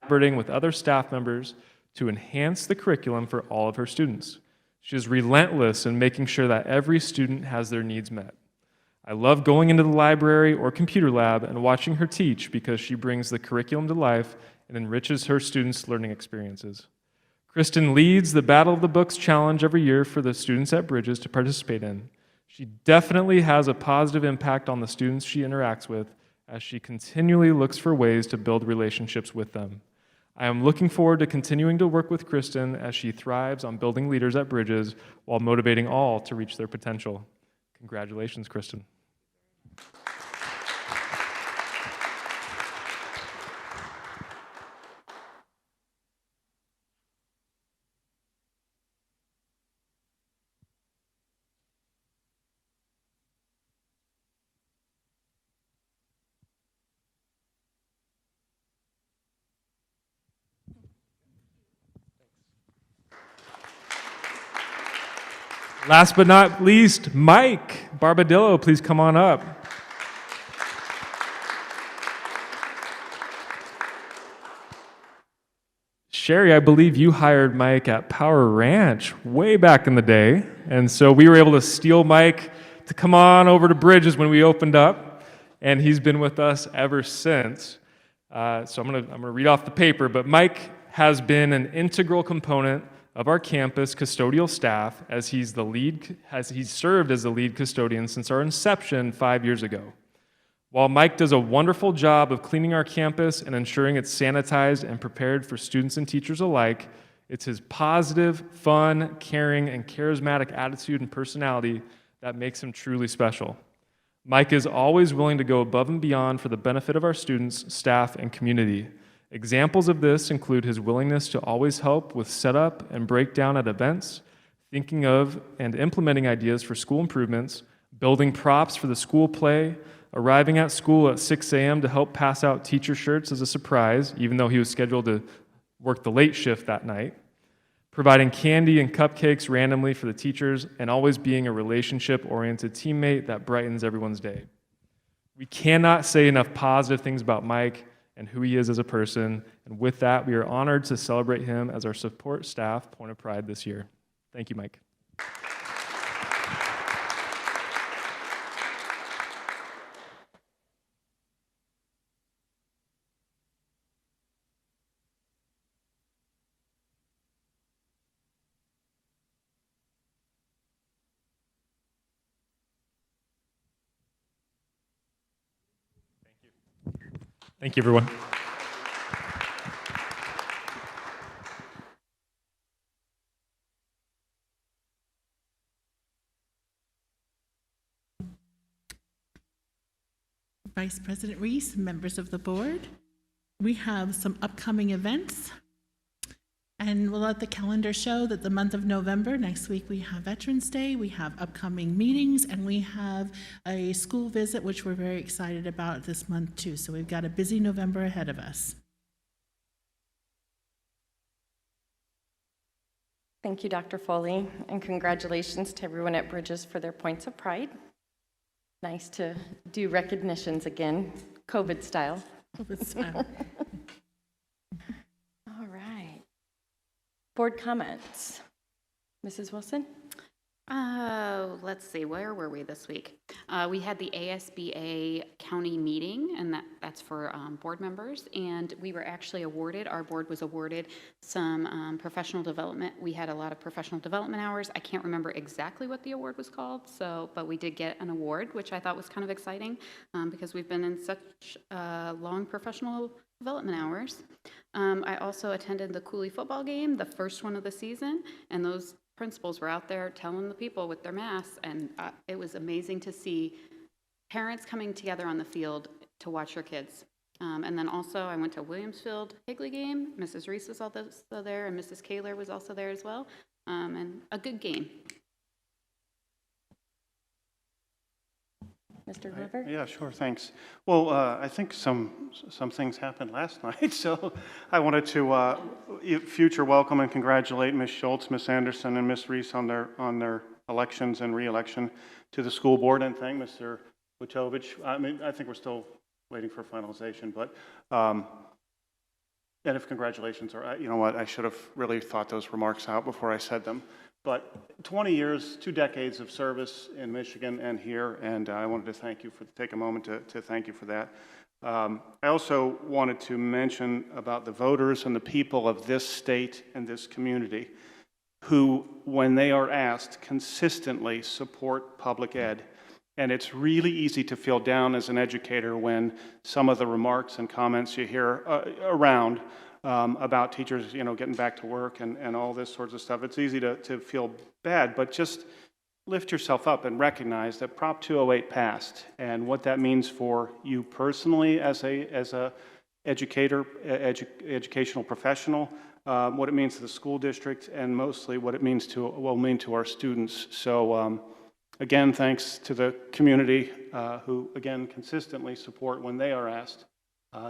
collaborating with other staff members to enhance the curriculum for all of her students. She is relentless in making sure that every student has their needs met. I love going into the library or computer lab and watching her teach because she brings the curriculum to life and enriches her students' learning experiences. Kristen leads the Battle of the Books challenge every year for the students at Bridges to participate in. She definitely has a positive impact on the students she interacts with as she continually looks for ways to build relationships with them. I am looking forward to continuing to work with Kristen as she thrives on building leaders at Bridges while motivating all to reach their potential. Congratulations, Kristen. Last but not least, Mike Barbadillo, please come on up. Sherry, I believe you hired Mike at Power Ranch way back in the day, and so we were able to steal Mike to come on over to Bridges when we opened up, and he's been with us ever since. So I'm gonna read off the paper, but Mike has been an integral component of our campus custodial staff as he's served as the lead custodian since our inception 5 years ago. While Mike does a wonderful job of cleaning our campus and ensuring it's sanitized and prepared for students and teachers alike, it's his positive, fun, caring, and charismatic attitude and personality that makes him truly special. Mike is always willing to go above and beyond for the benefit of our students, staff, and community. Examples of this include his willingness to always help with setup and breakdown at events, thinking of and implementing ideas for school improvements, building props for the school play, arriving at school at 6 a.m. to help pass out teacher shirts as a surprise, even though he was scheduled to work the late shift that night, providing candy and cupcakes randomly for the teachers, and always being a relationship-oriented teammate that brightens everyone's day. We cannot say enough positive things about Mike and who he is as a person, and with that, we are honored to celebrate him as our support staff point of pride this year. Thank you, Mike. Thank you, everyone. Vice President Reese, members of the board, we have some upcoming events, and we'll let the calendar show that the month of November, next week we have Veterans Day, we have upcoming meetings, and we have a school visit, which we're very excited about this month too. So we've got a busy November ahead of us. Thank you, Dr. Foley, and congratulations to everyone at Bridges for their points of pride. Nice to do recognitions again, COVID style. COVID style. All right. Board comments. Mrs. Wilson? Let's see, where were we this week? We had the ASBA county meeting, and that's for board members, and we were actually awarded, our board was awarded some professional development. We had a lot of professional development hours. I can't remember exactly what the award was called, but we did get an award, which I thought was kind of exciting because we've been in such long professional development hours. I also attended the Cooley football game, the first one of the season, and those principals were out there telling the people with their masks, and it was amazing to see parents coming together on the field to watch their kids. And then also I went to Williamsfield Higley game. Mrs. Reese was also there, and Mrs. Kaler was also there as well, and a good game. Mr. Glover? Yeah, sure, thanks. Well, I think some things happened last night, so I wanted to future welcome and congratulate Ms. Schultz, Ms. Anderson, and Ms. Reese on their elections and re-election to the school board, and thank Mr. Wutovich. I mean, I think we're still waiting for finalization, but And if congratulations are, you know what, I should have really thought those remarks out before I said them. But 20 years, 2 decades of service in Michigan and here, and I wanted to thank you take a moment to thank you for that. I also wanted to mention about the voters and the people of this state and this community who, when they are asked, consistently support public ed. And it's really easy to feel down as an educator when some of the remarks and comments you hear around about teachers, you know, getting back to work and all this sorts of stuff. It's easy to feel bad, but just lift yourself up and recognize that Prop 208 passed, and what that means for you personally as a educator, educational professional, what it means to the school district, and mostly what it means will mean to our students. So again, thanks to the community who, again, consistently support when they are asked.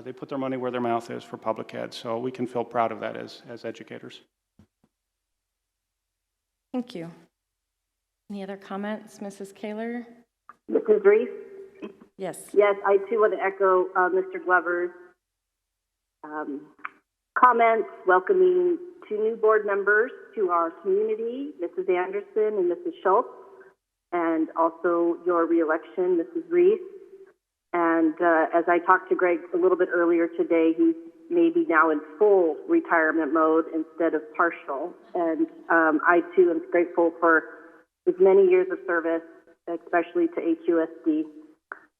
They put their money where their mouth is for public ed, so we can feel proud of that as educators. Thank you. Any other comments, Mrs. Kaler? Mrs. Reese? Yes. Yes, I too want to echo Mr. Glover's comments, welcoming 2 new board members to our community, Mrs. Anderson and Mrs. Schultz, and also your reelection, Mrs. Reese. And as I talked to Greg a little bit earlier today, he's maybe now in full retirement mode instead of partial. And I too am grateful for his many years of service, especially to HUSD.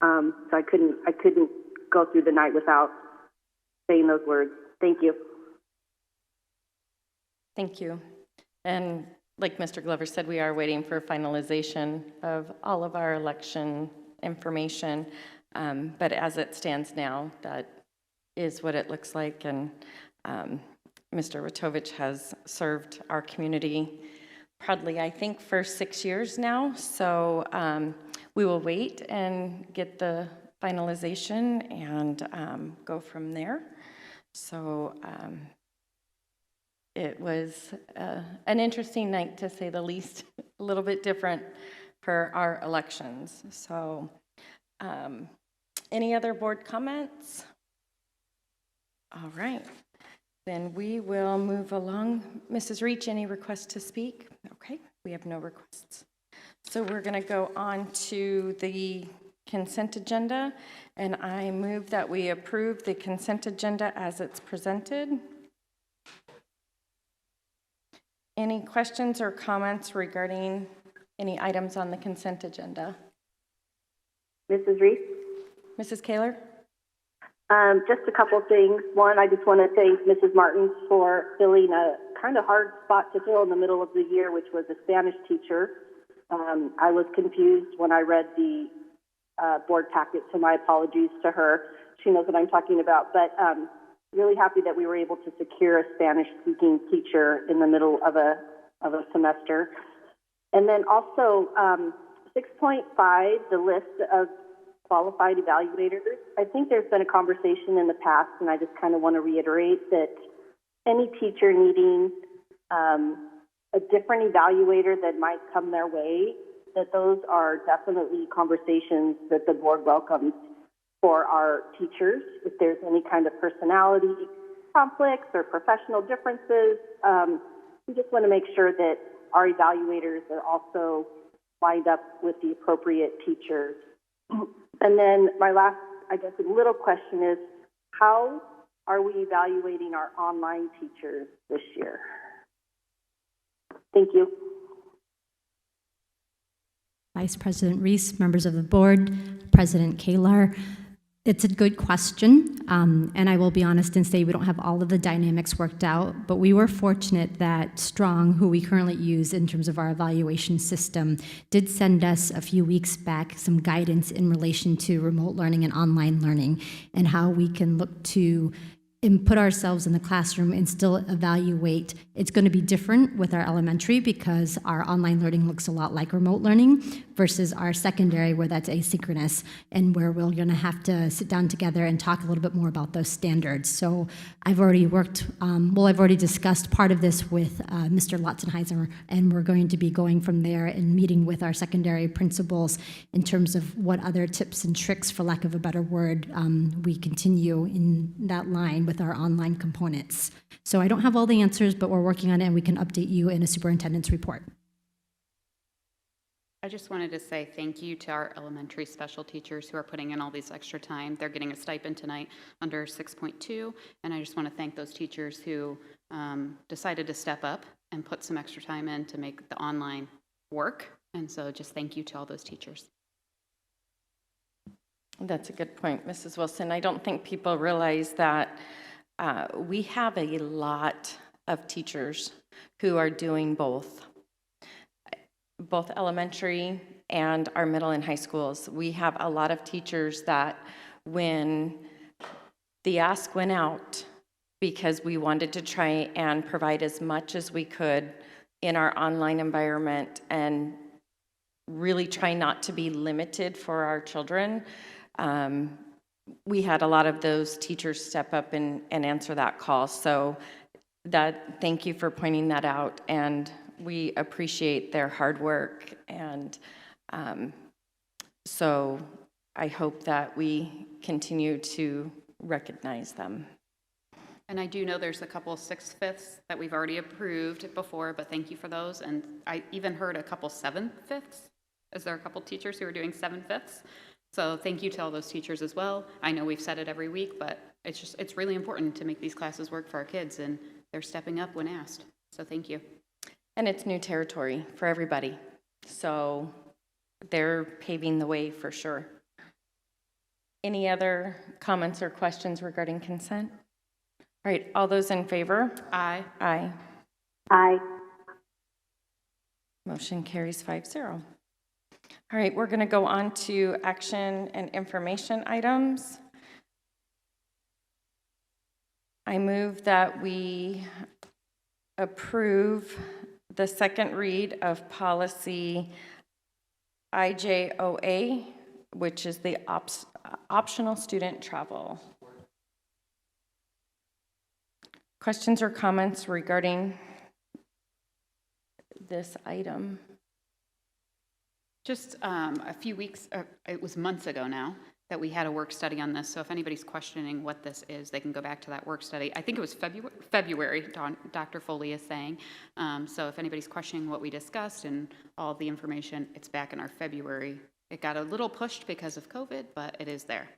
So I couldn't go through the night without saying those words. Thank you. Thank you. And like Mr. Glover said, we are waiting for finalization of all of our election information. But as it stands now, that is what it looks like. And Mr. Witovich has served our community proudly, I think, for 6 years now. So we will wait and get the finalization and go from there. So it was an interesting night, to say the least, a little bit different for our elections. So any other board comments? All right. Then we will move along. Mrs. Reach, any requests to speak? Okay, we have no requests. So we're going to go on to the consent agenda, and I move that we approve the consent agenda as it's presented. Any questions or comments regarding any items on the consent agenda? Mrs. Reese? Mrs. Kaler? Just a couple things. One, I just want to thank Mrs. Martins for filling a kind of hard spot to fill in the middle of the year, which was a Spanish teacher. I was confused when I read the board packet, so my apologies to her. She knows what I'm talking about. But really happy that we were able to secure a Spanish-speaking teacher in the middle of a semester. And then also 6.5, the list of qualified evaluators. I think there's been a conversation in the past, and I just kind of want to reiterate that any teacher needing a different evaluator that might come their way, that those are definitely conversations that the board welcomes for our teachers. If there's any kind of personality conflicts or professional differences, we just want to make sure that our evaluators are also lined up with the appropriate teachers. And then my last, I guess, a little question is, how are we evaluating our online teachers this year? Thank you. Vice President Reese, members of the board, President Kalar. It's a good question, and I will be honest and say we don't have all of the dynamics worked out, but we were fortunate that Strong, who we currently use in terms of our evaluation system, did send us a few weeks back some guidance in relation to remote learning and online learning and how we can look to put ourselves in the classroom and still evaluate. It's going to be different with our elementary because our online learning looks a lot like remote learning versus our secondary where that's asynchronous and where we're going to have to sit down together and talk a little bit more about those standards. So I've already I've already discussed part of this with Mr. Lotzenheiser, and we're going to be going from there and meeting with our secondary principals in terms of what other tips and tricks, for lack of a better word, we continue in that line with our online components. So I don't have all the answers, but we're working on it, and we can update you in a superintendent's report. I just wanted to say thank you to our elementary special teachers who are putting in all these extra time. They're getting a stipend tonight under 6.2, and I just want to thank those teachers who decided to step up and put some extra time in to make the online work. And so just thank you to all those teachers. That's a good point, Mrs. Wilson. I don't think people realize that we have a lot of teachers who are doing both elementary and our middle and high schools. We have a lot of teachers that when the ask went out, because we wanted to try and provide as much as we could in our online environment and really try not to be limited for our children, we had a lot of those teachers step up and answer that call. So thank you for pointing that out, and we appreciate their hard work, and so I hope that we continue to recognize them. And I do know there's a couple 6/5 that we've already approved before, but thank you for those. And I even heard a couple 7/5. Is there a couple teachers who are doing 7/5? So thank you to all those teachers as well. I know we've said it every week, but it's really important to make these classes work for our kids, and they're stepping up when asked. So thank you. And it's new territory for everybody. So they're paving the way for sure. Any other comments or questions regarding consent? All right, all those in favor? Aye. Aye. Aye. Motion carries 5-0. All right, we're going to go on to action and information items. I move that we approve the second read of policy IJOA, which is the optional student travel. Questions or comments regarding this item? Just a few weeks, it was months ago now, that we had a work study on this. So if anybody's questioning what this is, they can go back to that work study. I think it was February, Dr. Foley is saying. So if anybody's questioning what we discussed and all the information, it's back in our February. It got a little pushed because of COVID, but it is there.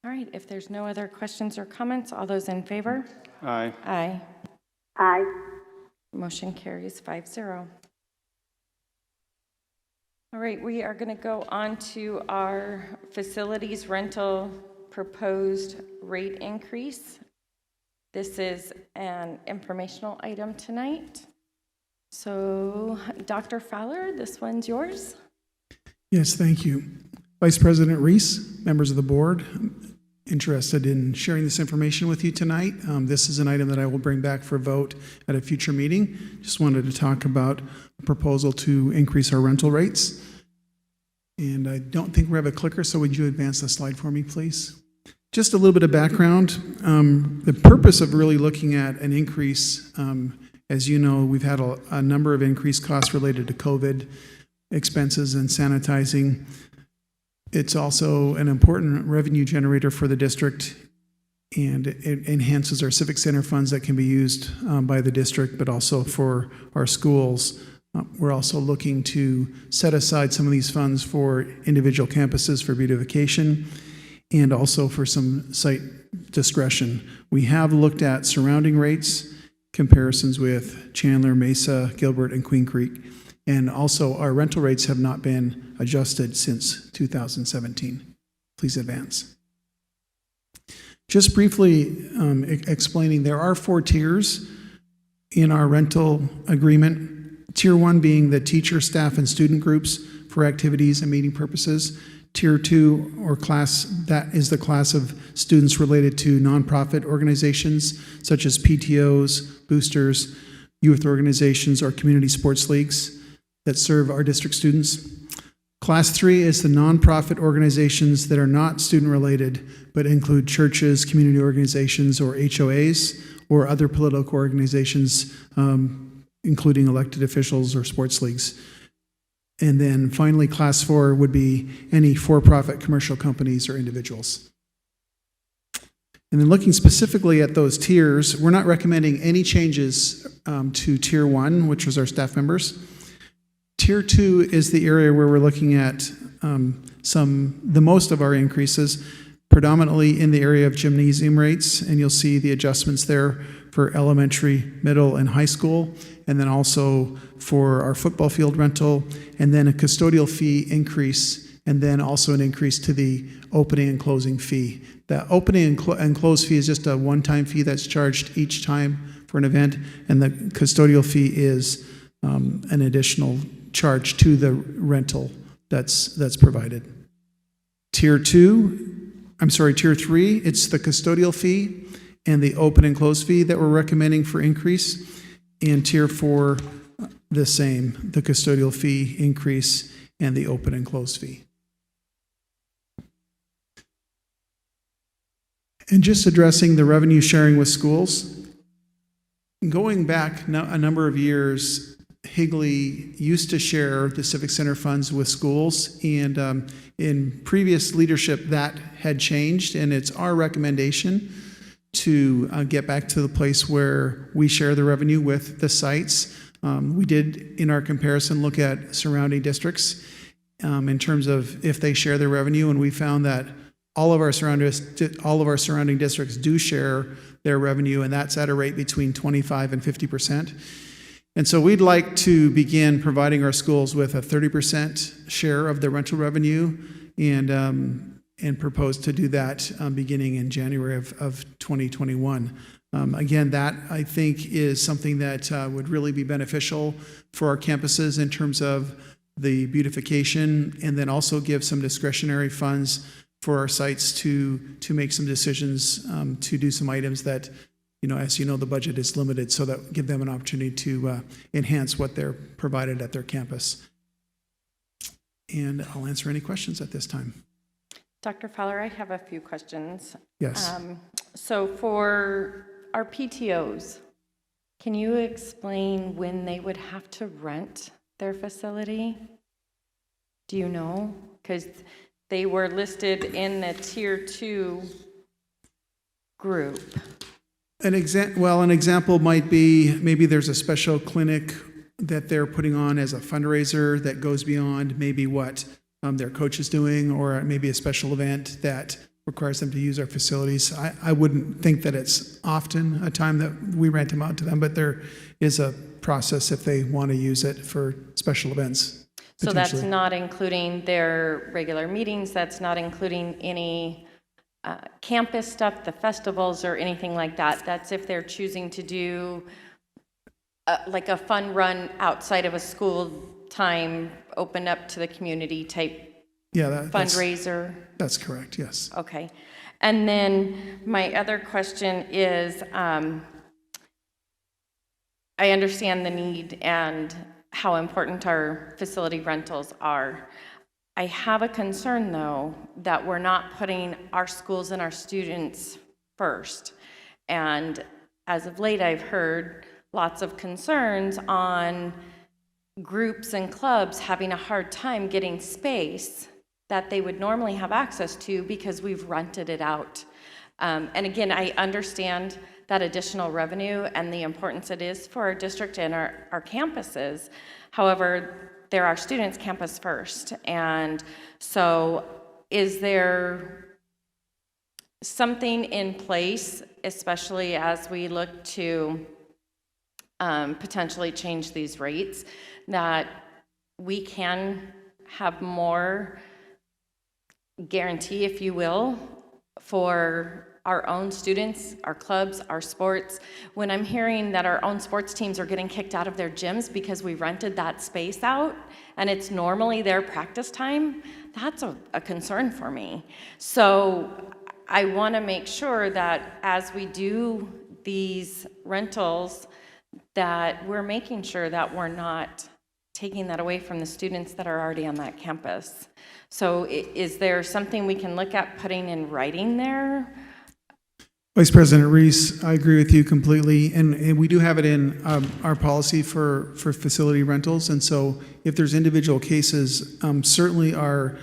All right, if there's no other questions or comments, all those in favor? Aye. Aye. Aye. Motion carries 5-0. All right, we are going to go on to our facilities rental proposed rate increase. This is an informational item tonight. So, Dr. Fowler, this one's yours. Yes, thank you. Vice President Reese, members of the board, I'm interested in sharing this information with you tonight. This is an item that I will bring back for vote at a future meeting. Just wanted to talk about a proposal to increase our rental rates. And I don't think we have a clicker, so would you advance the slide for me, please? Just a little bit of background. The purpose of really looking at an increase, as you know, we've had a number of increased costs related to COVID expenses and sanitizing. It's also an important revenue generator for the district, and it enhances our civic center funds that can be used by the district, but also for our schools. We're also looking to set aside some of these funds for individual campuses for beautification and also for some site discretion. We have looked at surrounding rates, comparisons with Chandler, Mesa, Gilbert, and Queen Creek. And also, our rental rates have not been adjusted since 2017. Please advance. Just briefly explaining, there are 4 tiers in our rental agreement. Tier 1 being the teacher, staff, and student groups for activities and meeting purposes. Tier 2, or class, that is the class of students related to nonprofit organizations such as PTOs, boosters, youth organizations, or community sports leagues that serve our district students. Class 3 is the nonprofit organizations that are not student-related, but include churches, community organizations, or HOAs, or other political organizations, including elected officials or sports leagues. And then finally, Class 4 would be any for-profit commercial companies or individuals. And then looking specifically at those tiers, we're not recommending any changes to Tier 1, which was our staff members. Tier 2 is the area where we're looking at the most of our increases, predominantly in the area of gymnasium rates, and you'll see the adjustments there for elementary, middle, and high school, and then also for our football field rental, and then a custodial fee increase, and then also an increase to the opening and closing fee. The opening and close fee is just a one-time fee that's charged each time for an event, and the custodial fee is an additional charge to the rental that's provided. Tier 3, it's the custodial fee and the open and close fee that we're recommending for increase. And Tier 4, the same, the custodial fee increase and the open and close fee. And just addressing the revenue sharing with schools, going back a number of years, Higley used to share the Civic Center funds with schools, and in previous leadership that had changed, and it's our recommendation to get back to the place where we share the revenue with the sites. We did, in our comparison, look at surrounding districts in terms of if they share their revenue, and we found that all of our surrounding districts do share their revenue, and that's at a rate between 25 and 50%. And so we'd like to begin providing our schools with a 30% share of the rental revenue, and propose to do that beginning in January of 2021. Again, that I think is something that would really be beneficial for our campuses in terms of the beautification, and then also give some discretionary funds for our sites to make some decisions to do some items that, as you know, the budget is limited, so that give them an opportunity to enhance what they're provided at their campus. And I'll answer any questions at this time. Dr. Fowler, I have a few questions. Yes. So for our PTOs, can you explain when they would have to rent their facility? Do you know? Because they were listed in the Tier 2 group. An example might be maybe there's a special clinic that they're putting on as a fundraiser that goes beyond maybe what their coach is doing, or maybe a special event that requires them to use our facilities. I wouldn't think that it's often a time that we rent them out to them, but there is a process if they want to use it for special events. So that's not including their regular meetings, that's not including any campus stuff, the festivals or anything like that. That's if they're choosing to do like a fun run outside of a school time, open up to the community type fundraiser. That's correct, yes. Okay. And then my other question is, I understand the need and how important our facility rentals are. I have a concern, though, that we're not putting our schools and our students first. And as of late, I've heard lots of concerns on groups and clubs having a hard time getting space that they would normally have access to because we've rented it out. And again, I understand that additional revenue and the importance it is for our district and our campuses. However, they're our students campus first. And so is there something in place, especially as we look to potentially change these rates, that we can have more guarantee, if you will, for our own students, our clubs, our sports? When I'm hearing that our own sports teams are getting kicked out of their gyms because we rented that space out and it's normally their practice time, that's a concern for me. So I want to make sure that as we do these rentals, that we're making sure that we're not taking that away from the students that are already on that campus. So is there something we can look at putting in writing there? Vice President Reese, I agree with you completely, and we do have it in our policy for facility rentals, and so if there's individual cases, certainly our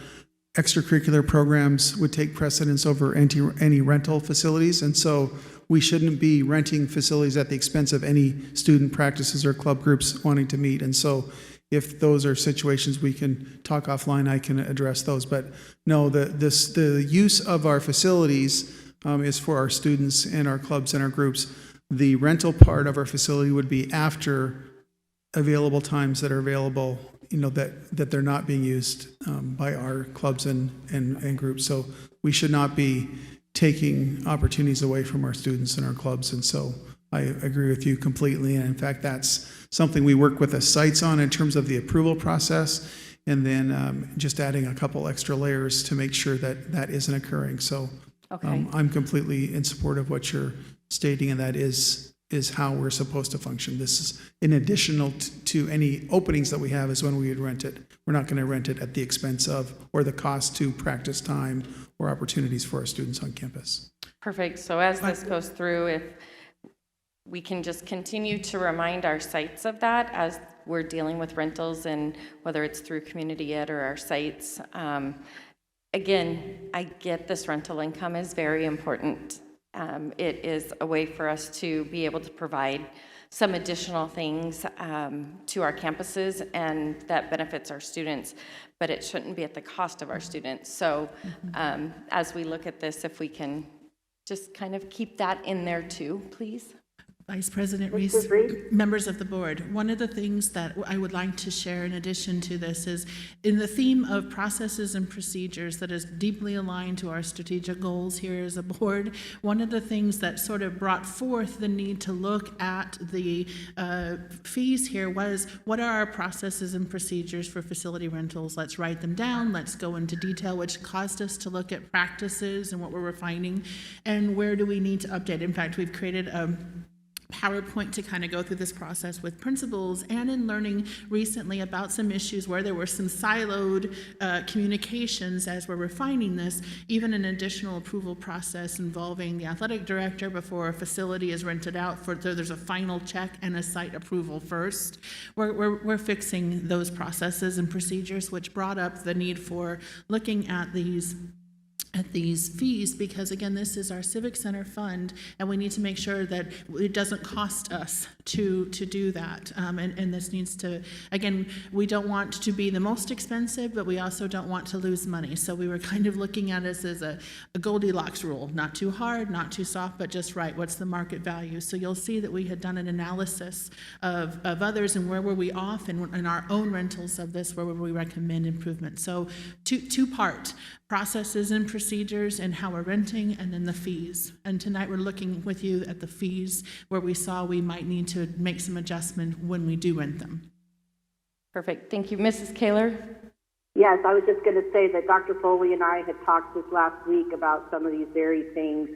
extracurricular programs would take precedence over any rental facilities, and so we shouldn't be renting facilities at the expense of any student practices or club groups wanting to meet, and so if those are situations we can talk offline, I can address those, but no, the use of our facilities is for our students and our clubs and our groups. The rental part of our facility would be after available times that are available, that they're not being used by our clubs and groups. So we should not be taking opportunities away from our students and our clubs. And so I agree with you completely. And in fact, that's something we work with the sites on in terms of the approval process. And then just adding a couple extra layers to make sure that that isn't occurring. So Okay. I'm completely in support of what you're stating, and that is how we're supposed to function. This is in additional to any openings that we have is when we would rent it. We're not going to rent it at the expense of or the cost to practice time or opportunities for our students on campus. Perfect. So as this goes through, if we can just continue to remind our sites of that as we're dealing with rentals, and whether it's through community ed or our sites. Again, I get this rental income is very important. It is a way for us to be able to provide some additional things to our campuses, and that benefits our students, but it shouldn't be at the cost of our students. So as we look at this, if we can just kind of keep that in there too, please. Vice President Reese, members of the board, one of the things that I would like to share in addition to this is in the theme of processes and procedures that is deeply aligned to our strategic goals here as a board. One of the things that sort of brought forth the need to look at the fees here was, what are our processes and procedures for facility rentals? Let's write them down. Let's go into detail, which caused us to look at practices and what we're refining and where do we need to update. In fact, we've created a PowerPoint to kind of go through this process with principals, and in learning recently about some issues where there were some siloed communications as we're refining this, even an additional approval process involving the athletic director before a facility is rented out, so there's a final check and a site approval first. We're fixing those processes and procedures, which brought up the need for looking at these fees, because again, this is our civic center fund, and we need to make sure that it doesn't cost us to do that. And this needs to, again, we don't want to be the most expensive, but we also don't want to lose money. So we were kind of looking at this as a Goldilocks rule, not too hard, not too soft, but just right. What's the market value? So you'll see that we had done an analysis of others and where were we off in our own rentals of this, where would we recommend improvement. So two-part, processes and procedures and how we're renting, and then the fees. And tonight we're looking with you at the fees where we saw we might need to make some adjustment when we do rent them. Perfect. Thank you. Mrs. Kaler? Yes, I was just going to say that Dr. Foley and I had talked this last week about some of these very things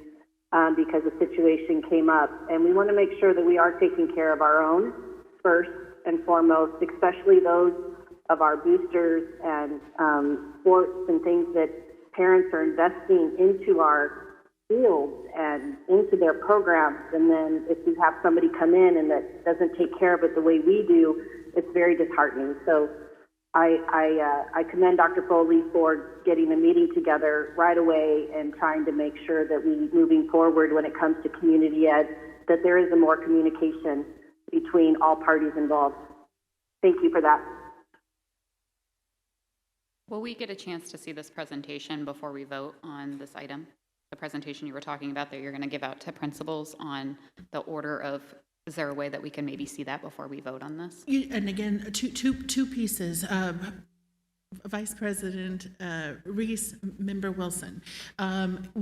because the situation came up. And we want to make sure that we are taking care of our own first and foremost, especially those of our boosters and sports and things that parents are investing into our fields and into their programs. And then if you have somebody come in and that doesn't take care of it the way we do, it's very disheartening. So I commend Dr. Foley for getting a meeting together right away and trying to make sure that we, moving forward when it comes to community ed, that there is a more communication between all parties involved. Thank you for that. Will we get a chance to see this presentation before we vote on this item? The presentation you were talking about that you're going to give out to principals on the order of, is there a way that we can maybe see that before we vote on this? And again, two pieces. Vice President Reese, Member Wilson.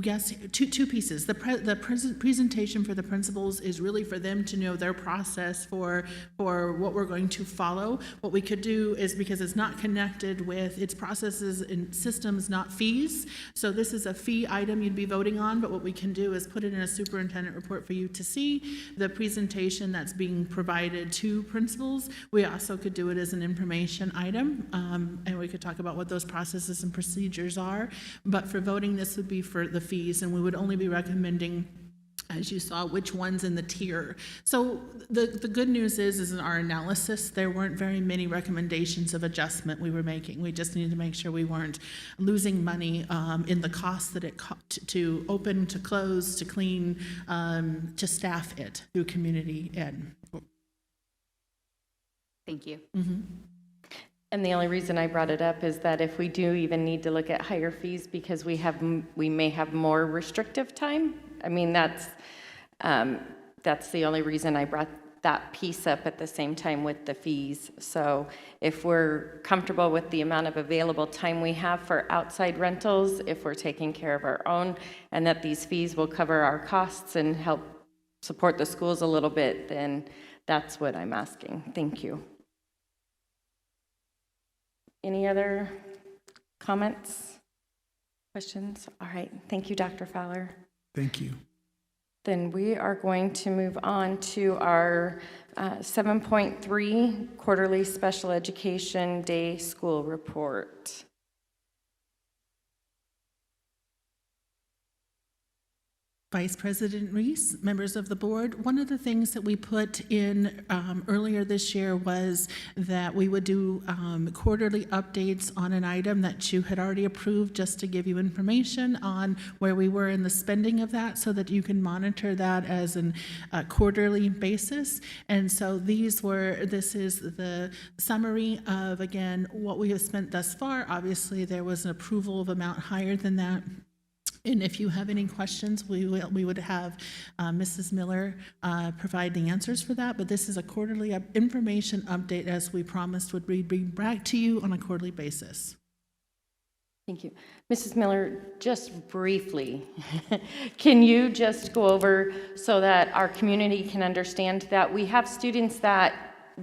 Yes, two pieces. The presentation for the principals is really for them to know their process for what we're going to follow. What we could do is, because it's not connected with its processes and systems, not fees. So this is a fee item you'd be voting on, but what we can do is put it in a superintendent report for you to see. The presentation that's being provided to principals, we also could do it as an information item, and we could talk about what those processes and procedures are. But for voting, this would be for the fees, and we would only be recommending, as you saw, which one's in the tier. So the good news is in our analysis, there weren't very many recommendations of adjustment we were making. We just needed to make sure we weren't losing money in the cost that it cost to open, to close, to clean, to staff it through community ed. Thank you. And the only reason I brought it up is that if we do even need to look at higher fees because we may have more restrictive time. I mean, that's the only reason I brought that piece up at the same time with the fees. So if we're comfortable with the amount of available time we have for outside rentals, if we're taking care of our own, and that these fees will cover our costs and help support the schools a little bit, then that's what I'm asking. Thank you. Any other comments, questions? All right, thank you, Dr. Fowler. Thank you. Then we are going to move on to our 7.3 Quarterly Special Education Day School Report. Vice President Reese, members of the board, one of the things that we put in earlier this year was that we would do quarterly updates on an item that you had already approved, just to give you information on where we were in the spending of that, so that you can monitor that as a quarterly basis. And so this is the summary of, again, what we have spent thus far. Obviously, there was an approval of amount higher than that. And if you have any questions, we would have Mrs. Miller provide the answers for that. But this is a quarterly information update, as we promised would be back to you on a quarterly basis. Thank you. Mrs. Miller, just briefly, can you just go over so that our community can understand that we have students that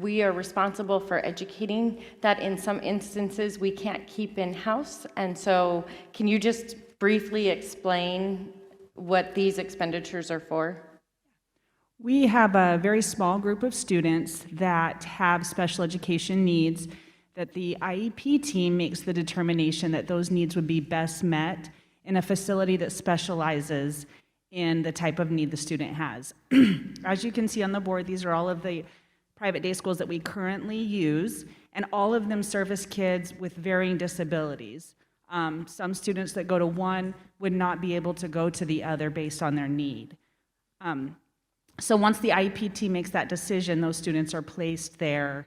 we are responsible for educating that in some instances we can't keep in-house? And so can you just briefly explain what these expenditures are for? We have a very small group of students that have special education needs that the IEP team makes the determination that those needs would be best met in a facility that specializes in the type of need the student has. As you can see on the board, these are all of the private day schools that we currently use, and all of them service kids with varying disabilities. Some students that go to one would not be able to go to the other based on their need. So once the IEP team makes that decision, those students are placed there,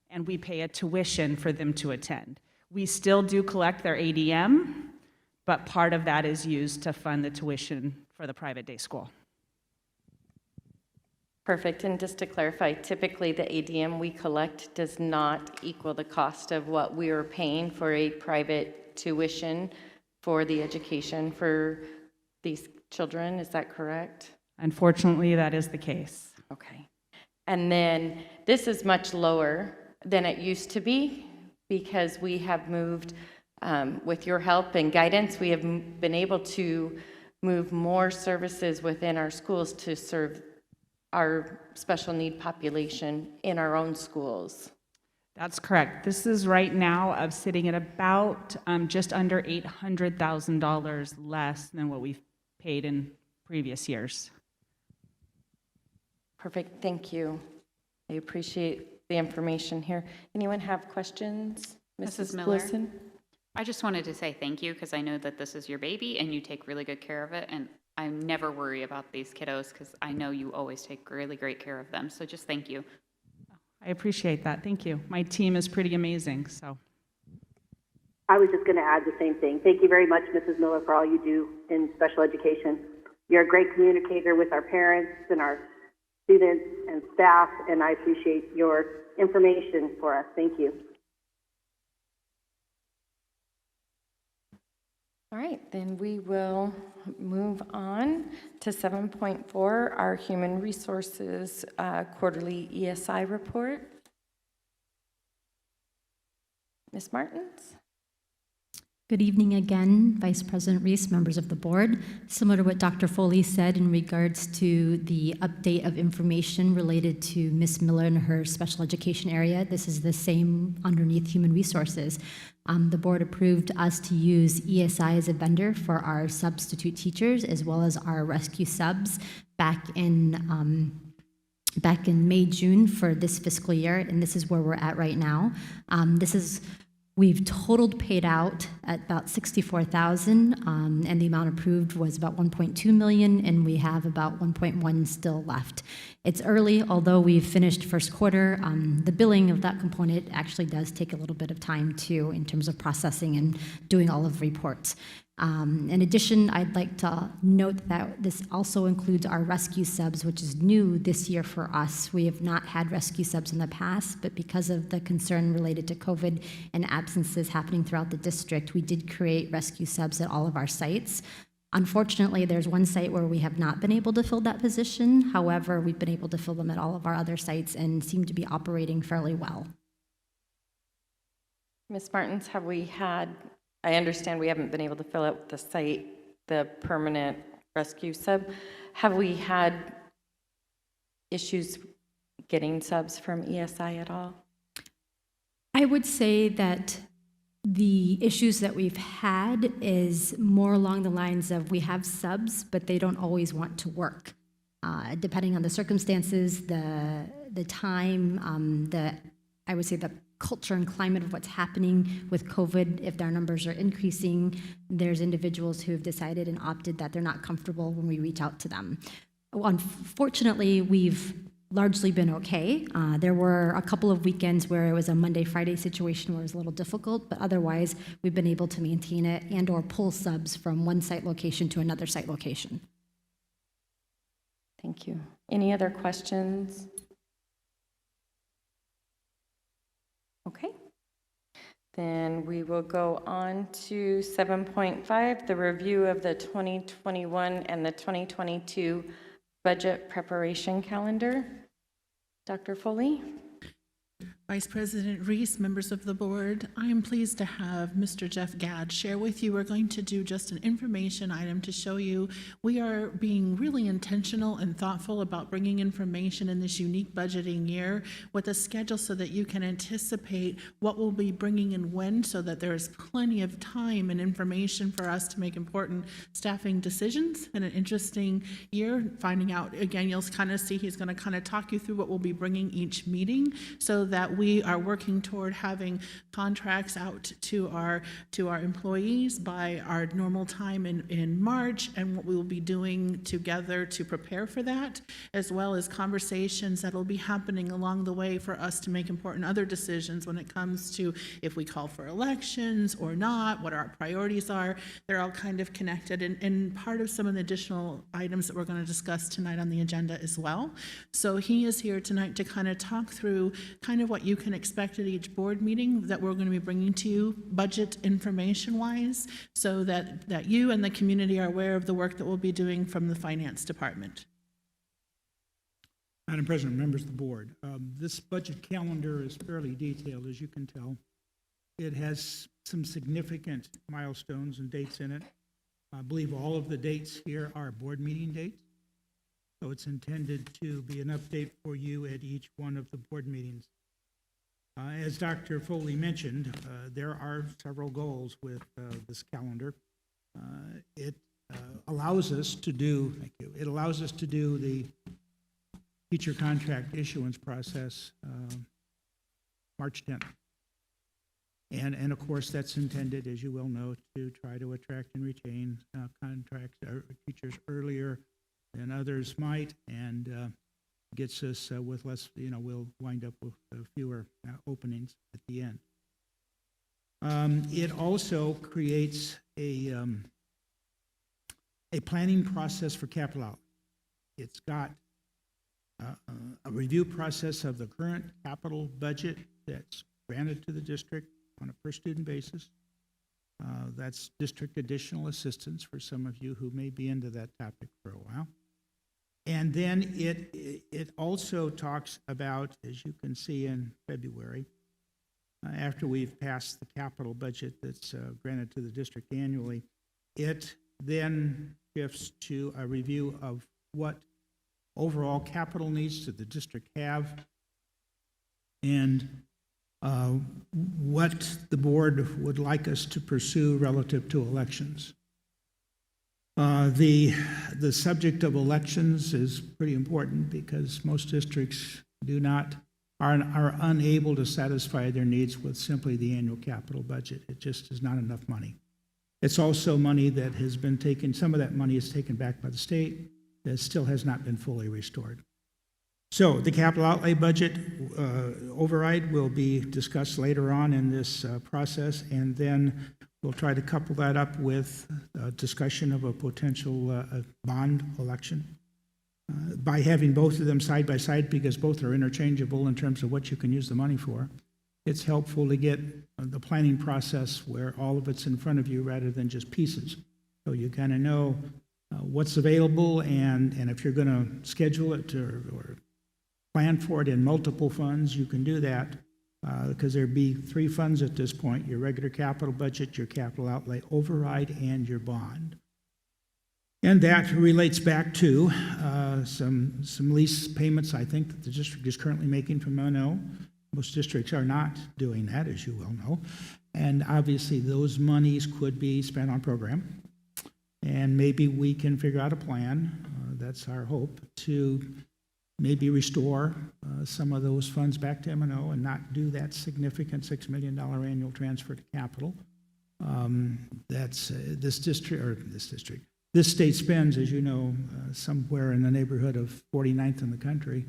and we pay a tuition for them to attend. We still do collect their ADM, but part of that is used to fund the tuition for the private day school. Perfect. And just to clarify, typically the ADM we collect does not equal the cost of what we are paying for a private tuition for the education for these children. Is that correct? Unfortunately, that is the case. Okay. And then this is much lower than it used to be, because we have moved, with your help and guidance, we have been able to move more services within our schools to serve our special need population in our own schools. That's correct. This is right now sitting at about just under $800,000 less than what we've paid in previous years. Perfect. Thank you. I appreciate the information here. Anyone have questions? Mrs. Miller? Wilson? I just wanted to say thank you, because I know that this is your baby and you take really good care of it, and I never worry about these kiddos because I know you always take really great care of them. So just thank you. I appreciate that. Thank you. My team is pretty amazing, so. I was just going to add the same thing. Thank you very much, Mrs. Miller, for all you do in special education. You're a great communicator with our parents and our students and staff, and I appreciate your information for us. Thank you. All right, then we will move on to 7.4, our Human Resources Quarterly ESI Report. Ms. Martins? Good evening again, Vice President Reese, members of the board. Similar to what Dr. Foley said in regards to the update of information related to Ms. Miller and her special education area, this is the same underneath Human Resources. The board approved us to use ESI as a vendor for our substitute teachers as well as our rescue subs back in May, June for this fiscal year, and this is where we're at right now. We've totaled paid out at about $64,000, and the amount approved was about $1.2 million, and we have about $1.1 still left. It's early, although we've finished first quarter. The billing of that component actually does take a little bit of time too, in terms of processing and doing all of the reports. In addition, I'd like to note that this also includes our rescue subs, which is new this year for us. We have not had rescue subs in the past, but because of the concern related to COVID and absences happening throughout the district, we did create rescue subs at all of our sites. Unfortunately, there's one site where we have not been able to fill that position. However, we've been able to fill them at all of our other sites and seem to be operating fairly well. Ms. Martins, have we had, I understand we haven't been able to fill out the site, the permanent rescue sub. Have we had issues getting subs from ESI at all? I would say that the issues that we've had is more along the lines of we have subs, but they don't always want to work. Depending on the circumstances, the time, I would say the culture and climate of what's happening with COVID, if their numbers are increasing, there's individuals who have decided and opted that they're not comfortable when we reach out to them. Unfortunately, we've largely been okay. There were a couple of weekends where it was a Monday, Friday situation where it was a little difficult, but otherwise we've been able to maintain it and or pull subs from one site location to another site location. Thank you. Any other questions? Okay. Then we will go on to 7.5, the review of the 2021 and the 2022 budget preparation calendar. Dr. Foley? Vice President Reese, members of the board, I am pleased to have Mr. Jeff Gadd share with you. We're going to do just an information item to show you we are being really intentional and thoughtful about bringing information in this unique budgeting year with a schedule so that you can anticipate what we'll be bringing in when, so that there is plenty of time and information for us to make important staffing decisions. In an interesting year, finding out, again, you'll kind of see he's going to kind of talk you through what we'll be bringing each meeting so that we are working toward having contracts out to our employees by our normal time in March, and what we will be doing together to prepare for that, as well as conversations that will be happening along the way for us to make important other decisions when it comes to if we call for elections or not, what our priorities are. They're all kind of connected and part of some of the additional items that we're going to discuss tonight on the agenda as well. So he is here tonight to kind of talk through kind of what you can expect at each board meeting that we're going to be bringing to you, budget information-wise, so that you and the community are aware of the work that we'll be doing from the finance department. Madam President, members of the board, this budget calendar is fairly detailed, as you can tell. It has some significant milestones and dates in it. I believe all of the dates here are board meeting dates, so it's intended to be an update for you at each one of the board meetings. As Dr. Foley mentioned, there are several goals with this calendar. It allows us to do, it allows us to do the teacher contract issuance process March 10th. And of course, that's intended, as you well know, to try to attract and retain teachers earlier than others might, and gets us with less, we'll wind up with fewer openings at the end. It also creates a planning process for capital outlay. It's got a review process of the current capital budget that's granted to the district on a per student basis. That's district additional assistance for some of you who may be into that topic for a while. And then it also talks about, as you can see in February, after we've passed the capital budget that's granted to the district annually, it then shifts to a review of what overall capital needs does the district have, and what the board would like us to pursue relative to elections. The subject of elections is pretty important because most districts are unable to satisfy their needs with simply the annual capital budget. It just is not enough money. It's also money that has been taken, some of that money is taken back by the state that still has not been fully restored. So the capital outlay budget override will be discussed later on in this process, and then we'll try to couple that up with a discussion of a potential bond election. By having both of them side by side, because both are interchangeable in terms of what you can use the money for, it's helpful to get the planning process where all of it's in front of you rather than just pieces. So you kind of know what's available, and if you're going to schedule it or plan for it in multiple funds, you can do that because there'd be three funds at this point: your regular capital budget, your capital outlay override, and your bond. And that relates back to some lease payments, I think, that the district is currently making from M&O. Most districts are not doing that, as you well know. And obviously, those monies could be spent on program. And maybe we can figure out a plan, that's our hope, to maybe restore some of those funds back to M&O and not do that significant $6 million annual transfer to capital. This state spends, as you know, somewhere in the neighborhood of 49th in the country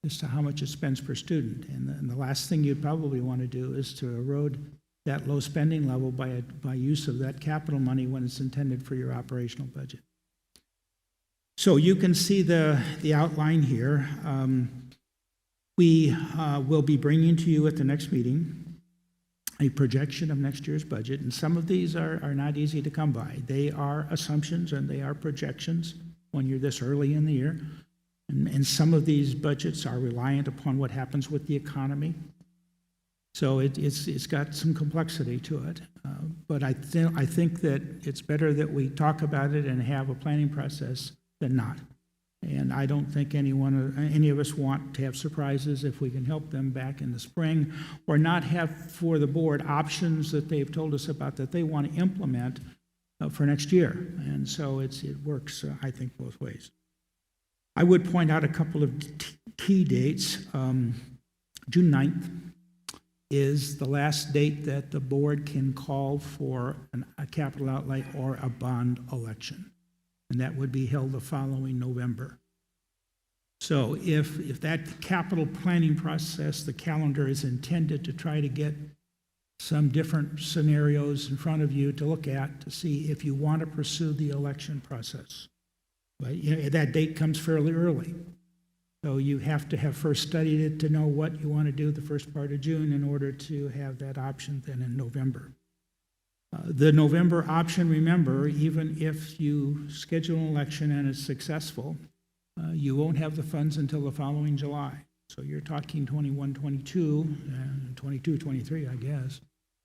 as to how much it spends per student. And the last thing you'd probably want to do is to erode that low spending level by use of that capital money when it's intended for your operational budget. So you can see the outline here. We will be bringing to you at the next meeting a projection of next year's budget, and some of these are not easy to come by. They are assumptions and they are projections when you're this early in the year, and some of these budgets are reliant upon what happens with the economy. So it's got some complexity to it, but I think that it's better that we talk about it and have a planning process than not. And I don't think any of us want to have surprises if we can help them back in the spring, or not have for the board options that they've told us about that they want to implement for next year. And so it works, I think, both ways. I would point out a couple of key dates. June 9th is the last date that the board can call for a capital outlay or a bond election. And that would be held the following November. So if that capital planning process, the calendar is intended to try to get some different scenarios in front of you to look at to see if you want to pursue the election process. But that date comes fairly early. So you have to have first studied it to know what you want to do the first part of June in order to have that option then in November. The November option, remember, even if you schedule an election and it's successful, you won't have the funds until the following July. So you're talking 21, 22, and 22, 23, I guess,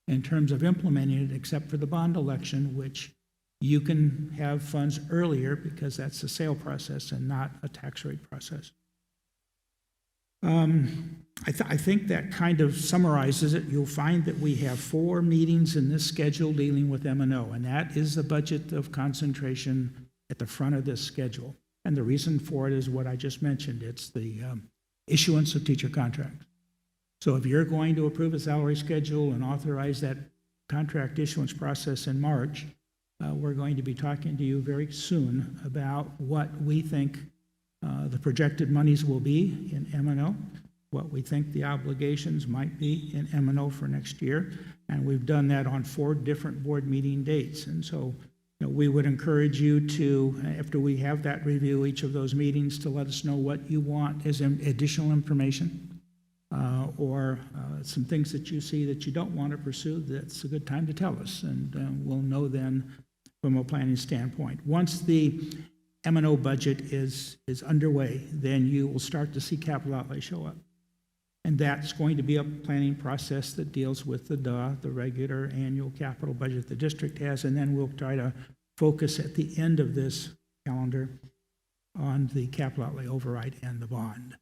in terms of implementing it, except for the bond election, which you can have funds earlier because that's a sale process and not a tax rate process. I think that kind of summarizes it. You'll find that we have 4 meetings in this schedule dealing with M&O, and that is the budget of concentration at the front of this schedule. And the reason for it is what I just mentioned. It's the issuance of teacher contracts. So if you're going to approve a salary schedule and authorize that contract issuance process in March, we're going to be talking to you very soon about what we think the projected monies will be in M&O, what we think the obligations might be in M&O for next year, and we've done that on 4 different board meeting dates. And so we would encourage you to, after we have that review, each of those meetings, to let us know what you want as additional information or some things that you see that you don't want to pursue, that's a good time to tell us, and we'll know then from a planning standpoint. Once the M&O budget is underway, then you will start to see capital outlay show up. And that's going to be a planning process that deals with the regular annual capital budget the district has, and then we'll try to focus at the end of this calendar on the capital outlay override and the bond.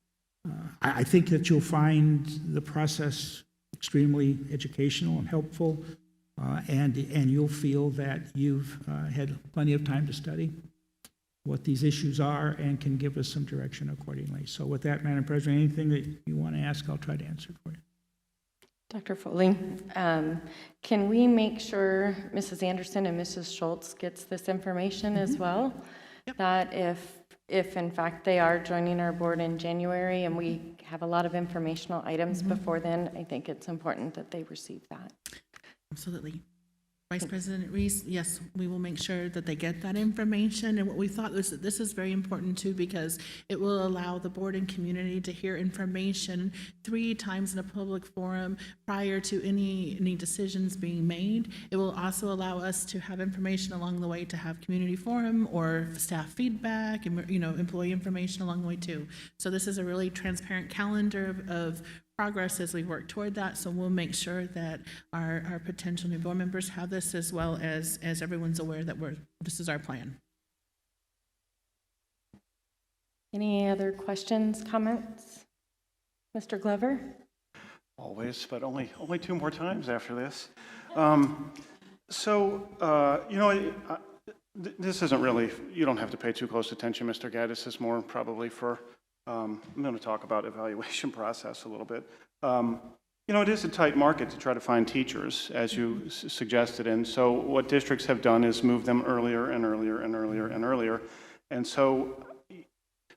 I think that you'll find the process extremely educational and helpful, and you'll feel that you've had plenty of time to study what these issues are and can give us some direction accordingly. So with that, Madam President, anything that you want to ask, I'll try to answer for you. Dr. Foley, can we make sure Mrs. Anderson and Mrs. Schultz gets this information as well? Yep. That if in fact they are joining our board in January and we have a lot of informational items before then, I think it's important that they receive that. Absolutely. Vice President Reese, yes, we will make sure that they get that information. And what we thought was that this is very important too, because it will allow the board and community to hear information 3 times in a public forum prior to any decisions being made. It will also allow us to have information along the way to have community forum or staff feedback and, employee information along the way too. So this is a really transparent calendar of progress as we work toward that. So we'll make sure that our potential new board members have this, as well as everyone's aware that this is our plan. Any other questions, comments? Mr. Glover? Always, but only 2 more times after this. This isn't really, you don't have to pay too close attention, Mr. Gadd. This is more probably for, I'm going to talk about evaluation process a little bit. It is a tight market to try to find teachers, as you suggested, and so what districts have done is move them earlier and earlier and earlier and earlier. And so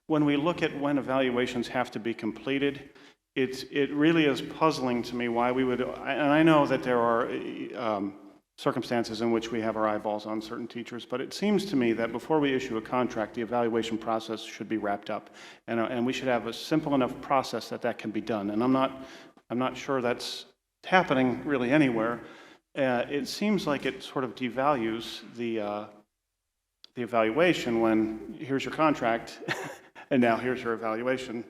when we look at when evaluations have to be completed, it really is puzzling to me why we would, and I know that there are circumstances in which we have our eyeballs on certain teachers, but it seems to me that before we issue a contract, the evaluation process should be wrapped up, and we should have a simple enough process that can be done. And I'm not sure that's happening really anywhere. It seems like it sort of devalues the evaluation when here's your contract, and now here's your evaluation.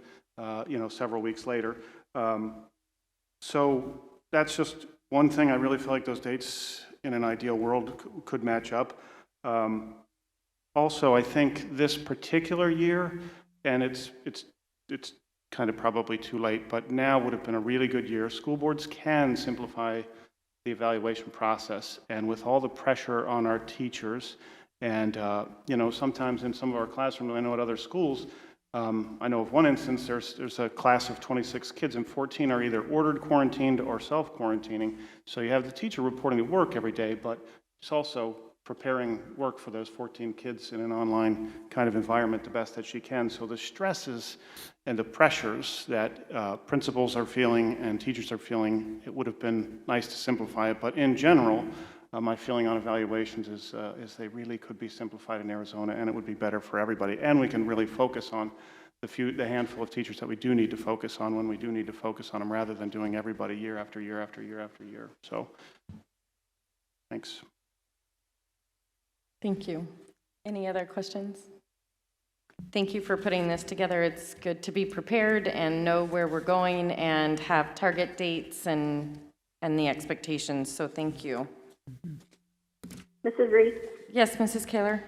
Several weeks later. So that's just one thing. I really feel like those dates in an ideal world could match up. Also, I think this particular year, and it's kind of probably too late, but now would have been a really good year. School boards can simplify the evaluation process, and with all the pressure on our teachers, and sometimes in some of our classrooms, I know at other schools, I know of one instance, there's a class of 26 kids and 14 are either ordered quarantined or self-quarantining. So you have the teacher reporting to work every day, but it's also preparing work for those 14 kids in an online kind of environment the best that she can. So the stresses and the pressures that principals are feeling and teachers are feeling, it would have been nice to simplify it. But in general, my feeling on evaluations is they really could be simplified in Arizona, and it would be better for everybody. And we can really focus on the handful of teachers that we do need to focus on when we do need to focus on them, rather than doing everybody year after year after year after year. So, thanks. Thank you. Any other questions? Thank you for putting this together. It's good to be prepared and know where we're going and have target dates and the expectations. So thank you. Mrs. Reese? Yes, Mrs. Kaler?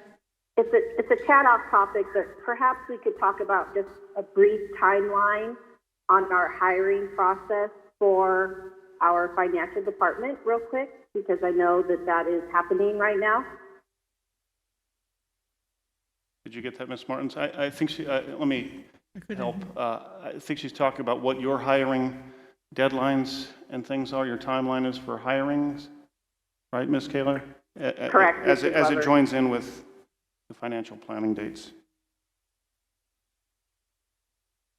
It's a chat off topic, but perhaps we could talk about just a brief timeline on our hiring process for our financial department real quick, because I know that is happening right now. Did you get that, Ms. Martins? I think she, let me help. I think she's talking about what your hiring deadlines and things are, your timeline is for hirings, right, Ms. Kaler? Correct. As it joins in with the financial planning dates.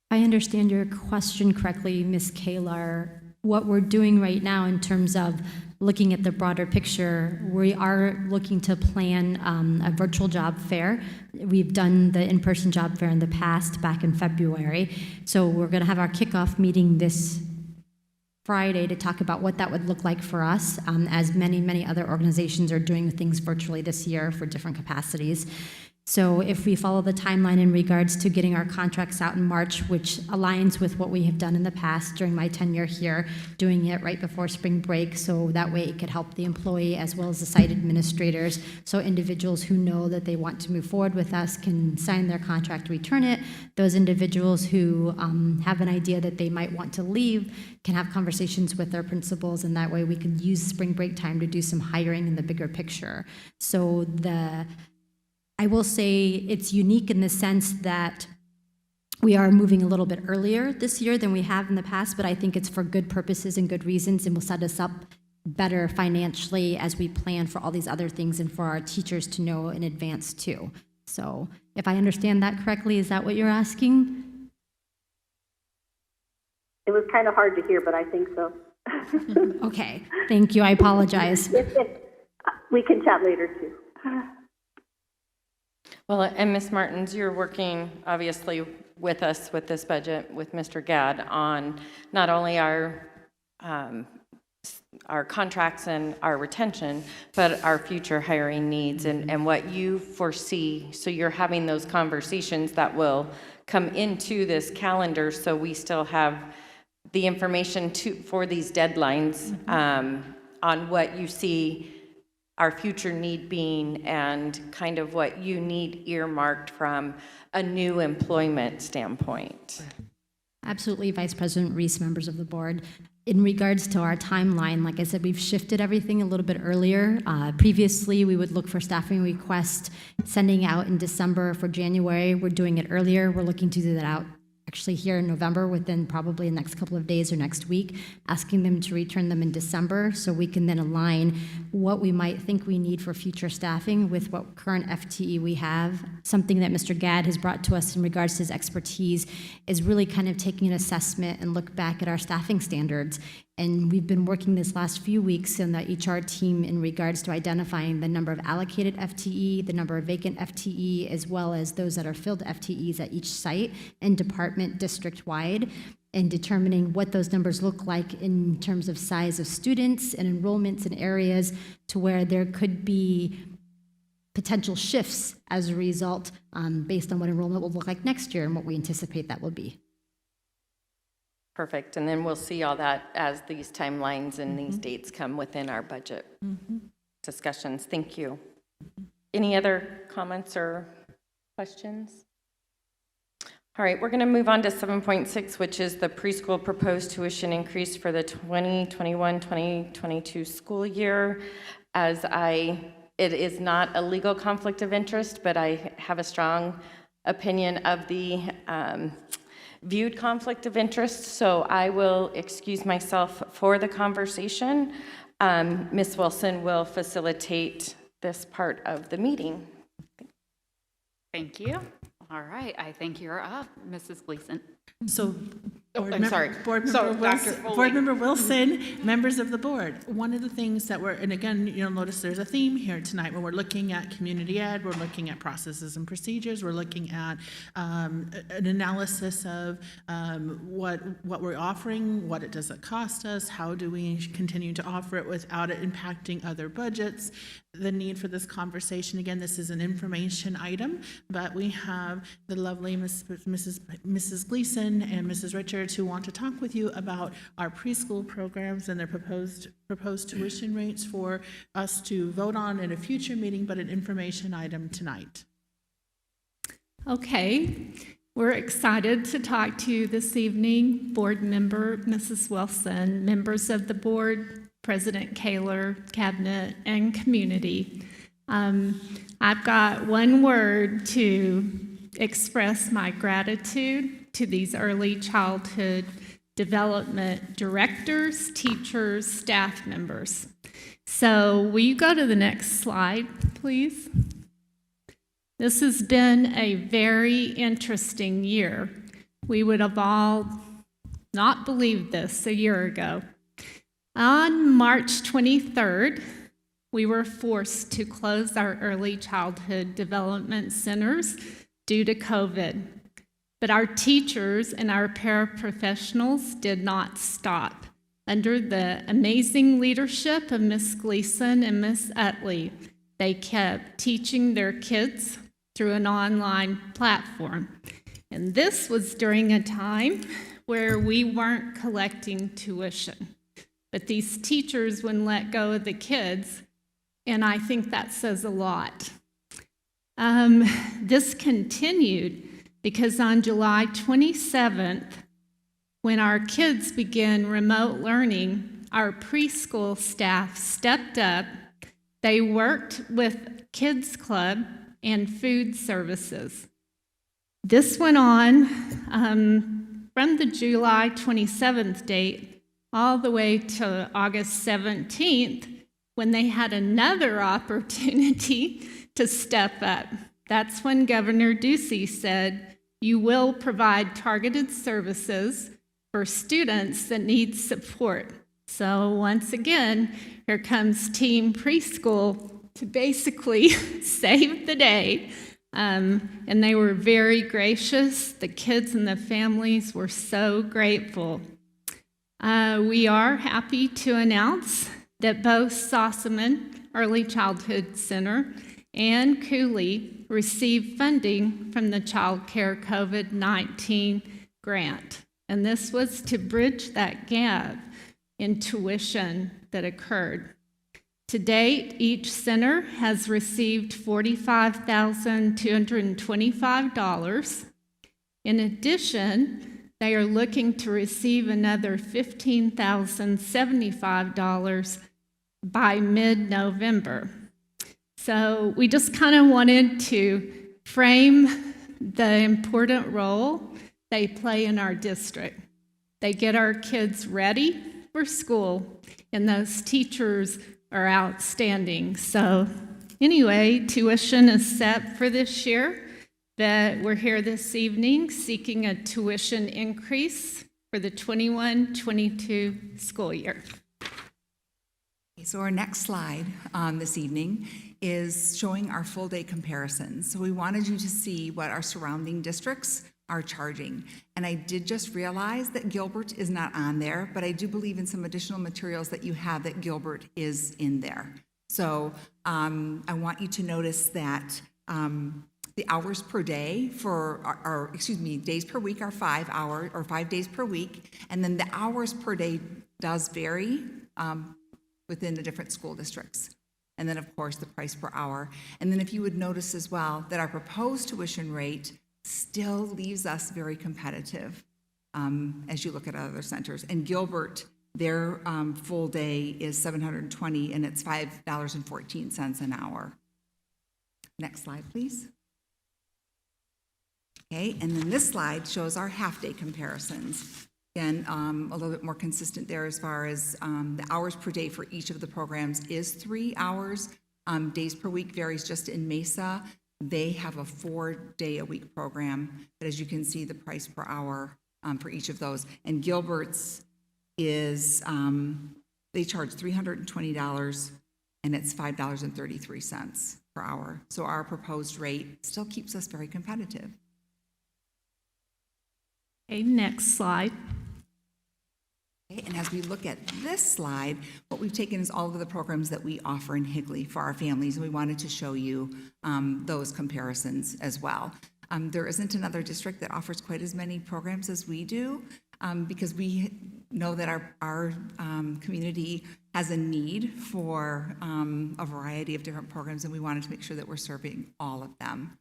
I understand your question correctly, Ms. Kalar. What we're doing right now in terms of looking at the broader picture, we are looking to plan a virtual job fair. We've done the in-person job fair in the past, back in February. So we're going to have our kickoff meeting this Friday to talk about what that would look like for us, as many other organizations are doing things virtually this year for different capacities. So if we follow the timeline in regards to getting our contracts out in March, which aligns with what we have done in the past during my tenure here, doing it right before spring break, so that way it could help the employee as well as the site administrators, so individuals who know that they want to move forward with us can sign their contract, return it. Those individuals who have an idea that they might want to leave can have conversations with their principals, and that way we can use spring break time to do some hiring in the bigger picture. So I will say it's unique in the sense that we are moving a little bit earlier this year than we have in the past, but I think it's for good purposes and good reasons, and will set us up better financially as we plan for all these other things and for our teachers to know in advance too. So if I understand that correctly, is that what you're asking? It was kind of hard to hear, but I think so. Okay, thank you. I apologize. We can chat later too. Well, and Ms. Martins, you're working obviously with us with this budget with Mr. Gadd on not only our contracts and our retention, but our future hiring needs and what you foresee. So you're having those conversations that will come into this calendar, so we still have the information for these deadlines on what you see our future need being and kind of what you need earmarked from a new employment standpoint. Absolutely, Vice President Reese, members of the board. In regards to our timeline, like I said, we've shifted everything a little bit earlier. Previously, we would look for staffing requests sending out in December for January. We're doing it earlier. We're looking to do that out actually here in November, within probably the next couple of days or next week, asking them to return them in December so we can then align what we might think we need for future staffing with what current FTE we have. Something that Mr. Gadd has brought to us in regards to his expertise is really kind of taking an assessment and look back at our staffing standards. And we've been working this last few weeks in the HR team in regards to identifying the number of allocated FTE, the number of vacant FTE, as well as those that are filled FTEs at each site and department district-wide, and determining what those numbers look like in terms of size of students and enrollments in areas to where there could be potential shifts as a result based on what enrollment will look like next year and what we anticipate that will be. Perfect. And then we'll see all that as these timelines and these dates come within our budget discussions. Thank you. Any other comments or questions? All right, we're going to move on to 7.6, which is the preschool proposed tuition increase for the 2021-2022 school year. It is not a legal conflict of interest, but I have a strong opinion of the viewed conflict of interest, so I will excuse myself for the conversation. Ms. Wilson will facilitate this part of the meeting. Thank you. All right, I think you're up, Mrs. Gleason. So, I'm sorry. Board Member Wilson, members of the board. One of the things that and again, you'll notice there's a theme here tonight when we're looking at community ed, we're looking at processes and procedures, we're looking at an analysis of what we're offering, what it does it cost us, how do we continue to offer it without it impacting other budgets. The need for this conversation, again, this is an information item, but we have the lovely Mrs. Gleason and Mrs. Richards who want to talk with you about our preschool programs and their proposed tuition rates for us to vote on in a future meeting, but an information item tonight. Okay, we're excited to talk to you this evening, board member Mrs. Wilson, members of the board, President Kaler, cabinet, and community. I've got one word to express my gratitude to these early childhood development directors, teachers, staff members. So will you go to the next slide, please? This has been a very interesting year. We would have all not believed this a year ago. On March 23rd, we were forced to close our early childhood development centers due to COVID. But our teachers and our paraprofessionals did not stop. Under the amazing leadership of Miss Gleason and Miss Utley, they kept teaching their kids through an online platform. And this was during a time where we weren't collecting tuition. But these teachers wouldn't let go of the kids, and I think that says a lot. This continued because on July 27th, when our kids began remote learning, our preschool staff stepped up. They worked with Kids Club and food services. This went on from the July 27th date all the way to August 17th, when they had another opportunity to step up. That's when Governor Ducey said, "You will provide targeted services for students that need support." So once again, here comes Team Preschool to basically save the day. And they were very gracious. The kids and the families were so grateful. We are happy to announce that both Sossaman Early Childhood Center and Cooley received funding from the Child Care COVID-19 grant. And this was to bridge that gap in tuition that occurred. To date, each center has received $45,225. In addition, they are looking to receive another $15,075 by mid-November. So we just kind of wanted to frame the important role they play in our district. They get our kids ready for school, and those teachers are outstanding. So anyway, tuition is set for this year, but we're here this evening seeking a tuition increase for the 21-22 school year. So our next slide this evening is showing our full day comparisons. So we wanted you to see what our surrounding districts are charging. And I did just realize that Gilbert is not on there, but I do believe in some additional materials that you have that Gilbert is in there. So I want you to notice that the hours per day for our days per week are 5 hours or 5 days per week. And then the hours per day does vary within the different school districts. And then of course the price per hour. And then if you would notice as well that our proposed tuition rate still leaves us very competitive as you look at other centers. And Gilbert, their full day is $720 and it's $5.14 an hour. Next slide, please. Okay, and then this slide shows our half-day comparisons. Again, a little bit more consistent there as far as the hours per day for each of the programs is 3 hours. Days per week varies just in Mesa. They have a 4-day-a-week program, but as you can see, the price per hour for each of those. And Gilbert's is, they charge $320, and it's $5.33 per hour. So our proposed rate still keeps us very competitive. Okay, next slide. Okay, and as we look at this slide, what we've taken is all of the programs that we offer in Higley for our families, and we wanted to show you those comparisons as well. There isn't another district that offers quite as many programs as we do, because we know that our community has a need for a variety of different programs, and we wanted to make sure that we're serving all of them.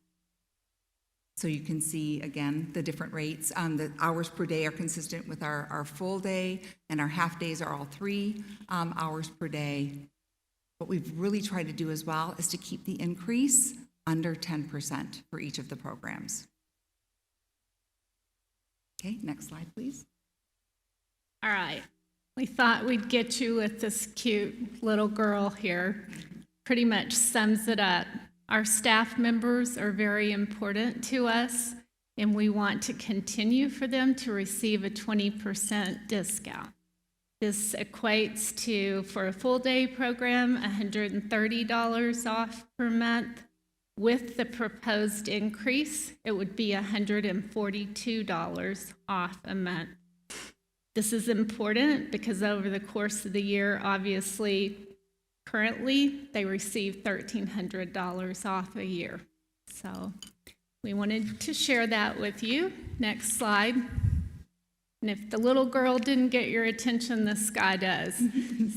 So you can see, again, the different rates. The hours per day are consistent with our full day, and our half days are all 3 hours per day. What we've really tried to do as well is to keep the increase under 10% for each of the programs. Okay, next slide, please. All right. We thought we'd get you with this cute little girl here. Pretty much sums it up. Our staff members are very important to us, and we want to continue for them to receive a 20% discount. This equates to, for a full day program, $130 off per month. With the proposed increase, it would be $142 off a month. This is important because over the course of the year, obviously, currently, they receive $1,300 off a year. So we wanted to share that with you. Next slide. And if the little girl didn't get your attention, this guy does.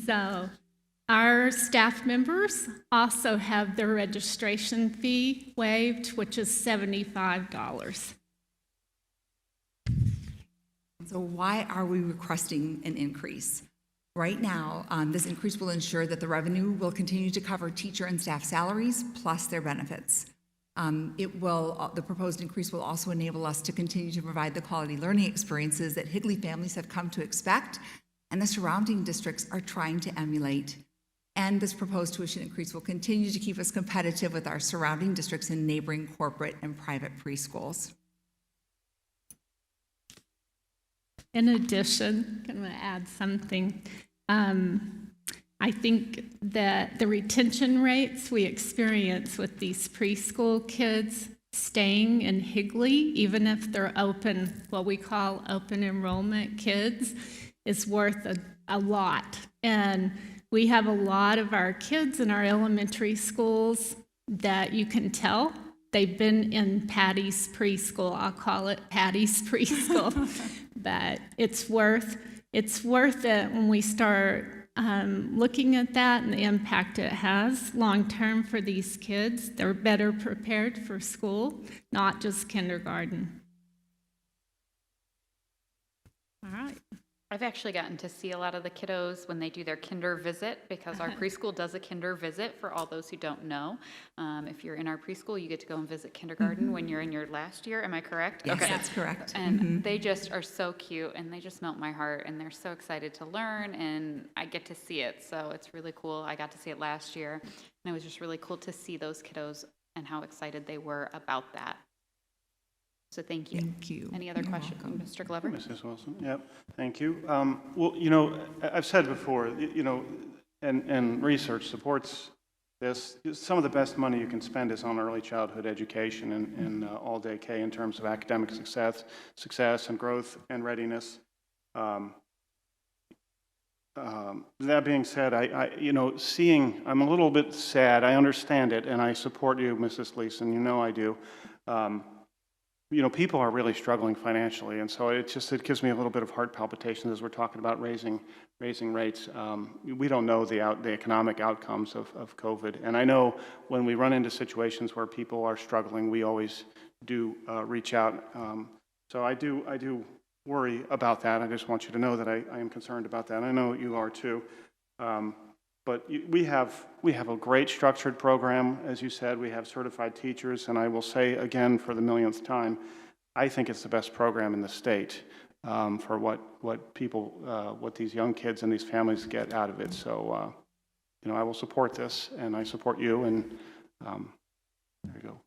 So our staff members also have their registration fee waived, which is $75. So why are we requesting an increase? Right now, this increase will ensure that the revenue will continue to cover teacher and staff salaries plus their benefits. The proposed increase will also enable us to continue to provide the quality learning experiences that Higley families have come to expect and the surrounding districts are trying to emulate. And this proposed tuition increase will continue to keep us competitive with our surrounding districts in neighboring corporate and private preschools. In addition, I'm going to add something. I think that the retention rates we experience with these preschool kids staying in Higley, even if they're open, what we call open enrollment kids, is worth a lot. And we have a lot of our kids in our elementary schools that you can tell they've been in Patty's preschool. I'll call it Patty's preschool. But it's worth it when we start looking at that and the impact it has long-term for these kids. They're better prepared for school, not just kindergarten. All right. I've actually gotten to see a lot of the kiddos when they do their kinder visit, because our preschool does a kinder visit for all those who don't know. If you're in our preschool, you get to go and visit kindergarten when you're in your last year. Am I correct? Yes, that's correct. And they just are so cute, and they just melt my heart, and they're so excited to learn, and I get to see it. So it's really cool. I got to see it last year, and it was just really cool to see those kiddos and how excited they were about that. So thank you. Thank you. Any other You're questions? welcome. Mr. Glover? Mrs. Wilson, yep, thank you. Well, I've said before, and research supports this. Some of the best money you can spend is on early childhood education and all-day K in terms of academic success and growth and readiness. That being said, I'm a little bit sad. I understand it, and I support you, Mrs. Gleason. I do. People are really struggling financially, and so it gives me a little bit of heart palpitations as we're talking about raising rates. We don't know the economic outcomes of COVID, and I know when we run into situations where people are struggling, we always do reach out. So I do worry about that. I just want you to know that I am concerned about that. I know you are too. But we have a great structured program, as you said. We have certified teachers, and I will say again for the millionth time, I think it's the best program in the state for what these young kids and these families get out of it. So, I will support this, and I support you. And there you go.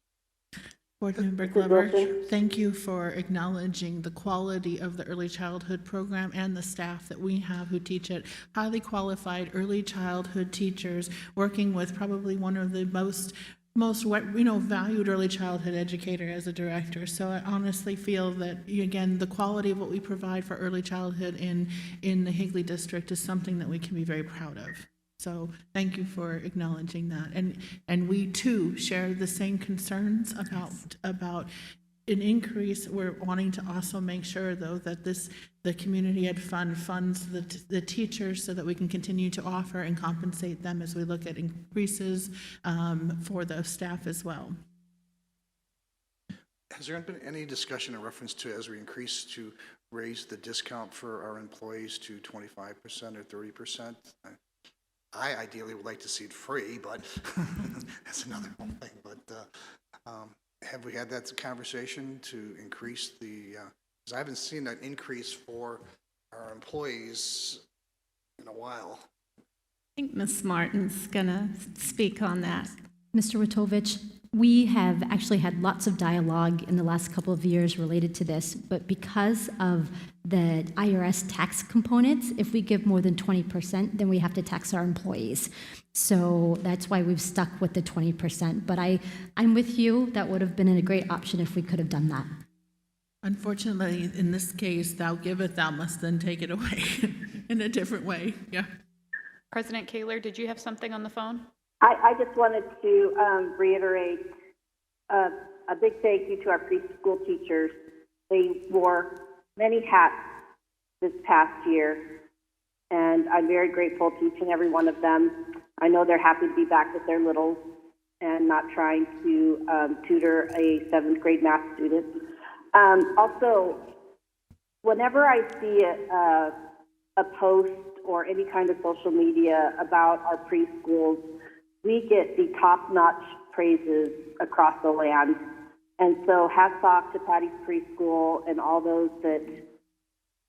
Board Member Glover, thank you for acknowledging the quality of the early childhood program and the staff that we have who teach it. Highly qualified early childhood teachers working with probably one of the most valued early childhood educator as a director. So I honestly feel that, again, the quality of what we provide for early childhood in the Higley district is something that we can be very proud of. So thank you for acknowledging that. And we too share the same concerns about an increase. We're wanting to also make sure though that the community ed fund funds the teachers so that we can continue to offer and compensate them as we look at increases for the staff as well. Has there been any discussion in reference to, as we increase, to raise the discount for our employees to 25% or 30%? I ideally would like to see it free, but that's another whole thing. But have we had that conversation to increase the, because I haven't seen an increase for our employees in a while. I think Ms. Martin's going to speak on that. Mr. Witovich, we have actually had lots of dialogue in the last couple of years related to this, but because of the IRS tax components, if we give more than 20%, then we have to tax our employees. So that's why we've stuck with the 20%. But I'm with you. That would have been a great option if we could have done that. Unfortunately, in this case, thou giveth, thou must then take it away in a different way. Yeah. President Kaler, did you have something on the phone? I just wanted to reiterate a big thank you to our preschool teachers. They wore many hats this past year, and I'm very grateful to each and every one of them. I know they're happy to be back with their littles and not trying to tutor a 7th grade math student. Also, whenever I see a post or any kind of social media about our preschools, we get the top-notch praises across the land. And so hats off to Patty's Preschool and all those that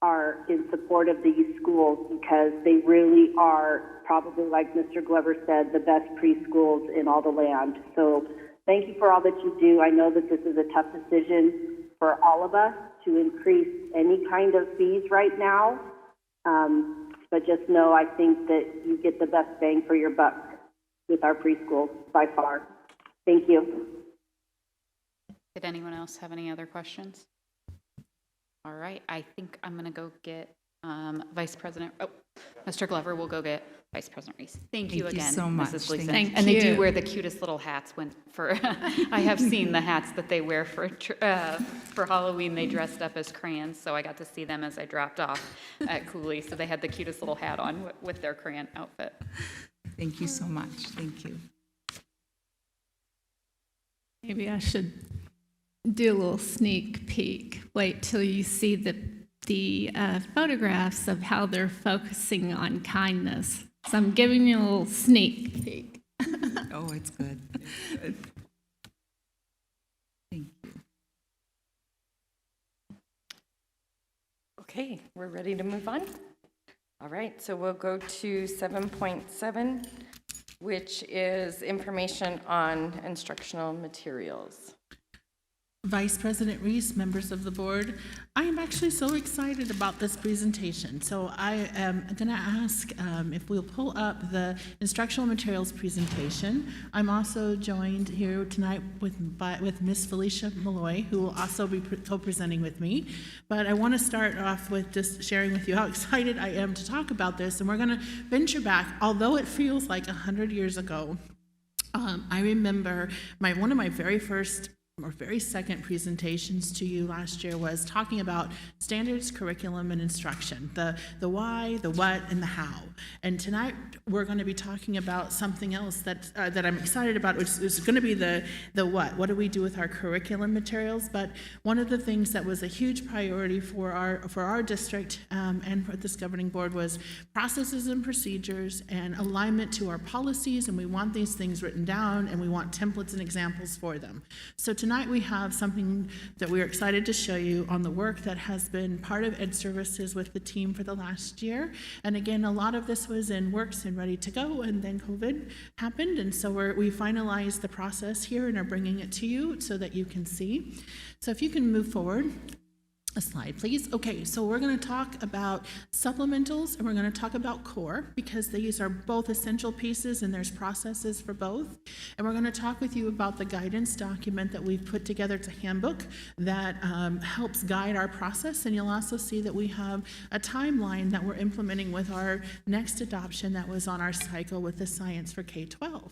are in support of these schools, because they really are probably, like Mr. Glover said, the best preschools in all the land. So thank you for all that you do. I know that this is a tough decision for all of us to increase any kind of fees right now. But just know, I think that you get the best bang for your buck with our preschools by far. Thank you. Did anyone else have any other questions? All right, I think I'm going to go get Vice President, Mr. Glover will go get Vice President Reese. Thank you again, so much. Mrs. Gleason. Thank and they do you. wear the cutest little hats I have seen the hats that they wear for Halloween. They dressed up as crayons, so I got to see them as I dropped off at Cooley. So they had the cutest little hat on with their crayon outfit. Thank you so much. Thank you. Maybe I should do a little sneak peek. Wait till you see the photographs of how they're focusing on kindness. So I'm giving you a little sneak peek. Oh, it's good. It's good. Thank you. Okay, we're ready to move on. All right, so we'll go to 7.7, which is information on instructional materials. Vice President Reese, members of the board, I am actually so excited about this presentation. So I am going to ask if we'll pull up the instructional materials presentation. I'm also joined here tonight with Miss Felicia Malloy, who will also be co-presenting with me. But I want to start off with just sharing with you how excited I am to talk about this. And we're going to venture back, although it feels like 100 years ago. I remember one of my very first or very second presentations to you last year was talking about standards, curriculum, and instruction, the why, the what, and the how. And tonight we're going to be talking about something else that I'm excited about, which is going to be the what. What do we do with our curriculum materials? But one of the things that was a huge priority for our district and for this governing board was processes and procedures and alignment to our policies, and we want these things written down, and we want templates and examples for them. So tonight we have something that we're excited to show you on the work that has been part of Ed Services with the team for the last year. And again, a lot of this was in works and ready to go, and then COVID happened, and so we finalized the process here and are bringing it to you so that you can see. So if you can move forward a slide, please. Okay, so we're going to talk about supplementals and we're going to talk about core, because these are both essential pieces and there's processes for both. And we're going to talk with you about the guidance document that we've put together. It's a handbook that helps guide our process. And you'll also see that we have a timeline that we're implementing with our next adoption that was on our cycle with the Science for K-12.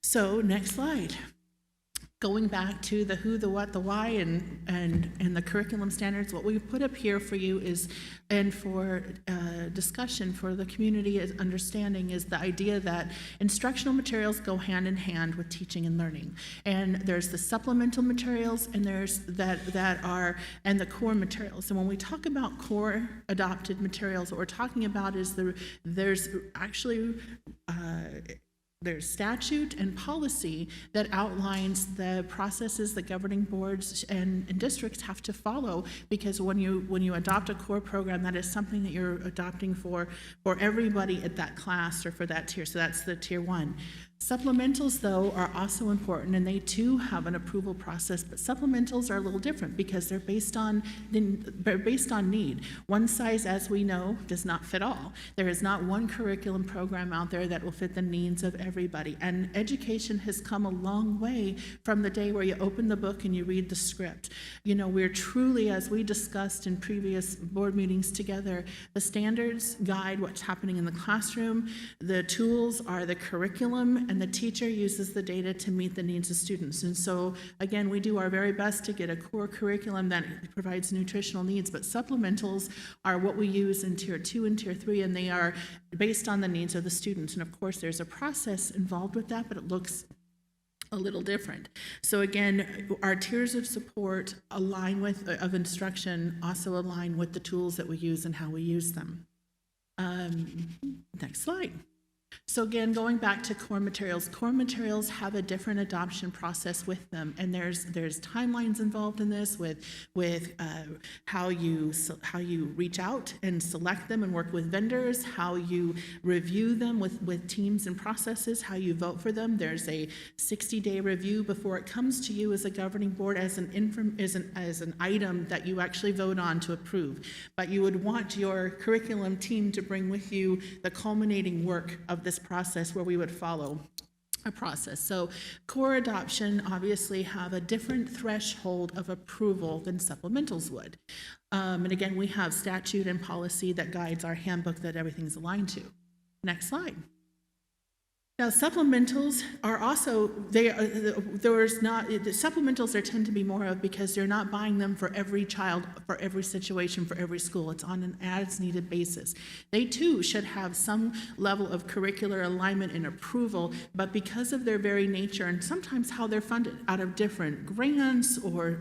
So next slide. Going back to the who, the what, the why, and the curriculum standards, what we put up here for you is, and for discussion for the community is understanding, is the idea that instructional materials go hand in hand with teaching and learning. And there's the supplemental materials, and there's and the core materials. And when we talk about core adopted materials, what we're talking about is there's actually there's statute and policy that outlines the processes that governing boards and districts have to follow, because when you adopt a core program, that is something that you're adopting for everybody at that class or for that tier. So that's the tier 1. Supplementals, though, are also important, and they too have an approval process, but supplementals are a little different because they're based on need. One size, as we know, does not fit all. There is not one curriculum program out there that will fit the needs of everybody, and education has come a long way from the day where you open the book and you read the script. You know, we're truly, as we discussed in previous board meetings together, the standards guide what's happening in the classroom, the tools are the curriculum, and the teacher uses the data to meet the needs of students. And so, again, we do our very best to get a core curriculum that provides nutritional needs, but supplementals are what we use in Tier 2 and Tier 3, and they are based on the needs of the students. And of course, there's a process involved with that, but it looks a little different. So again, our tiers of support of instruction also align with the tools that we use and how we use them. Next slide. So again, going back to core materials have a different adoption process with them, and there's timelines involved in this with how you reach out and select them and work with vendors, how you review them with teams and processes, how you vote for them. There's a 60-day review before it comes to you as a governing board as an item that you actually vote on to approve. But you would want your curriculum team to bring with you the culminating work of this process where we would follow a process. So core adoption obviously have a different threshold of approval than supplementals would. And again, we have statute and policy that guides our handbook that everything's aligned to. Next slide. Now, supplementals are also, supplementals there tend to be more of because they're not buying them for every child, for every situation, for every school. It's on an as-needed basis. They too should have some level of curricular alignment and approval, but because of their very nature and sometimes how they're funded out of different grants or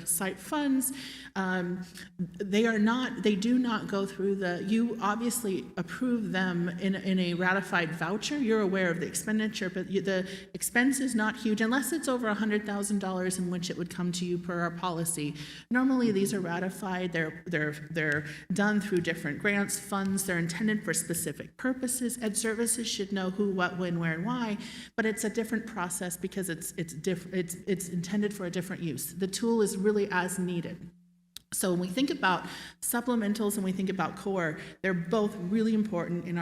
site funds, they do not go through you obviously approve them in a ratified voucher. You're aware of the expenditure, but the expense is not huge unless it's over $100,000 in which it would come to you per our policy. Normally, these are ratified. They're done through different grants, funds. They're intended for specific purposes. Ed services should know who, what, when, where, and why, but it's a different process because it's intended for a different use. The tool is really as needed. So when we think about supplementals and we think about core, they're both really important in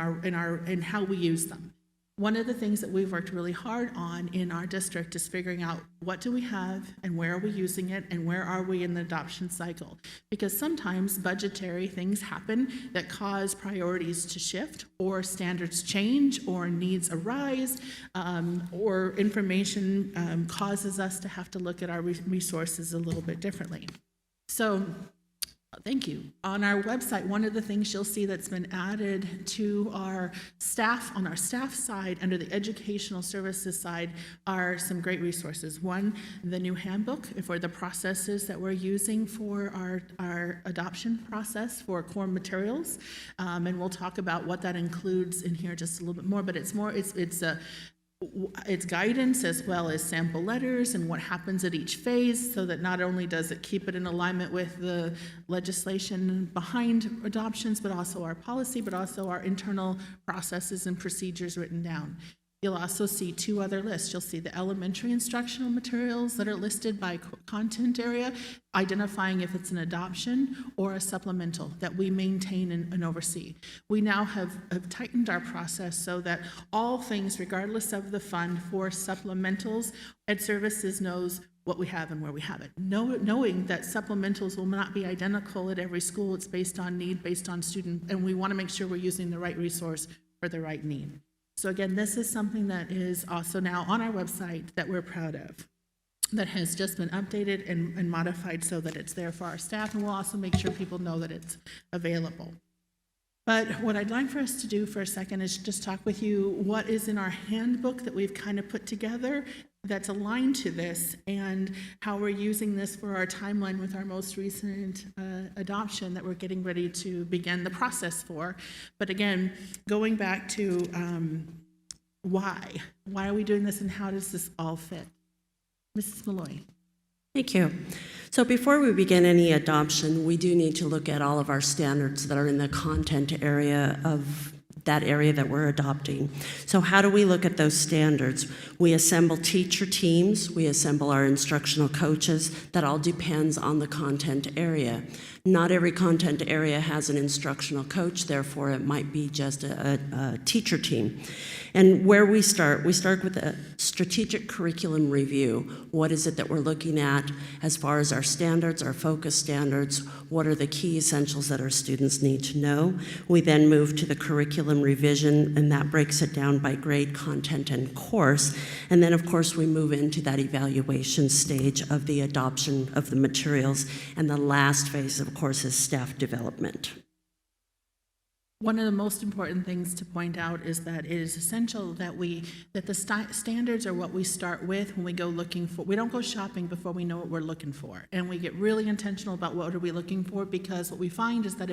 how we use them. One of the things that we've worked really hard on in our district is figuring out what do we have and where are we using it and where are we in the adoption cycle. Because sometimes budgetary things happen that cause priorities to shift or standards change or needs arise or information causes us to have to look at our resources a little bit differently. So, thank you. On our website, one of the things you'll see that's been added to our staff, on our staff side, under the educational services side, are some great resources. One, the new handbook for the processes that we're using for our adoption process for core materials. And we'll talk about what that includes in here just a little bit more, but it's guidance as well as sample letters and what happens at each phase, so that not only does it keep it in alignment with the legislation behind adoptions, but also our policy, but also our internal processes and procedures written down. You'll also see two other lists. You'll see the elementary instructional materials that are listed by content area, identifying if it's an adoption or a supplemental that we maintain and oversee. We now have tightened our process so that all things, regardless of the fund for supplementals, Ed Services knows what we have and where we have it. Knowing that supplementals will not be identical at every school, it's based on need, based on student, and we want to make sure we're using the right resource for the right need. So again, this is something that is also now on our website that we're proud of, that has just been updated and modified so that it's there for our staff, and we'll also make sure people know that it's available. But what I'd like for us to do for a second is just talk with you what is in our handbook that we've kind of put together that's aligned to this, and how we're using this for our timeline with our most recent adoption that we're getting ready to begin the process for. But again, going back to why are we doing this and how does this all fit? Mrs. Malloy. Thank you. So before we begin any adoption, we do need to look at all of our standards that are in the content area of that area that we're adopting. So how do we look at those standards? We assemble teacher teams, we assemble our instructional coaches. That all depends on the content area. Not every content area has an instructional coach, therefore it might be just a teacher team. And where we start with a strategic curriculum review. What is it that we're looking at as far as our standards, our focus standards? What are the key essentials that our students need to know? We then move to the curriculum revision, and that breaks it down by grade, content, and course. And then, of course, we move into that evaluation stage of the adoption of the materials. And the last phase, of course, is staff development. One of the most important things to point out is that it is essential that the standards are what we start with when we go looking for. We don't go shopping before we know what we're looking for, and we get really intentional about what are we looking for, because what we find is that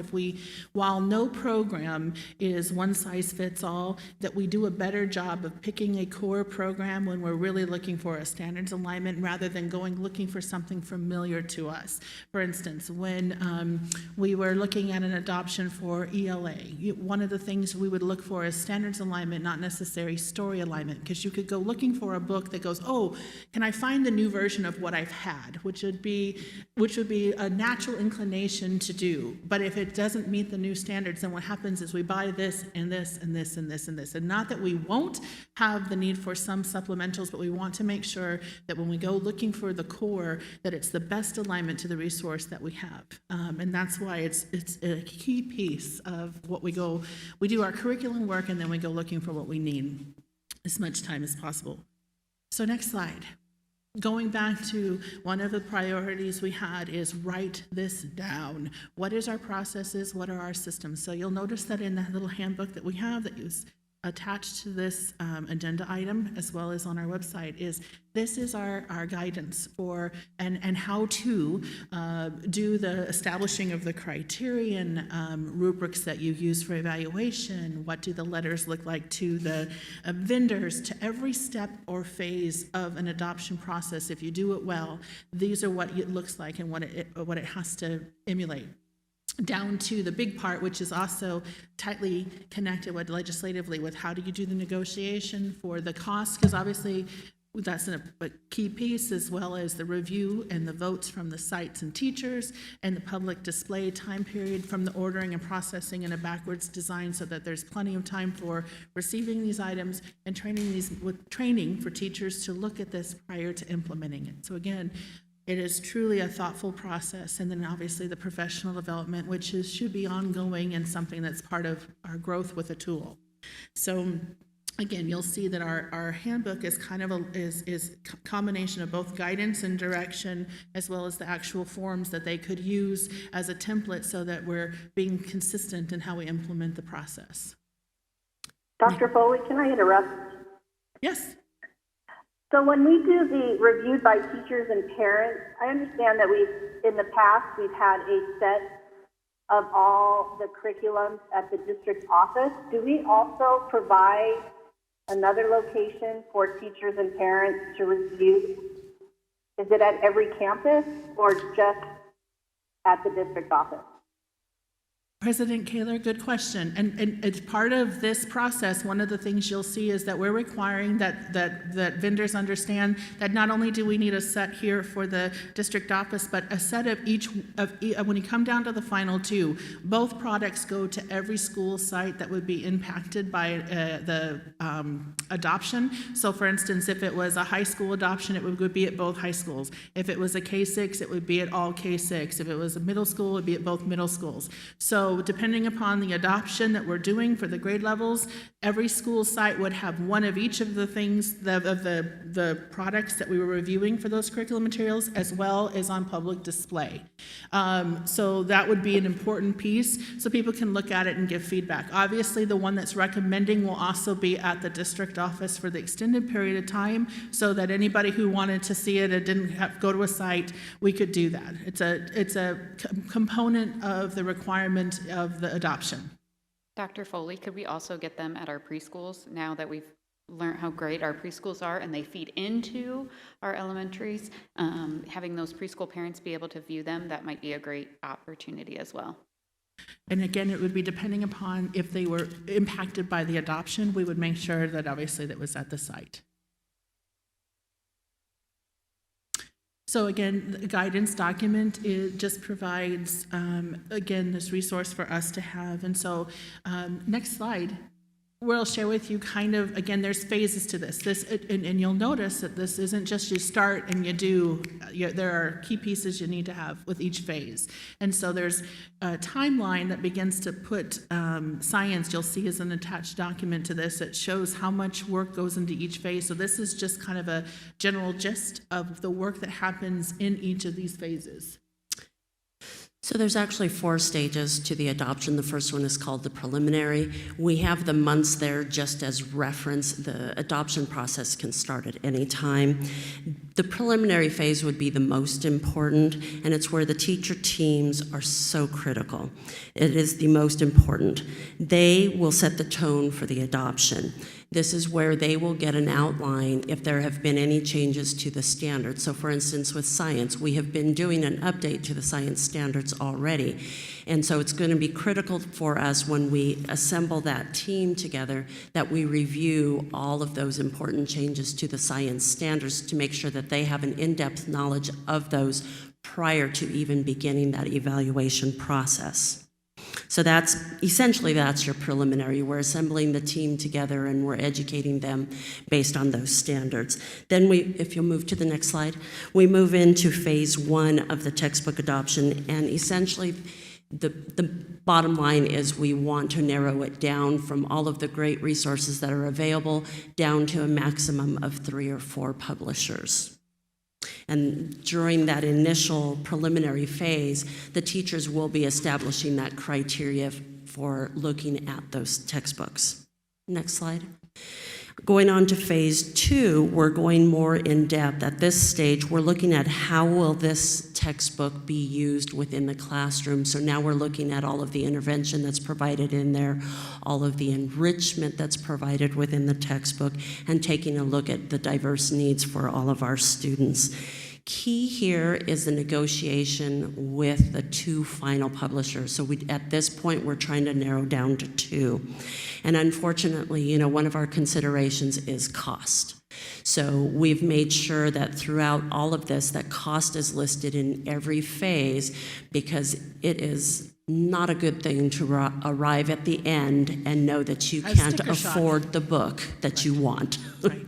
while no program is one size fits all, that we do a better job of picking a core program when we're really looking for a standards alignment rather than looking for something familiar to us. For instance, when we were looking at an adoption for ELA. One of the things we would look for is standards alignment, not necessarily story alignment, because you could go looking for a book that goes, oh, can I find the new version of what I've had, which would be a natural inclination to do. But if it doesn't meet the new standards, then what happens is we buy this and this and this and this and this. And not that we won't have the need for some supplementals, but we want to make sure that when we go looking for the core, that it's the best alignment to the resource that we have. And that's why it's a key piece of what we do our curriculum work, and then we go looking for what we need as much time as possible. So next slide. Going back to one of the priorities we had is write this down. What is our processes? What are our systems? So you'll notice that in that little handbook that we have that is attached to this agenda item, as well as on our website, this is our guidance for and how to do the establishing of the criterion rubrics that you use for evaluation. What do the letters look like to the vendors, to every step or phase of an adoption process? If you do it well, these are what it looks like and what it has to emulate. Down to the big part, which is also tightly connected with legislatively with how do you do the negotiation for the cost, because obviously that's a key piece, as well as the review and the votes from the sites and teachers, and the public display time period from the ordering and processing in a backwards design, so that there's plenty of time for receiving these items and training for teachers to look at this prior to implementing it. So again, it is truly a thoughtful process. And then obviously the professional development, which should be ongoing and something that's part of our growth with a tool. So again, you'll see that our handbook is kind of is a combination of both guidance and direction, as well as the actual forms that they could use as a template, so that we're being consistent in how we implement the process. Dr. Foley, can I interrupt? Yes. So when we do the reviewed by teachers and parents, I understand that in the past, we've had a set of all the curriculums at the district office. Do we also provide another location for teachers and parents to review? Is it at every campus or just at the district office? President Kaler, good question. And it's part of this process. One of the things you'll see is that we're requiring that vendors understand that not only do we need a set here for the district office, but a set of when you come down to the final two, both products go to every school site that would be impacted by the adoption. So for instance, if it was a high school adoption, it would be at both high schools. If it was a K-6, it would be at all K-6. If it was a middle school, it would be at both middle schools. So depending upon the adoption that we're doing for the grade levels, every school site would have one of each of the things, the products that we were reviewing for those curriculum materials, as well as on public display. So that would be an important piece, so people can look at it and give feedback. Obviously, the one that's recommending will also be at the district office for the extended period of time, so that anybody who wanted to see it and didn't have to go to a site, we could do that. It's a component of the requirement of the adoption. Dr. Foley, could we also get them at our preschools now that we've learned how great our preschools are and they feed into our elementaries? Having those preschool parents be able to view them, that might be a great opportunity as well. And again, it would be depending upon if they were impacted by the adoption, we would make sure that obviously that was at the site. So again, the guidance document, it just provides, again, this resource for us to have. And so next slide, where I'll share with you kind of, again, there's phases to this. And you'll notice that this isn't just you start and you do, there are key pieces you need to have with each phase. And so there's a timeline that begins to put science, you'll see as an attached document to this, that shows how much work goes into each phase. So this is just kind of a general gist of the work that happens in each of these phases. So there's actually 4 stages to the adoption. The first one is called the preliminary. We have the months there just as reference. The adoption process can start at any time. The preliminary phase would be the most important, and it's where the teacher teams are so critical. It is the most important. They will set the tone for the adoption. This is where they will get an outline if there have been any changes to the standards. So for instance, with science, we have been doing an update to the science standards already. And so it's going to be critical for us when we assemble that team together that we review all of those important changes to the science standards to make sure that they have an in-depth knowledge of those prior to even beginning that evaluation process. So that's your preliminary. We're assembling the team together and we're educating them based on those standards. Then if you'll move to the next slide, we move into phase 1 of the textbook adoption, and essentially the bottom line is we want to narrow it down from all of the great resources that are available down to a maximum of 3 or 4 publishers. And during that initial preliminary phase, the teachers will be establishing that criteria for looking at those textbooks. Next slide. Going on to phase 2, we're going more in depth. At this stage, we're looking at how will this textbook be used within the classroom. So now we're looking at all of the intervention that's provided in there, all of the enrichment that's provided within the textbook, and taking a look at the diverse needs for all of our students. Key here is the negotiation with the 2 final publishers. So at this point, we're trying to narrow down to 2. And unfortunately, one of our considerations is cost. So we've made sure that throughout all of this, that cost is listed in every phase, because it is not a good thing to arrive at the end and know that you can't afford the book that you want. Right.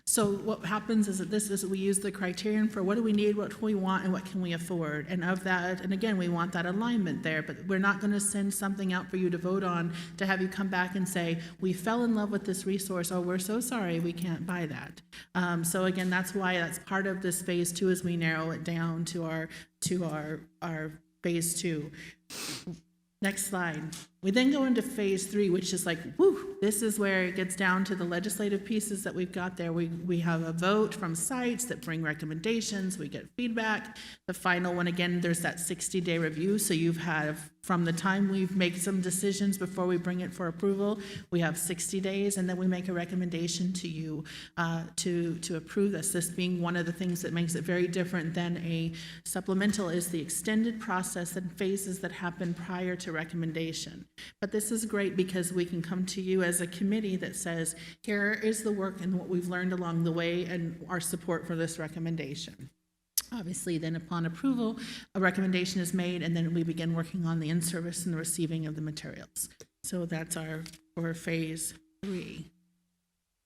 So what happens is that we use the criterion for what do we need, what do we want, and what can we afford. And of that, and again, we want that alignment there, but we're not going to send something out for you to vote on to have you come back and say, we fell in love with this resource, oh, we're so sorry, we can't buy that. So again, that's why that's part of this phase 2 as we narrow it down to our phase 2. Next slide. We then go into phase 3, which is like, whoo, this is where it gets down to the legislative pieces that we've got there. We have a vote from sites that bring recommendations. We get feedback. The final one, again, there's that 60-day review. So you've had, from the time we've made some decisions before we bring it for approval, we have 60 days, and then we make a recommendation to you to approve this. This being one of the things that makes it very different than a supplemental is the extended process and phases that happen prior to recommendation. But this is great because we can come to you as a committee that says, here is the work and what we've learned along the way and our support for this recommendation. Obviously, then upon approval, a recommendation is made, and then we begin working on the in-service and the receiving of the materials. So that's for phase 3.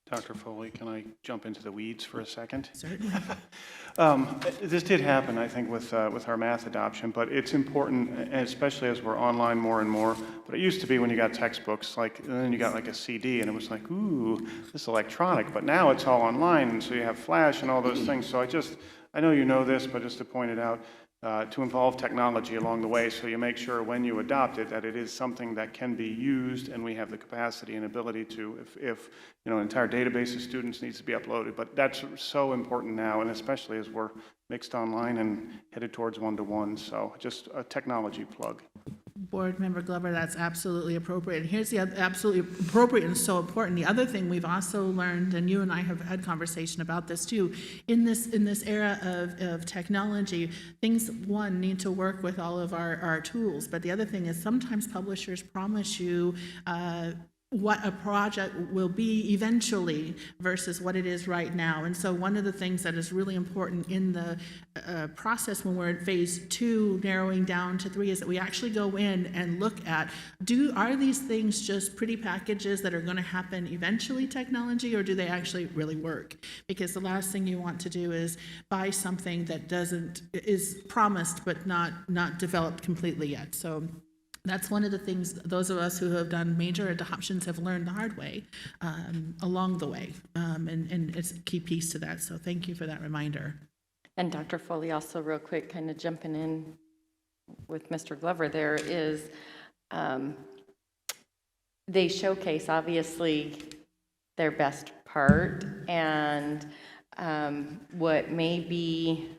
Dr. Foley, can I jump into the weeds for a second? Certainly. This did happen, I think, with our math adoption, but it's important, especially as we're online more and more. But it used to be when you got textbooks, and then you got like a CD, and it was like, ooh, this is electronic. But now it's all online, and so you have Flash and all those things. So I know you know this, but just to point it out, to involve technology along the way, so you make sure when you adopt it that it is something that can be used, and we have the capacity and ability to, if an entire database of students needs to be uploaded. But that's so important now, and especially as we're mixed online and headed towards one-to-one. So just a technology plug. Board Member Glover, that's absolutely appropriate. And here's the other, absolutely appropriate and so important. The other thing we've also learned, and you and I have had conversation about this too, in this era of technology, things, one, need to work with all of our tools. But the other thing is sometimes publishers promise you what a project will be eventually versus what it is right now. And so one of the things that is really important in the process when we're at phase 2, narrowing down to 3, is that we actually go in and look at, are these things just pretty packages that are going to happen eventually, technology, or do they actually really work? Because the last thing you want to do is buy something that is promised but not developed completely yet. So that's one of the things those of us who have done major adoptions have learned the hard way along the way, and it's a key piece to that. So thank you for that reminder. And Dr. Foley, also real quick, kind of jumping in with Mr. Glover, there is, they showcase obviously their best part and what may be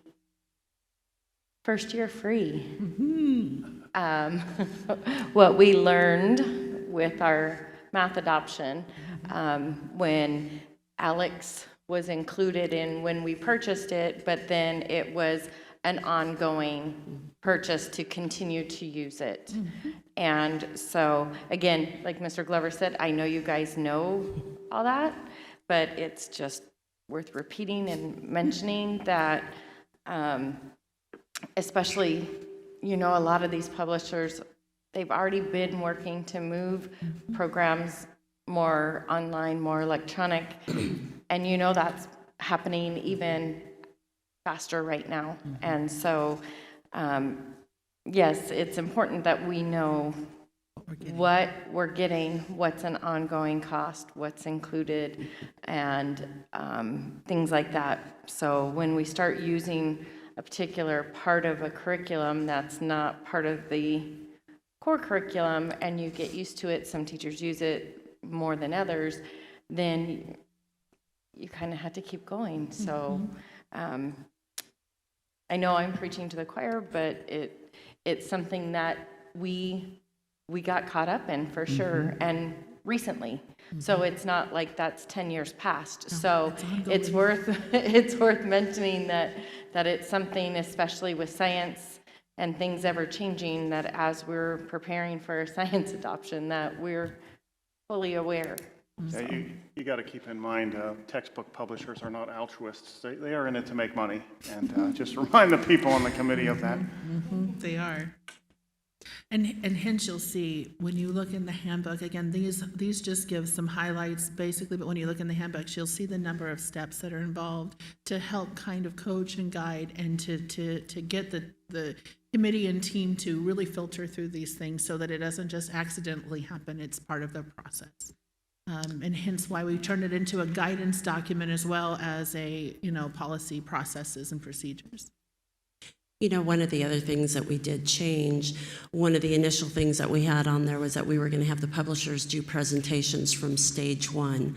first year free. What we learned with our math adoption when Alex was included in when we purchased it, but then it was an ongoing purchase to continue to use it. And so, again, like Mr. Glover said, I know you guys know all that, but it's just worth repeating and mentioning that, especially, you know, a lot of these publishers, they've already been working to move programs more online, more electronic, and you know that's happening even faster right now. And so, yes, it's important that we know what we're getting, what's an ongoing cost, what's included, and things like that. So when we start using a particular part of a curriculum that's not part of the core curriculum and you get used to it, some teachers use it more than others, then you kind of have to keep going. So I know I'm preaching to the choir, but it's something that we got caught up in for sure, and recently. So it's not like that's 10 years past. So it's worth mentioning that it's something, especially with science and things ever changing, that as we're preparing for science adoption, that we're fully aware. Yeah, you got to keep in mind, textbook publishers are not altruists. They are in it to make money, and just remind the people on the committee of that. They are. And hence you'll see when you look in the handbook, again, these just give some highlights basically, but when you look in the handbooks, you'll see the number of steps that are involved to help kind of coach and guide and to get the committee and team to really filter through these things so that it doesn't just accidentally happen. It's part of the process. And hence why we turned it into a guidance document as well as a, policy processes and procedures. You know, one of the other things that we did change, one of the initial things that we had on there was that we were going to have the publishers do presentations from stage 1.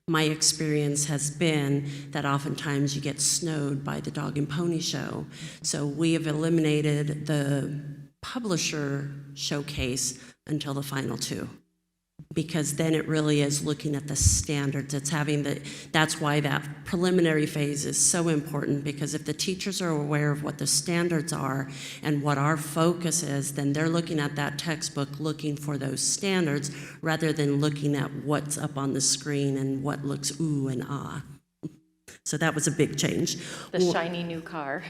My experience has been that oftentimes you get snowed by the dog and pony show. So we have eliminated the publisher showcase until the final 2. Because then it really is looking at the standards. That's why that preliminary phase is so important, because if the teachers are aware of what the standards are and what our focus is, then they're looking at that textbook looking for those standards rather than looking at what's up on the screen and what looks ooh and ah. So that was a big change. The shiny new car.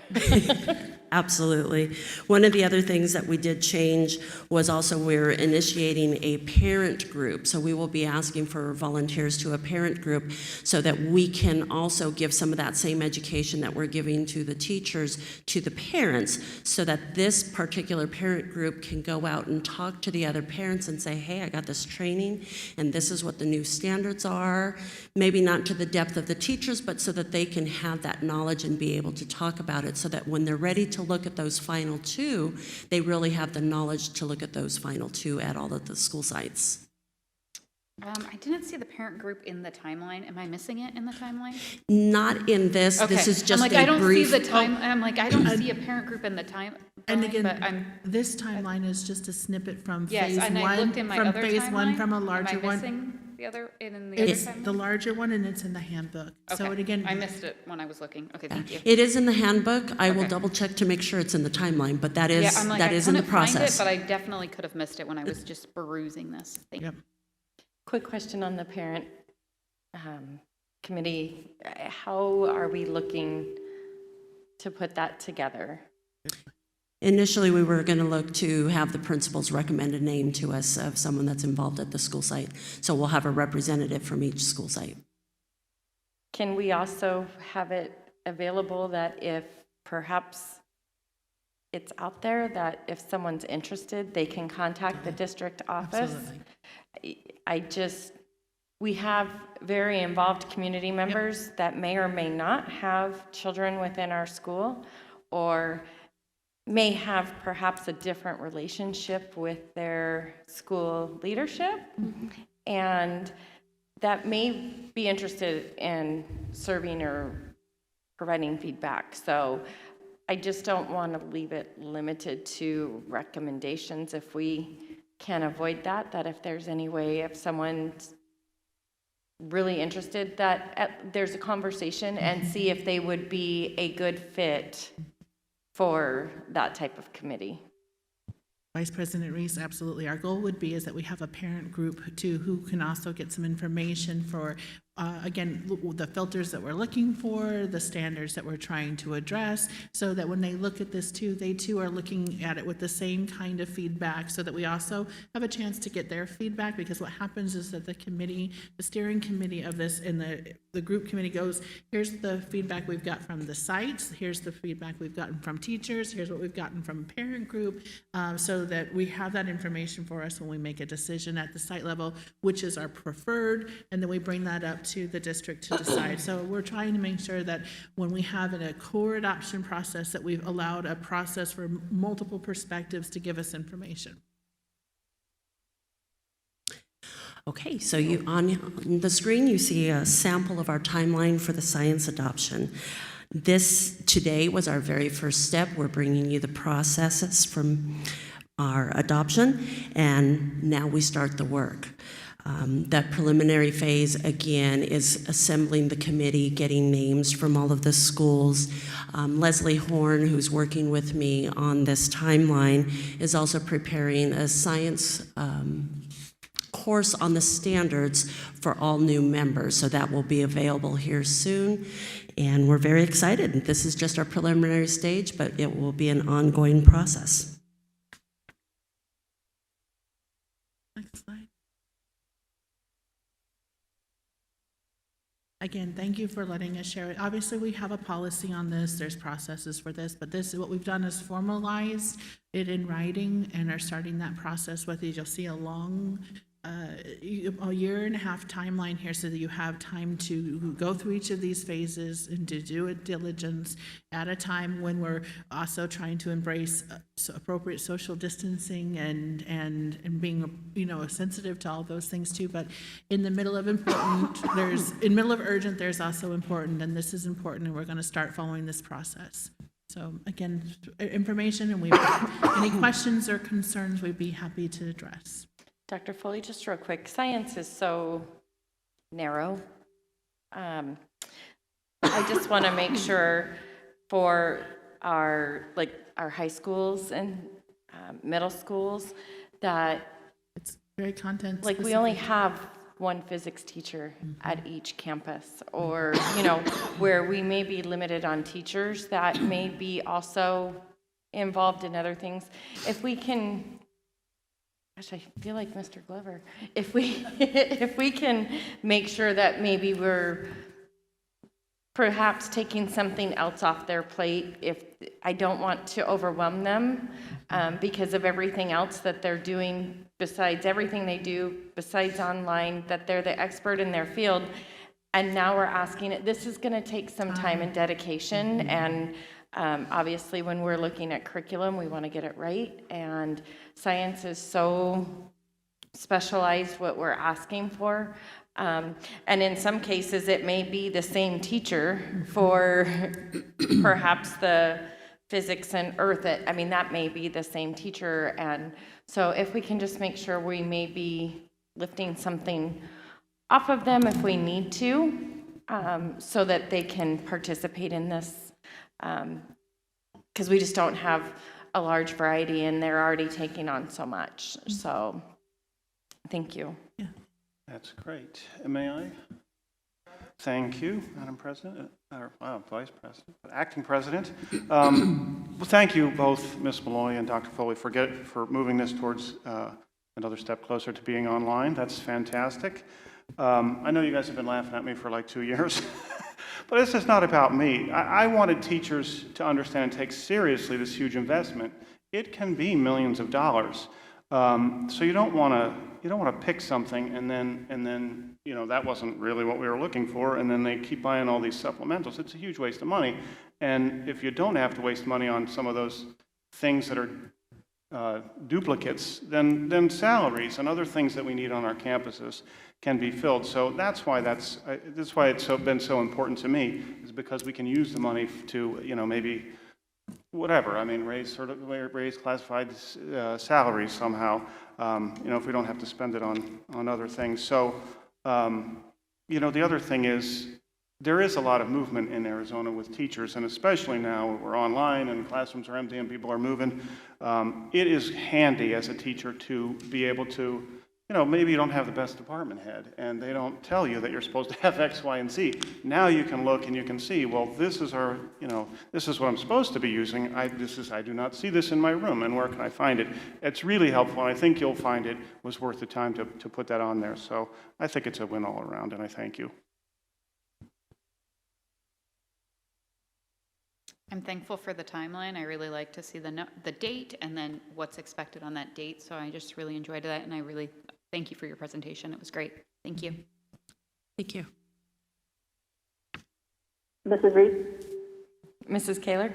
Absolutely. One of the other things that we did change was also we're initiating a parent group. So we will be asking for volunteers to a parent group so that we can also give some of that same education that we're giving to the teachers to the parents, so that this particular parent group can go out and talk to the other parents and say, hey, I got this training and this is what the new standards are. Maybe not to the depth of the teachers, but so that they can have that knowledge and be able to talk about it, so that when they're ready to look at those final 2, they really have the knowledge to look at those final 2 at all of the school sites. I didn't see the parent group in the timeline. Am I missing it in the timeline? Not in this. Okay. This is I'm just like, a I don't brief. see the time. I'm like, I don't see a parent group in the time. And but again, I'm, this timeline is just a snippet from yes, phase and I one, looked in my from other phase one, timeline. from a Am larger I one. missing the other in the other It's timeline? the larger one, and it's in the handbook. So Okay. it again, I missed it when I was looking. Okay, thank you. It is in the handbook. I will Okay. double check to make sure it's in the timeline, but that is, Yeah, I'm like, that I is in the couldn't find it, process. but I definitely could have missed it when I was just perusing this. Thank you. Yep. Quick question on the parent committee. How are we looking to put that together? Initially, we were going to look to have the principals recommend a name to us of someone that's involved at the school site. So we'll have a representative from each school site. Can we also have it available that if perhaps it's out there, that if someone's interested, they can contact the district office? absolutely. We have very involved community members that may or may not have children within our school, or may have perhaps a different relationship with their school leadership, and that may be interested in serving or providing feedback. So I just don't want to leave it limited to recommendations if we can avoid that, that if there's any way, if someone's really interested, that there's a conversation and see if they would be a good fit for that type of committee. Vice President Reese, absolutely. Our goal would be is that we have a parent group too who can also get some information for, again, the filters that we're looking for, the standards that we're trying to address, so that when they look at this too, they too are looking at it with the same kind of feedback, so that we also have a chance to get their feedback, because what happens is that the committee, the steering committee of this, and the group committee goes, here's the feedback we've got from the sites, here's the feedback we've gotten from teachers, here's what we've gotten from a parent group, so that we have that information for us when we make a decision at the site level, which is our preferred, and then we bring that up to the district to decide. So we're trying to make sure that when we have in a core adoption process, that we've allowed a process for multiple perspectives to give us information. Okay, so you on the screen you see a sample of our timeline for the science adoption. This today was our very first step. We're bringing you the processes from our adoption, and now we start the work. That preliminary phase, again, is assembling the committee, getting names from all of the schools. Leslie Horn, who's working with me on this timeline, is also preparing a science course on the standards for all new members. So that will be available here soon. And we're very excited. This is just our preliminary stage, but it will be an ongoing process. Next slide. Again, thank you for letting us share it. Obviously, we have a policy on this, there's processes for this, but this is what we've done is formalized it in writing and are starting that process with it. You'll see a long, a year and a half timeline here, so that you have time to go through each of these phases and to do it diligence at a time when we're also trying to embrace appropriate social distancing and being, you know, sensitive to all those things too. But in the middle of important, in middle of urgent, there's also important, and this is important, and we're going to start following this process. So again, information, and any questions or concerns we'd be happy to address. Dr. Foley, just real quick, science is so narrow. I just want to make sure for our high schools and middle schools that it's very content like specific. We only have one physics teacher at each campus, or you know, where we may be limited on teachers that may be also involved in other things. If we can, gosh, I feel like Mr. Glover. If we can make sure that maybe we're perhaps taking something else off their plate, if I don't want to overwhelm them because of everything else that they're doing, besides everything they do, besides online, that they're the expert in their field. And now we're asking it, this is going to take some time and dedication. And obviously, when we're looking at curriculum, we want to get it right. And science is so specialized what we're asking for. And in some cases, it may be the same teacher for perhaps the physics and earth. I mean, that may be the same teacher. And so if we can just make sure we may be lifting something off of them if we need to, so that they can participate in this, because we just don't have a large variety and they're already taking on so much. So thank you. That's great. May I? Thank you, Madam President, Vice President, Acting President. Well, thank you both, Ms. Malloy and Dr. Foley, for moving this towards another step closer to being online. That's fantastic. I know you guys have been laughing at me for like 2 years, but this is not about me. I wanted teachers to understand and take seriously this huge investment. It can be millions of dollars. So you don't want to pick something and then that wasn't really what we were looking for, and then they keep buying all these supplementals. It's a huge waste of money. And if you don't have to waste money on some of those things that are duplicates, then salaries and other things that we need on our campuses can be filled. So that's why it's been so important to me, is because we can use the money to maybe whatever. I mean, raise classified salaries somehow. If we don't have to spend it on other things. So the other thing is, there is a lot of movement in Arizona with teachers, and especially now we're online and classrooms are empty and people are moving. It is handy as a teacher to be able to, maybe you don't have the best department head and they don't tell you that you're supposed to have X, Y, and Z. Now you can look and you can see, well, this is this is what I'm supposed to be using. I do not see this in my room, and where can I find it? It's really helpful, and I think you'll find it was worth the time to put that on there. So I think it's a win all around, and I thank you. I'm thankful for the timeline. I really like to see the date and then what's expected on that date. So I just really enjoyed that, and I really thank you for your presentation. It was great. Thank you. Thank you. Mrs. Reese? Mrs. Kaler?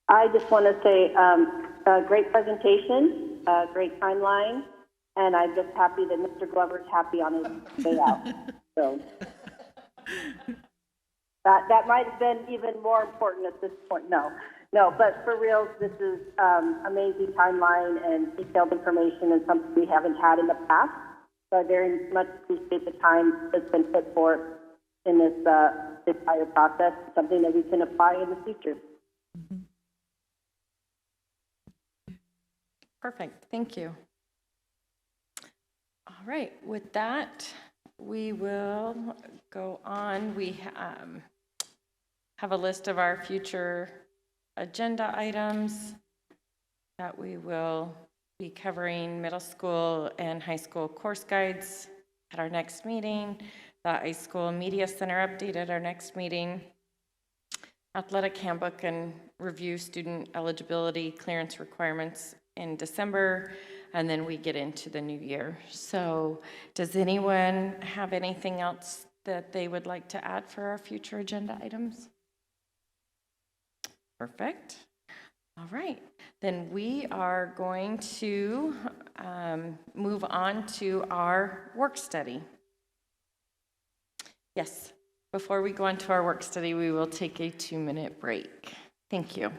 I just want to say a great presentation, a great timeline, and I'm just happy that Mr. Glover's happy on his day out. So that might have been even more important at this point. No, but for real, this is amazing timeline and detailed information, and something we haven't had in the past. So I very much appreciate the time that's been put forth in this entire process, something that we can apply in the future. Perfect. Thank you. All right. With that, we will go on. We have a list of our future agenda items that we will be covering: middle school and high school course guides at our next meeting, the high school media center update at our next meeting, athletic handbook and review student eligibility clearance requirements in December, and then we get into the new year. So does anyone have anything else that they would like to add for our future agenda items? Perfect. All right, then we are going to move on to our work study. Yes, before we go on to our work study, we will take a 2-minute break. Thank you.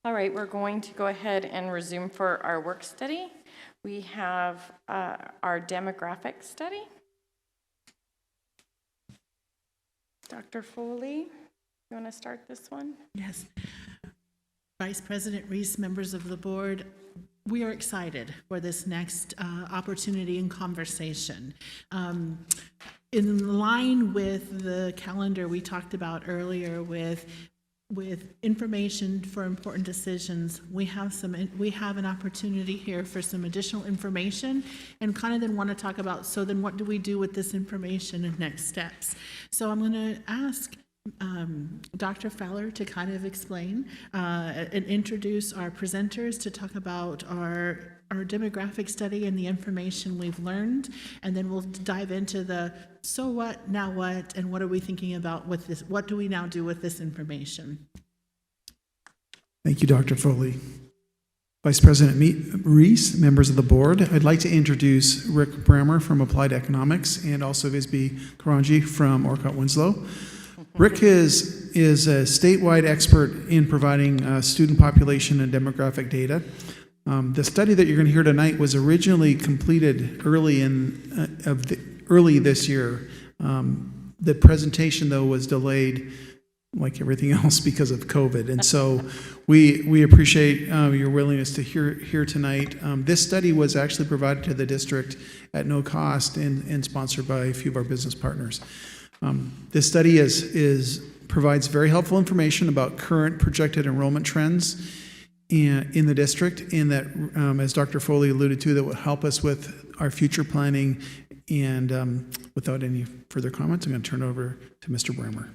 All right, we're going to go ahead and resume for our work study. We have our demographic study. Dr. Foley, you want to start this one? Yes. Vice President Reese, members of the board, we are excited for this next opportunity and conversation. In line with the calendar we talked about earlier with information for important decisions, we have an opportunity here for some additional information, and kind of then want to talk about, so then what do we do with this information and next steps? So I'm going to ask Dr. Fowler to kind of explain and introduce our presenters to talk about our demographic study and the information we've learned, and then we'll dive into the so what, now what, and what are we thinking about with this, what do we now do with this information? Thank you, Dr. Foley. Vice President Reese, members of the board, I'd like to introduce Rick Brammer from Applied Economics and also Visby Karanji from Orcutt Winslow. Rick is a statewide expert in providing student population and demographic data. The study that you're going to hear tonight was originally completed early this year. The presentation, though, was delayed, like everything else, because of COVID. And so we appreciate your willingness to hear tonight. This study was actually provided to the district at no cost and sponsored by a few of our business partners. This study provides very helpful information about current projected enrollment trends in the district, and that, as Dr. Foley alluded to, that will help us with our future planning. And without any further comments, I'm going to turn it over to Mr. Brammer.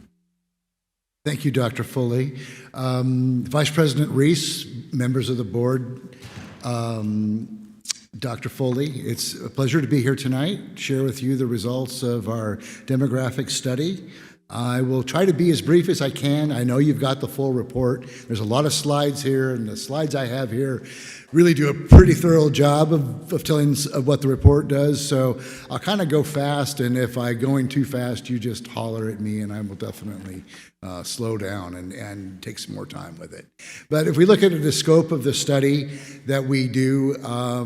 Thank you, Dr. Foley. Vice President Reese, members of the board, Dr. Foley, it's a pleasure to be here tonight, share with you the results of our demographic study. I will try to be as brief as I can. I know you've got the full report. There's a lot of slides here, and the slides I have here really do a pretty thorough job of telling of what the report does. So I'll kind of go fast, and if I'm going too fast, you just holler at me, and I will definitely slow down and take some more time with it. But if we look at the scope of the study that we do,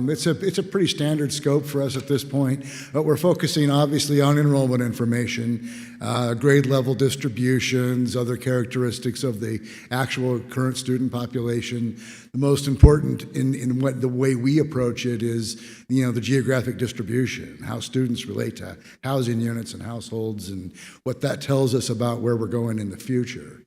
it's a pretty standard scope for us at this point, but we're focusing obviously on enrollment information, grade level distributions, other characteristics of the actual current student population. The most important in what the way we approach it is, the geographic distribution, how students relate to housing units and households, and what that tells us about where we're going in the future.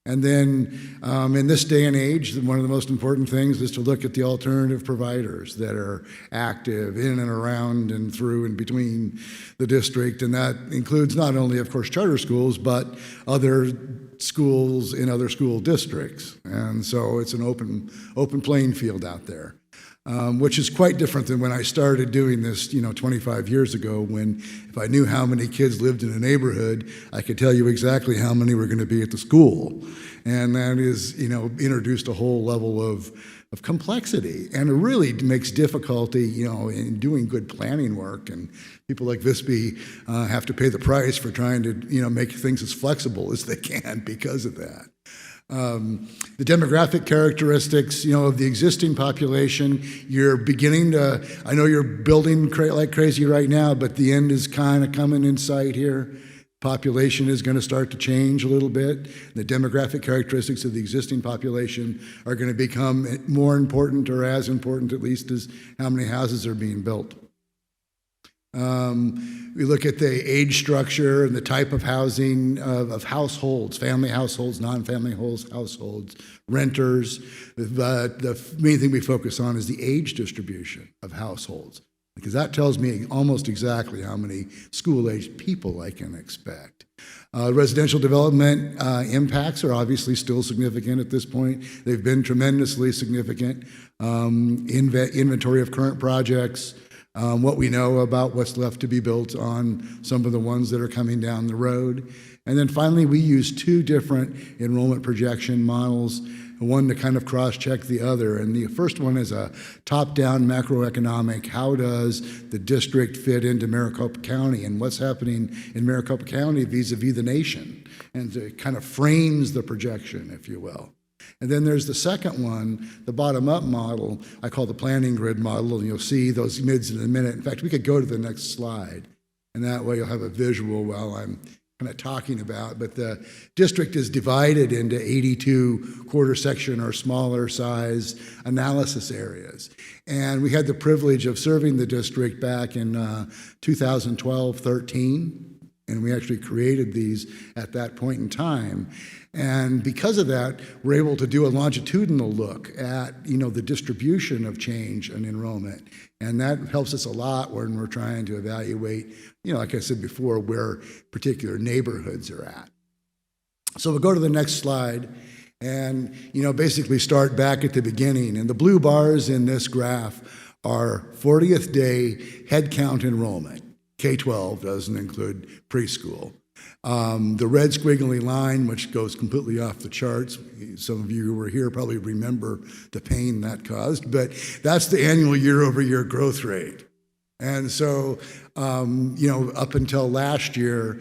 And then in this day and age, one of the most important things is to look at the alternative providers that are active in and around and through and between the district. And that includes not only, of course, charter schools, but other schools in other school districts. And so it's an open playing field out there. Which is quite different than when I started doing this, 25 years ago, when if I knew how many kids lived in a neighborhood, I could tell you exactly how many were going to be at the school. And that is, introduced a whole level of complexity, and it really makes difficulty, in doing good planning work. And people like Visby have to pay the price for trying to, make things as flexible as they can because of that. The demographic characteristics, of the existing population, you're beginning to, I know you're building like crazy right now, but the end is kind of coming in sight here. Population is going to start to change a little bit. The demographic characteristics of the existing population are going to become more important, or as important at least, as how many houses are being built. We look at the age structure and the type of housing of households, family households, non-family households, renters. The main thing we focus on is the age distribution of households, because that tells me almost exactly how many school-aged people I can expect. Residential development impacts are obviously still significant at this point. They've been tremendously significant. Inventory of current projects, what we know about what's left to be built on some of the ones that are coming down the road. And then finally, we use two different enrollment projection models, one to kind of cross-check the other. And the first one is a top-down macroeconomic. How does the district fit into Maricopa County, and what's happening in Maricopa County vis-a-vis the nation? And it kind of frames the projection, if you will. And then there's the second one, the bottom-up model, I call the planning grid model, and you'll see those mids in a minute. In fact, we could go to the next slide, and that way you'll have a visual while I'm kind of talking about. But the district is divided into 82 quarter section or smaller size analysis areas. And we had the privilege of serving the district back in 2012-13, and we actually created these at that point in time. And because of that, we're able to do a longitudinal look at, the distribution of change in enrollment. And that helps us a lot when we're trying to evaluate, like I said before, where particular neighborhoods are at. So we'll go to the next slide and, basically start back at the beginning. And the blue bars in this graph are 40th day head count enrollment. K-12 doesn't include preschool. The red squiggly line, which goes completely off the charts, some of you who were here probably remember the pain that caused, but that's the annual year-over-year growth rate. And so, up until last year,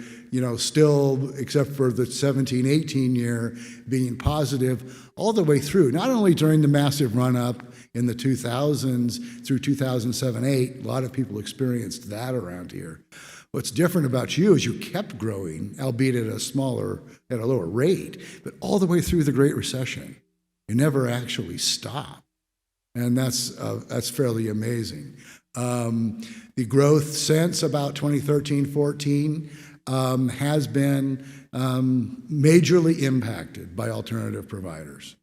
still, except for the 17-18 year, being positive all the way through, not only during the massive run-up in the 2000s through 2007-8, a lot of people experienced that around here. What's different about you is you kept growing, albeit at a lower rate, but all the way through the Great Recession. You never actually stopped. And that's fairly amazing. The growth since about 2013-14 has been majorly impacted by alternative providers.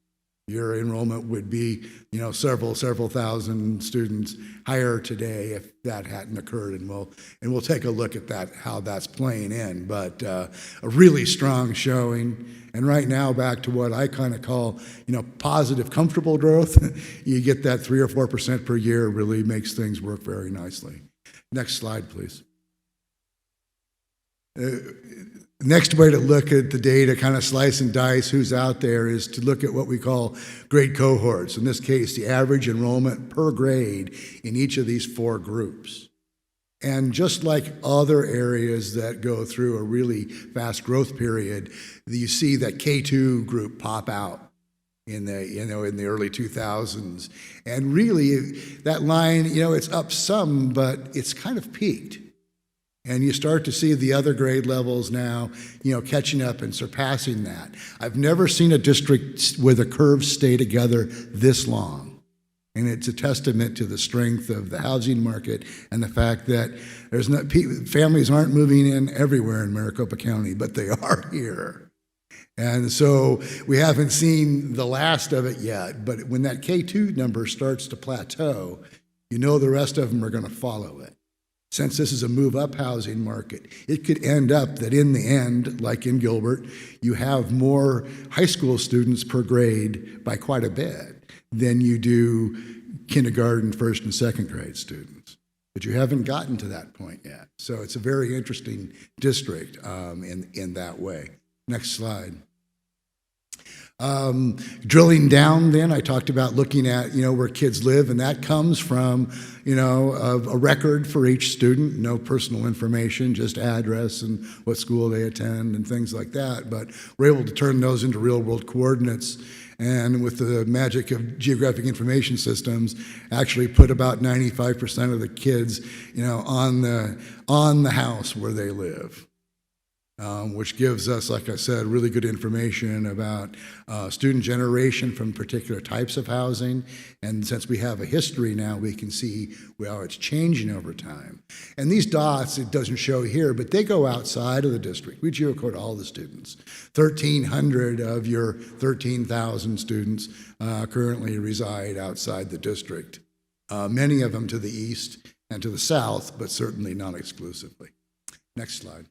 Your enrollment would be, several thousand students higher today if that hadn't occurred, and we'll take a look at that, how that's playing in. But a really strong showing, and right now back to what I kind of call, positive, comfortable growth. You get that 3 or 4% per year, really makes things work very nicely. Next slide, please. Next way to look at the data, kind of slice and dice who's out there, is to look at what we call grade cohorts. In this case, the average enrollment per grade in each of these 4 groups. And just like other areas that go through a really fast growth period, you see that K2 group pop out in the early 2000s. And really, that line, it's up some, but it's kind of peaked. And you start to see the other grade levels now, catching up and surpassing that. I've never seen a district where the curves stay together this long. And it's a testament to the strength of the housing market and the fact that families aren't moving in everywhere in Maricopa County, but they are here. And so we haven't seen the last of it yet, but when that K2 number starts to plateau, the rest of them are going to follow it. Since this is a move-up housing market, it could end up that in the end, like in Gilbert, you have more high school students per grade by quite a bit than you do kindergarten, first, and second grade students. But you haven't gotten to that point yet. So it's a very interesting district in that way. Next slide. Drilling down then, I talked about looking at, where kids live, and that comes from, a record for each student, no personal information, just address and what school they attend and things like that. But we're able to turn those into real world coordinates, and with the magic of geographic information systems, actually put about 95% of the kids, on the house where they live. Which gives us, like I said, really good information about student generation from particular types of housing. And since we have a history now, we can see how it's changing over time. And these dots, it doesn't show here, but they go outside of the district. We geocode all the students. 1,300 of your 13,000 students currently reside outside the district. Many of them to the east and to the south, but certainly not exclusively. Next slide.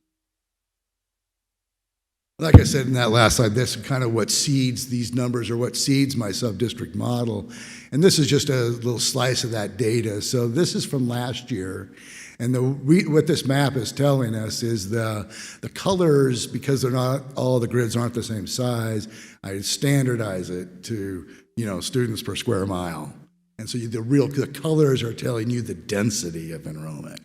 Like I said in that last slide, this is kind of what seeds these numbers, or what seeds my sub-district model. And this is just a little slice of that data. So this is from last year. And what this map is telling us is the colors, because they're not, all the grids aren't the same size, I standardize it to, students per square mile. And so the colors are telling you the density of enrollment.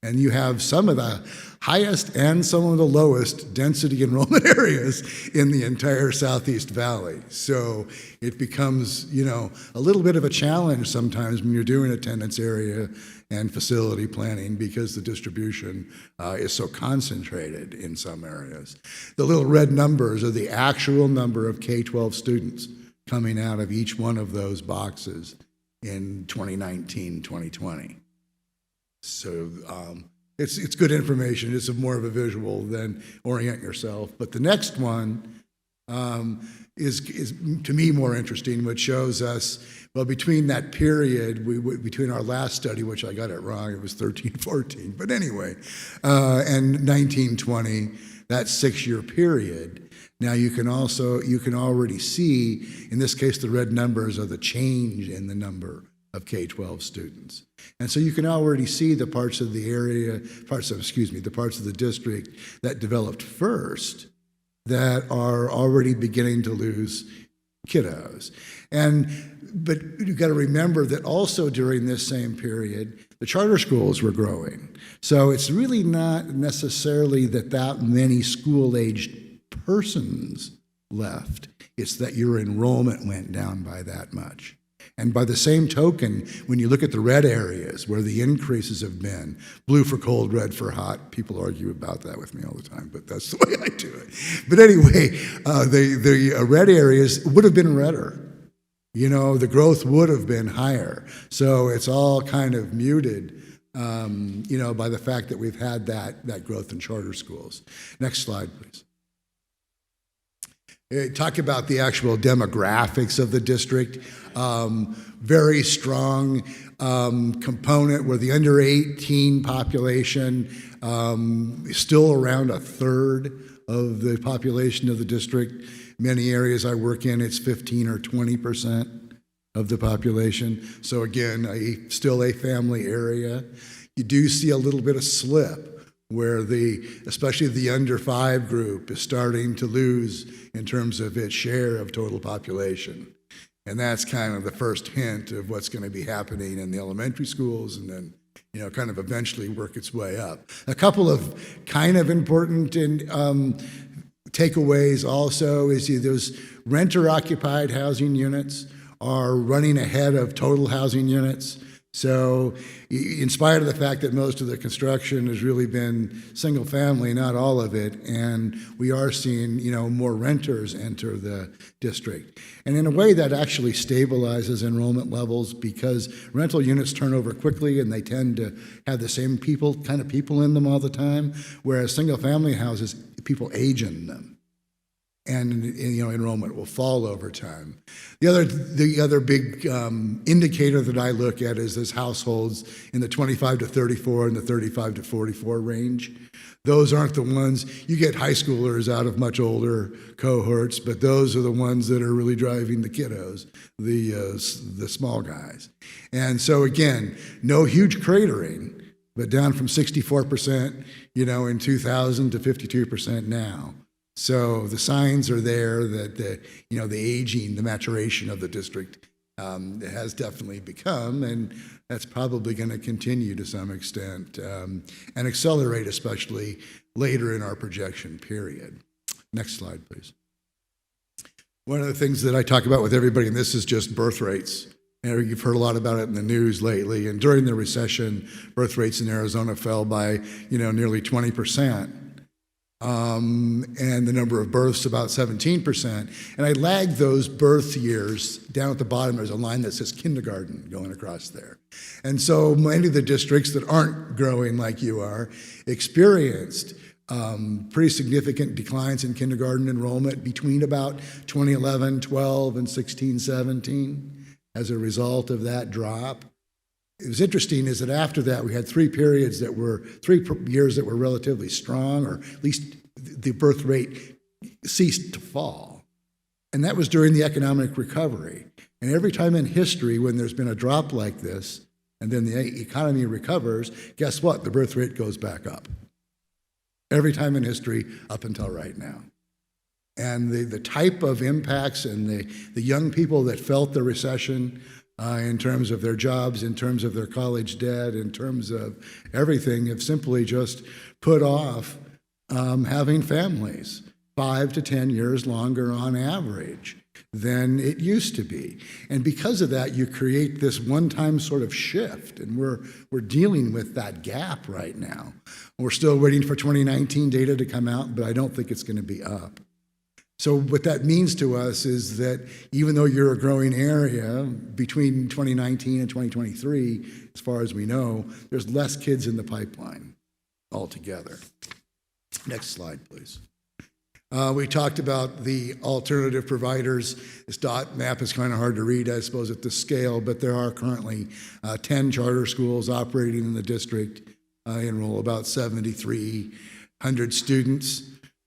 And you have some of the highest and some of the lowest density enrollment areas in the entire Southeast Valley. So it becomes, a little bit of a challenge sometimes when you're doing attendance area and facility planning because the distribution is so concentrated in some areas. The little red numbers are the actual number of K-12 students coming out of each one of those boxes in 2019, 2020. So it's good information. It's more of a visual than orient yourself. But the next one is to me more interesting, which shows us, well, between that period, between our last study, which I got it wrong, it was 13-14, but anyway, and 19-20, that 6-year period. Now you can already see, in this case, the red numbers are the change in the number of K-12 students. And so you can already see the parts of the district that developed first that are already beginning to lose kiddos. But you've got to remember that also during this same period, the charter schools were growing. So it's really not necessarily that many school-aged persons left. It's that your enrollment went down by that much. And by the same token, when you look at the red areas where the increases have been, blue for cold, red for hot, people argue about that with me all the time, but that's the way I do it. But anyway, the red areas would have been redder. The growth would have been higher. So it's all kind of muted, by the fact that we've had that growth in charter schools. Next slide, please. Talk about the actual demographics of the district. Very strong component where the under 18 population is still around a third of the population of the district. Many areas I work in, it's 15 or 20% of the population. So again, still a family area. You do see a little bit of slip where especially the under 5 group is starting to lose in terms of its share of total population. And that's kind of the first hint of what's going to be happening in the elementary schools and then, kind of eventually work its way up. A couple of kind of important takeaways also is those renter-occupied housing units are running ahead of total housing units. So in spite of the fact that most of the construction has really been single family, not all of it, and we are seeing, more renters enter the district. And in a way that actually stabilizes enrollment levels because rental units turn over quickly and they tend to have the same kind of people in them all the time, whereas single family houses, people age in them. And enrollment will fall over time. The other big indicator that I look at is those households in the 25 to 34 and the 35 to 44 range. Those aren't the ones, you get high schoolers out of much older cohorts, but those are the ones that are really driving the kiddos, the small guys. And so again, no huge cratering, but down from 64%, in 2000 to 52% now. So the signs are there that the aging, the maturation of the district has definitely become, and that's probably going to continue to some extent and accelerate, especially later in our projection period. Next slide, please. One of the things that I talk about with everybody, and this is just birth rates. You've heard a lot about it in the news lately, and during the recession, birth rates in Arizona fell by nearly 20%. And the number of births about 17%. And I lagged those birth years down at the bottom. There's a line that says kindergarten going across there. And so many of the districts that aren't growing like you are experienced pretty significant declines in kindergarten enrollment between about 2011, 12, and 16, 17 as a result of that drop. It was interesting is that after that, we had 3 years that were relatively strong, or at least the birth rate ceased to fall. And that was during the economic recovery. And every time in history when there's been a drop like this, and then the economy recovers, guess what? The birth rate goes back up. Every time in history up until right now. And the type of impacts and the young people that felt the recession, in terms of their jobs, in terms of their college debt, in terms of everything, have simply just put off having families 5 to 10 years longer on average than it used to be. And because of that, you create this one-time sort of shift, and we're dealing with that gap right now. We're still waiting for 2019 data to come out, but I don't think it's going to be up. So what that means to us is that even though you're a growing area, between 2019 and 2023, as far as we know, there's less kids in the pipeline altogether. Next slide, please. We talked about the alternative providers. This dot map is kind of hard to read, I suppose, at the scale, but there are currently 10 charter schools operating in the district, enroll about 7,300 students.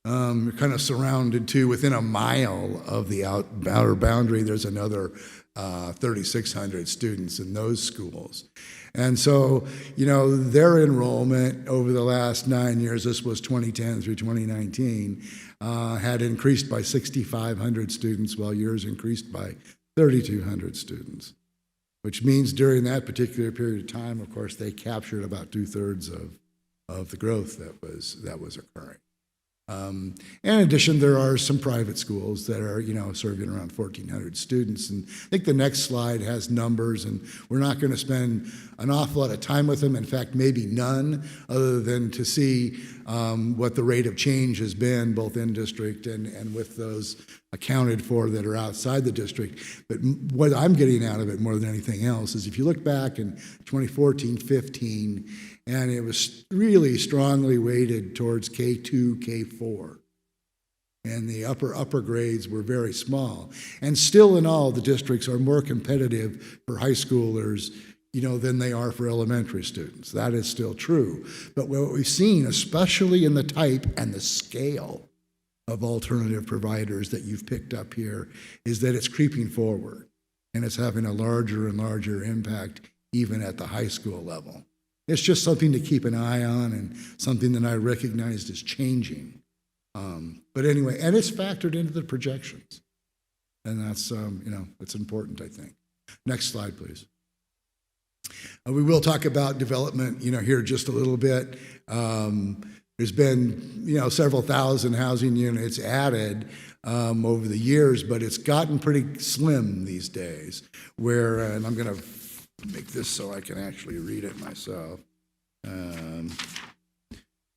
You're kind of surrounded too, within a mile of the outer boundary, there's another 3,600 students in those schools. And so, you know, their enrollment over the last 9 years, this was 2010 through 2019, had increased by 6,500 students, while yours increased by 3,200 students, which means during that particular period of time, of course, they captured about 2/3 of the growth that was occurring. In addition, there are some private schools that are, you know, serving around 1,400 students. And I think the next slide has numbers, and we're not going to spend an awful lot of time with them. In fact, maybe none, other than to see what the rate of change has been, both in district and with those accounted for that are outside the district. But what I'm getting out of it more than anything else is if you look back in 2014-15, and it was really strongly weighted towards K2, K4. And the upper grades were very small. And still in all, the districts are more competitive for high schoolers, you know, than they are for elementary students. That is still true. But what we've seen, especially in the type and the scale of alternative providers that you've picked up here, is that it's creeping forward. And it's having a larger and larger impact even at the high school level. It's just something to keep an eye on and something that I recognized as changing. But anyway, and it's factored into the projections. And that's, you know, it's important, I think. Next slide, please. We will talk about development, you know, here just a little bit. There's been, you know, several thousand housing units added over the years, but it's gotten pretty slim these days, where, and I'm going to make this so I can actually read it myself,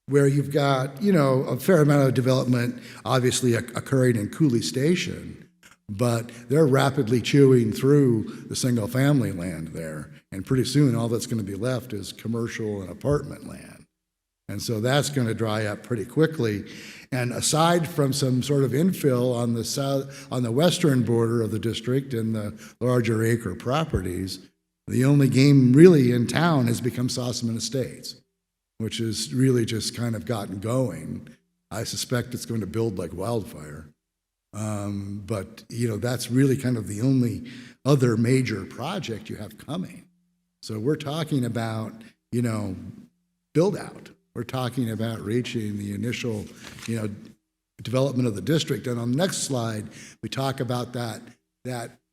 where you've got, you know, a fair amount of development obviously occurring in Cooley Station, but they're rapidly chewing through the single family land there, and pretty soon all that's going to be left is commercial and apartment land. And so that's going to dry up pretty quickly. And aside from some sort of infill on the south, on the western border of the district and the larger acre properties, the only game really in town has become Sossaman Estates, which has really just kind of gotten going. I suspect it's going to build like wildfire. But, you know, that's really kind of the only other major project you have coming. So we're talking about, you know, build out. We're talking about reaching the initial, you know, development of the district. And on the next slide, we talk about that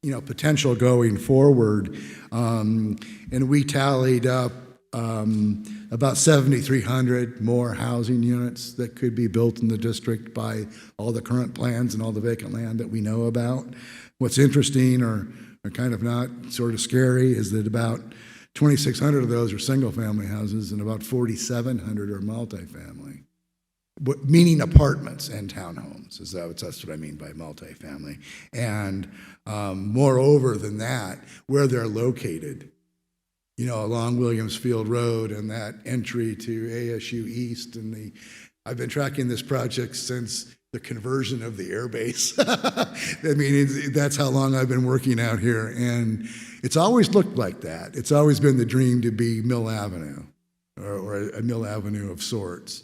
you know, potential going forward. And we tallied up about 7,300 more housing units that could be built in the district by all the current plans and all the vacant land that we know about. What's interesting or kind of not sort of scary is that about 2,600 of those are single-family houses and about 4,700 are multifamily. Meaning apartments and townhomes, that's what I mean by multifamily. And moreover than that, where they're located, you know, along Williams Field Road and that entry to ASU East, and I've been tracking this project since the conversion of the air base. I mean, that's how long I've been working out here, and it's always looked like that. It's always been the dream to be Mill Avenue, or a Mill Avenue of sorts.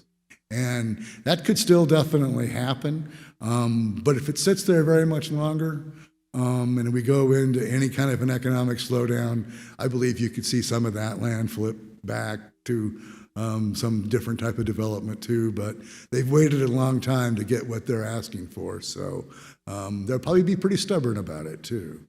And that could still definitely happen, but if it sits there very much longer, and we go into any kind of an economic slowdown, I believe you could see some of that land flip back to some different type of development too, but they've waited a long time to get what they're asking for, so they'll probably be pretty stubborn about it too.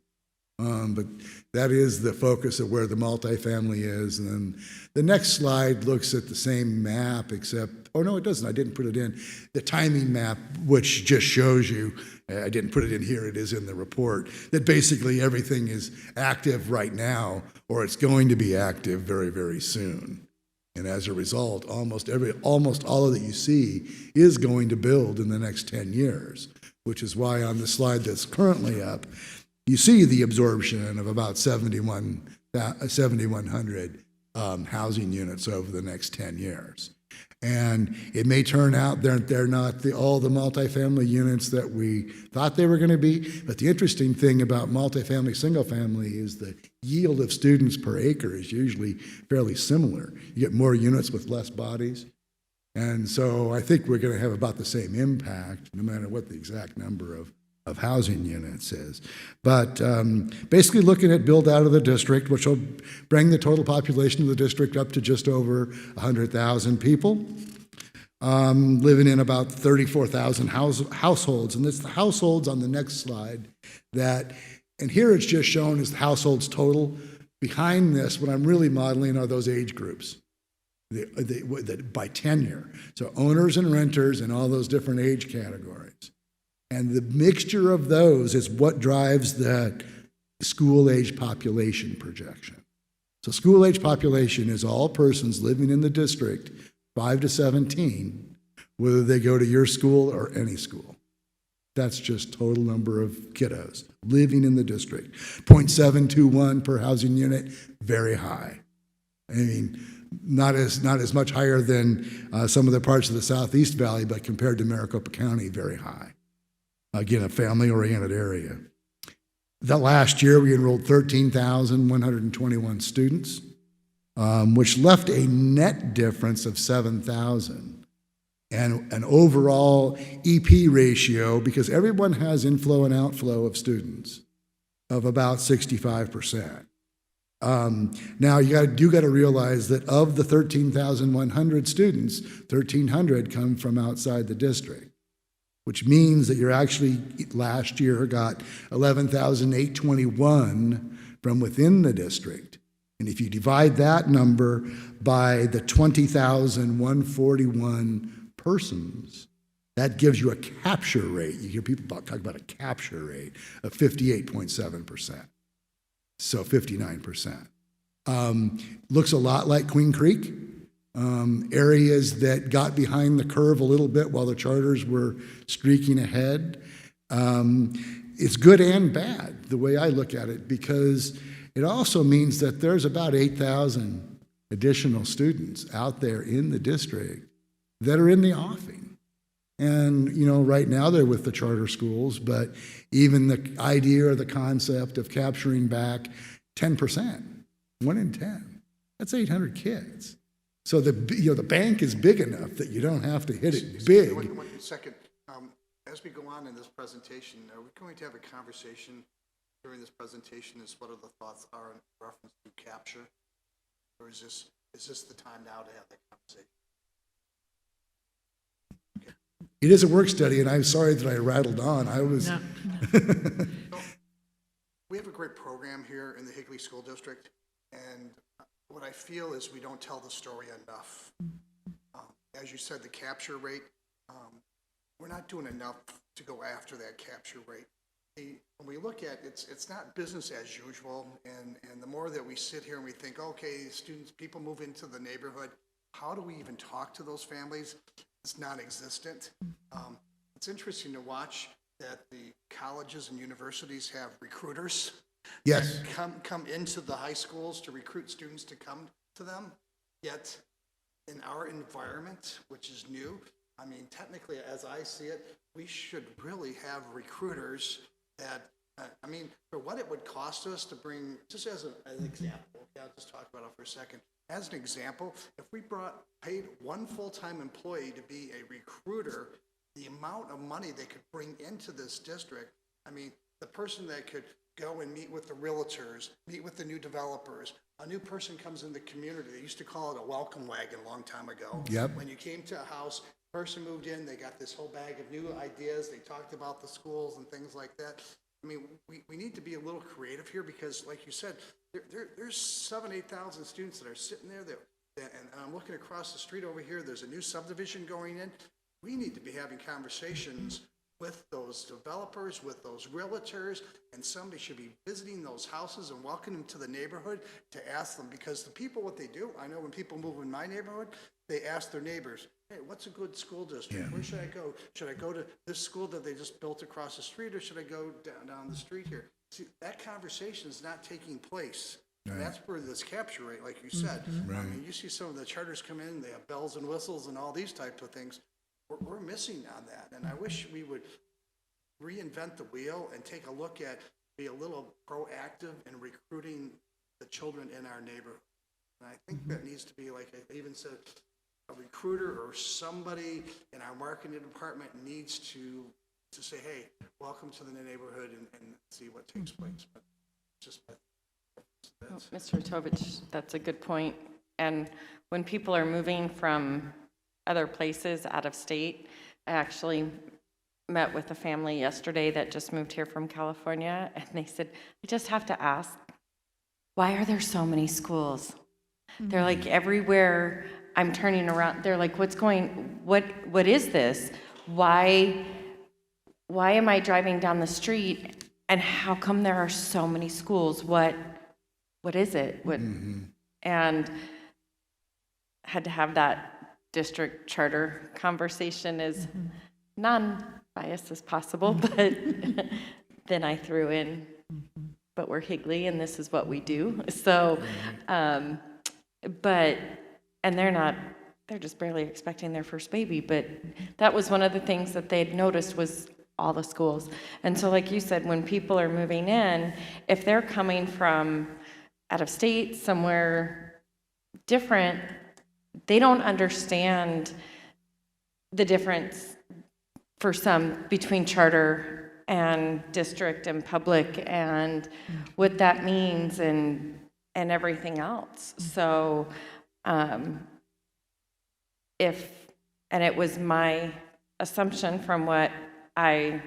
But that is the focus of where the multifamily is. And then the next slide looks at the same map, except, oh no, it doesn't. I didn't put it in. The timing map, which just shows you, I didn't put it in here, it is in the report, that basically everything is active right now, or it's going to be active very, very soon. And as a result, almost all of that you see is going to build in the next 10 years, which is why on the slide that's currently up, you see the absorption of about 7,100 housing units over the next 10 years. And it may turn out they're not all the multifamily units that we thought they were going to be, but the interesting thing about multifamily, single family is the yield of students per acre is usually fairly similar. You get more units with less bodies. And so I think we're going to have about the same impact, no matter what the exact number of housing units is. But basically looking at build out of the district, which will bring the total population of the district up to just over 100,000 people, living in about 34,000 households. And it's the households on the next slide that, and here it's just shown as the households total. Behind this, what I'm really modeling are those age groups by tenure. So owners and renters and all those different age categories. And the mixture of those is what drives the school-age population projection. So school-age population is all persons living in the district 5 to 17, whether they go to your school or any school. That's just total number of kiddos living in the district. 0.721 per housing unit, very high. I mean, not as much higher than some of the parts of the Southeast Valley, but compared to Maricopa County, very high. Again, a family-oriented area. That last year, we enrolled 13,121 students, which left a net difference of 7,000. And an overall EP ratio, because everyone has inflow and outflow of students, of about 65%. Now, you got to realize that of the 13,100 students, 1,300 come from outside the district, which means that you're actually, last year, got 11,821 from within the district. And if you divide that number by the 20,141 persons, that gives you a capture rate. You hear people talk about a capture rate of 58.7%. So 59%. Looks a lot like Queen Creek. Areas that got behind the curve a little bit while the charters were streaking ahead. It's good and bad, the way I look at it, because it also means that there's about 8,000 additional students out there in the district that are in the offing. And, you know, right now they're with the charter schools, but even the idea or the concept of capturing back 10%, 1 in 10, that's 800 kids. So the bank is big enough that you don't have to hit it big. One second. As we go on in this presentation, are we going to have a conversation during this presentation as what are the thoughts are in reference to capture? Or is this the time now to have that conversation? Okay. It is a work study, and I'm sorry that I rattled on. I was. No. We have a great program here in the Higley School District, and what I feel is we don't tell the story enough. As you said, the capture rate, we're not doing enough to go after that capture rate. When we look at it, it's not business as usual, and the more that we sit here and we think, okay, people move into the neighborhood, how do we even talk to those families? It's non-existent. It's interesting to watch that the colleges and universities have recruiters. Yes. Come into the high schools to recruit students to come to them. Yet in our environment, which is new, I mean, technically, as I see it, we should really have recruiters that, I mean, for what it would cost us to bring, just as an example, okay, I'll just talk about it for a second. As an example, if we paid one full-time employee to be a recruiter, the amount of money they could bring into this district, I mean, the person that could go and meet with the realtors, meet with the new developers. A new person comes in the community. They used to call it a welcome wagon a long time ago. Yep. When you came to a house, person moved in, they got this whole bag of new ideas. They talked about the schools and things like that. I mean, we need to be a little creative here because, like you said, there's 7,000, 8,000 students that are sitting there and I'm looking across the street over here, there's a new subdivision going in. We need to be having conversations with those developers, with those realtors, and somebody should be visiting those houses and walking them to the neighborhood to ask them, because the people, what they do, I know when people move in my neighborhood, they ask their neighbors, hey, what's a good school district? Where should I go? Should I go to this school that they just built across the street, or should I go down the street here? See, that conversation is not taking place. Right. And that's where this capture rate, like you said, Right. I mean, you see some of the charters come in, they have bells and whistles and all these types of things. We're missing on that, and I wish we would reinvent the wheel and take a look at, be a little proactive in recruiting the children in our neighborhood. And I think that needs to be, like I even said, a recruiter or somebody in our marketing department needs to say, hey, welcome to the neighborhood, and see what takes place. But just Mr. Tovich, that's a good point. And when people are moving from other places out of state, I actually met with a family yesterday that just moved here from California, and they said, I just have to ask, why are there so many schools? They're like, everywhere I'm turning around, they're like, what is this? Why am I driving down the street, and how come there are so many schools? What is it? And had to have that district charter conversation as non-biased as possible, but then I threw in, but we're Higley and this is what we do. So, and they're just barely expecting their first baby, but that was one of the things that they'd noticed was all the schools. And so like you said, when people are moving in, if they're coming from out of state, somewhere different, they don't understand the difference for some between charter and district and public and what that means and everything else. So it was my assumption from what I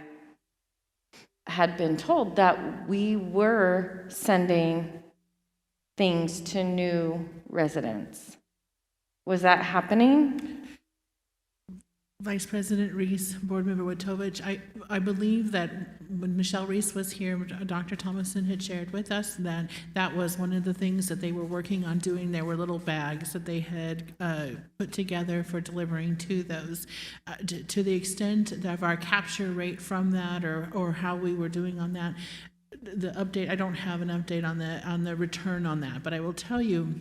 had been told that we were sending things to new residents. Was that happening? Vice President Reese, Board Member Witovich, I believe that when Michelle Reese was here, Dr. Thomason had shared with us that that was one of the things that they were working on doing. There were little bags that they had put together for delivering to those. To the extent of our capture rate from that or how we were doing on that, the update, I don't have an update on the return on that, but I will tell you,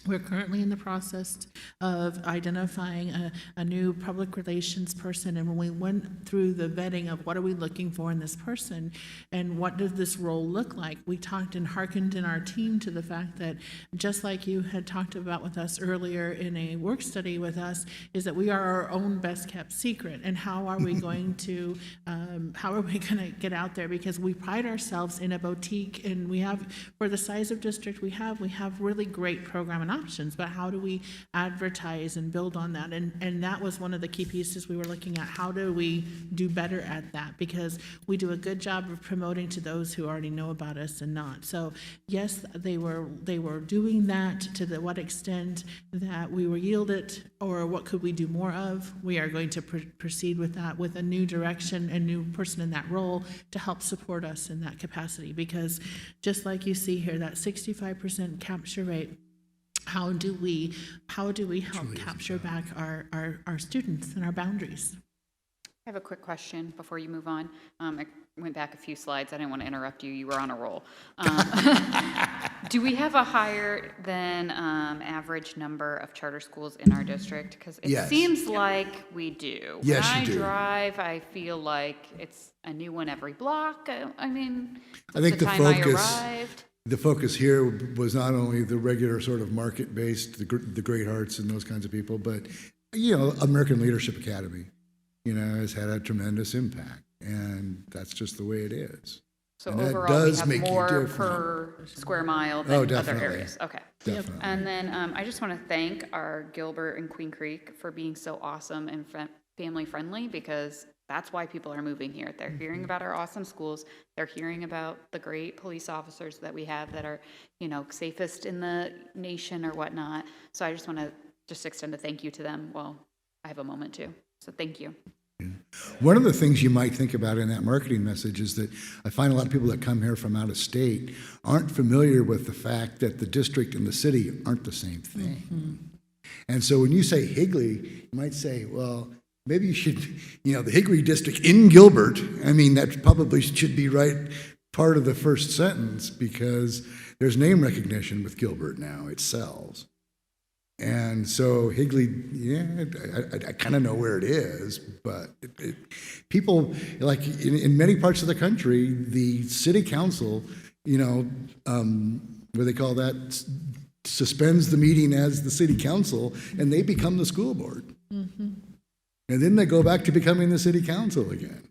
we're currently in the process of identifying a new public relations person, and when we went through the vetting of what are we looking for in this person and what does this role look like, we talked and hearkened in our team to the fact that, just like you had talked about with us earlier in a work study with us, is that we are our own best kept secret. And how are we going to get out there? Because we pride ourselves in a boutique, and we have, for the size of district we have really great program and options, but how do we advertise and build on that? And that was one of the key pieces we were looking at. How do we do better at that? Because we do a good job of promoting to those who already know about us and not. So yes, they were doing that. To what extent that we were yielded, or what could we do more of? We are going to proceed with that, with a new direction, a new person in that role to help support us in that capacity. Because just like you see here, that 65% capture rate, how do we help capture back our students and our boundaries? I have a quick question before you move on. I went back a few slides. I didn't want to interrupt you. You were on a roll. Do we have a higher than average number of charter schools in our district? Because it seems like we do. Yes, when you do. I drive, I feel like it's a new one every block. I mean, I think the time I arrived. The focus here was not only the regular sort of market-based, the Great Hearts and those kinds of people, but, American Leadership Academy, has had a tremendous impact, and that's just the way it is. So and overall, we have more per square mile than other areas. Okay. Definitely. And then I just want to thank our Gilbert and Queen Creek for being so awesome and family friendly, because That's why people are moving here. They're hearing about our awesome schools. They're hearing about the great police officers that we have that are, safest in the nation or whatnot. So I just want to just extend a thank you to them. Well, I have a moment too. So thank you. One of the things you might think about in that marketing message is that I find a lot of people that come here from out of state aren't familiar with the fact that the district and the city aren't the same thing. Mm-hmm. And so when you say Higley, you might say, well, maybe you should, the Higley district in Gilbert, that probably should be right part of the first sentence because there's name recognition with Gilbert now. It sells. And so Higley, I kind of know where it is, but people, like in many parts of the country, the city council, what they call that, suspends the meeting as the city council, and they become the school board. Mm-hmm. And then they go back to becoming the city council again.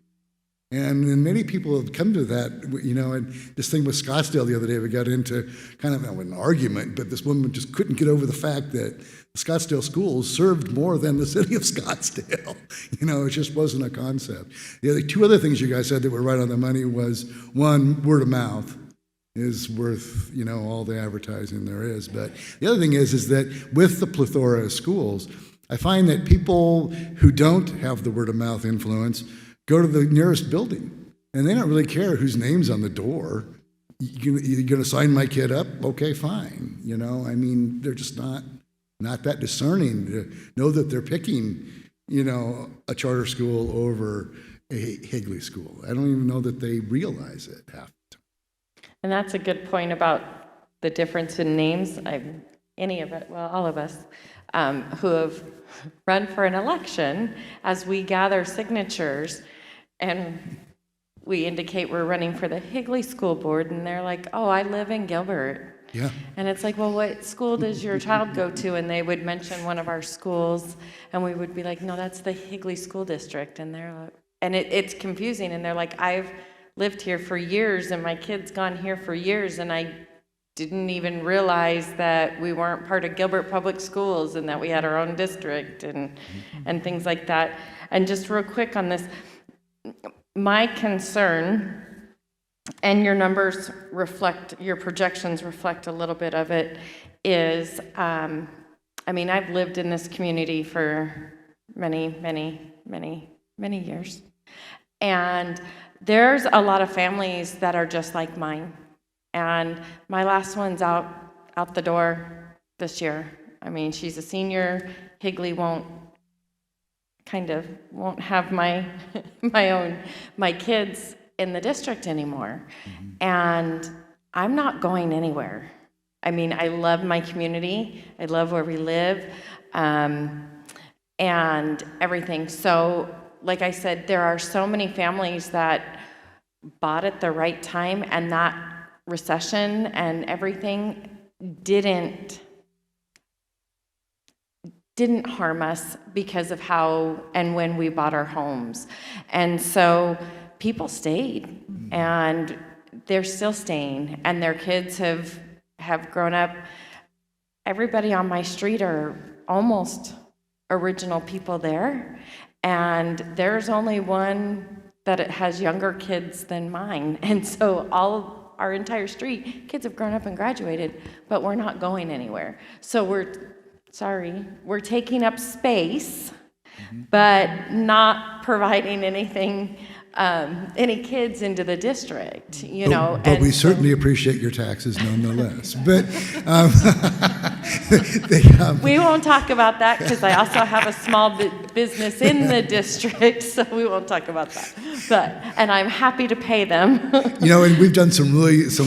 And many people have come to that, and this thing with Scottsdale the other day, we got into kind of an argument, but this woman just couldn't get over the fact that Scottsdale schools served more than the city of Scottsdale. It just wasn't a concept. The other two other things you guys said that were right on the money was, one, word of mouth is worth, all the advertising there is. But the other thing is that with the plethora of schools, I find that people who don't have the word of mouth influence go to the nearest building, and they don't really care whose name's on the door. You're going to sign my kid up? Okay, fine. They're just not that discerning to know that they're picking, a charter school over a Higley school. I don't even know that they realize it half the time. And that's a good point about the difference in names. All of us who have run for an election, as we gather signatures and we indicate we're running for the Higley School Board, and they're like, oh, I live in Gilbert. Yeah. And it's like, well, what school does your child go to? And they would mention one of our schools, and we would be like, no, that's the Higley School District. And they're like, and it's confusing. And they're like, I've lived here for years, and my kid's gone here for years, and I didn't even realize that we weren't part of Gilbert Public Schools and that we had our own district and things like that. And just real quick on this, my concern, and your numbers reflect, your projections reflect a little bit of it, is, I've lived in this community for many, many, many, many years. And there's a lot of families that are just like mine. And my last one's out the door this year. She's a senior. Higley won't have my kids in the district anymore. Mm-hmm. And I'm not going anywhere. I love my community. I love where we live, and everything. So, like I said, there are so many families that bought at the right time, and that recession and everything didn't harm us because of how and when we bought our homes. And so people stayed, and they're still staying, and their kids have grown up. Everybody on my street are almost original people there, and there's only one that it has younger kids than mine. And so our entire street, kids have grown up and graduated, but we're not going anywhere. So we're taking up space, but not providing anything, any kids into the district, But we certainly appreciate your taxes nonetheless. But we won't talk about that because I also have a small business in the district, so we won't talk about that. And I'm happy to pay them. And we've done some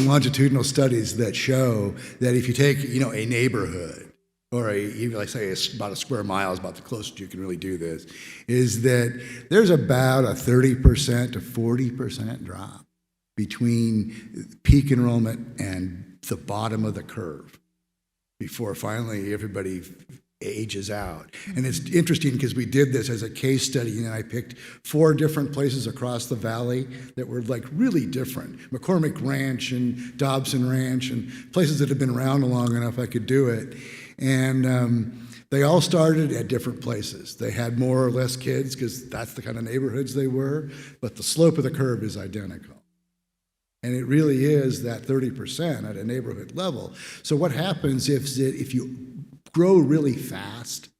longitudinal studies that show that if you take, a neighborhood, or even like say about a square mile is about the closest you can really do this, is that there's about a 30% to 40% drop between peak enrollment and the bottom of the curve before finally everybody ages out. And it's interesting because we did this as a case study, and I picked 4 different places across the valley that were like really different. McCormick Ranch and Dobson Ranch, and places that have been around long enough I could do it. And They all started at different places. They had more or less kids because that's the kind of neighborhoods they were, but the slope of the curve is identical. And it really is that 30% at a neighborhood level. So what happens if you grow really fast,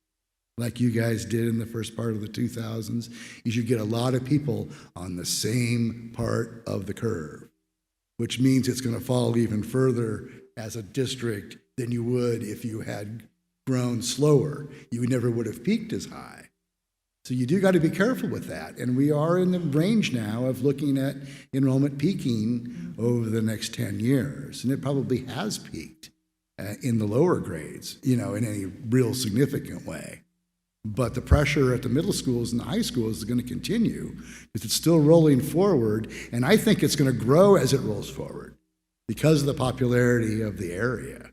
like you guys did in the first part of the 2000s, is you get a lot of people on the same part of the curve, which means it's going to fall even further as a district than you would if you had grown slower. You never would have peaked as high. So you do got to be careful with that. And we are in the range now of looking at enrollment peaking over the next 10 years. And it probably has peaked in the lower grades, in any real significant way. But the pressure at the middle schools and the high schools is going to continue because it's still rolling forward. And I think it's going to grow as it rolls forward because of the popularity of the area.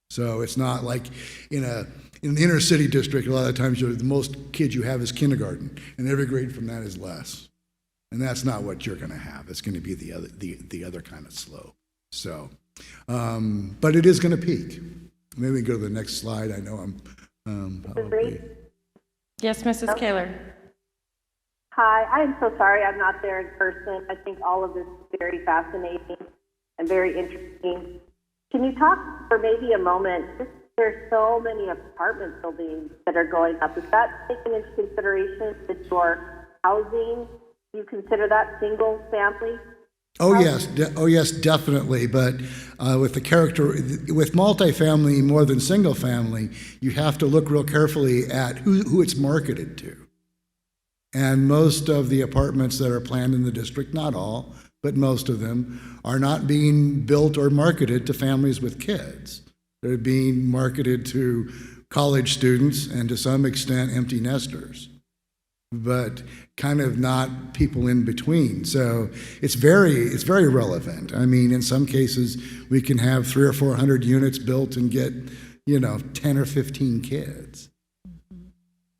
So it's not like in the inner city district, a lot of times the most kids you have is kindergarten, and every grade from that is less. And that's not what you're going to have. It's going to be the other kind of slope. So, but it is going to peak. Maybe we can go to the next slide. I know I'm probably... Yes, Mrs. Kaler. Hi, I am so sorry I'm not there in person. I think all of this is very fascinating and very interesting. Can you talk for maybe a moment? There's so many apartment buildings that are going up. Is that taken into consideration with your housing? Do you consider that single family? Oh yes, definitely. But with multifamily more than single family, you have to look real carefully at who it's marketed to. And most of the apartments that are planned in the district, not all, but most of them, are not being built or marketed to families with kids. They're being marketed to college students and to some extent empty nesters, but kind of not people in between. So it's very relevant. I mean, in some cases, we can have 300 or 400 units built and get, 10 or 15 kids.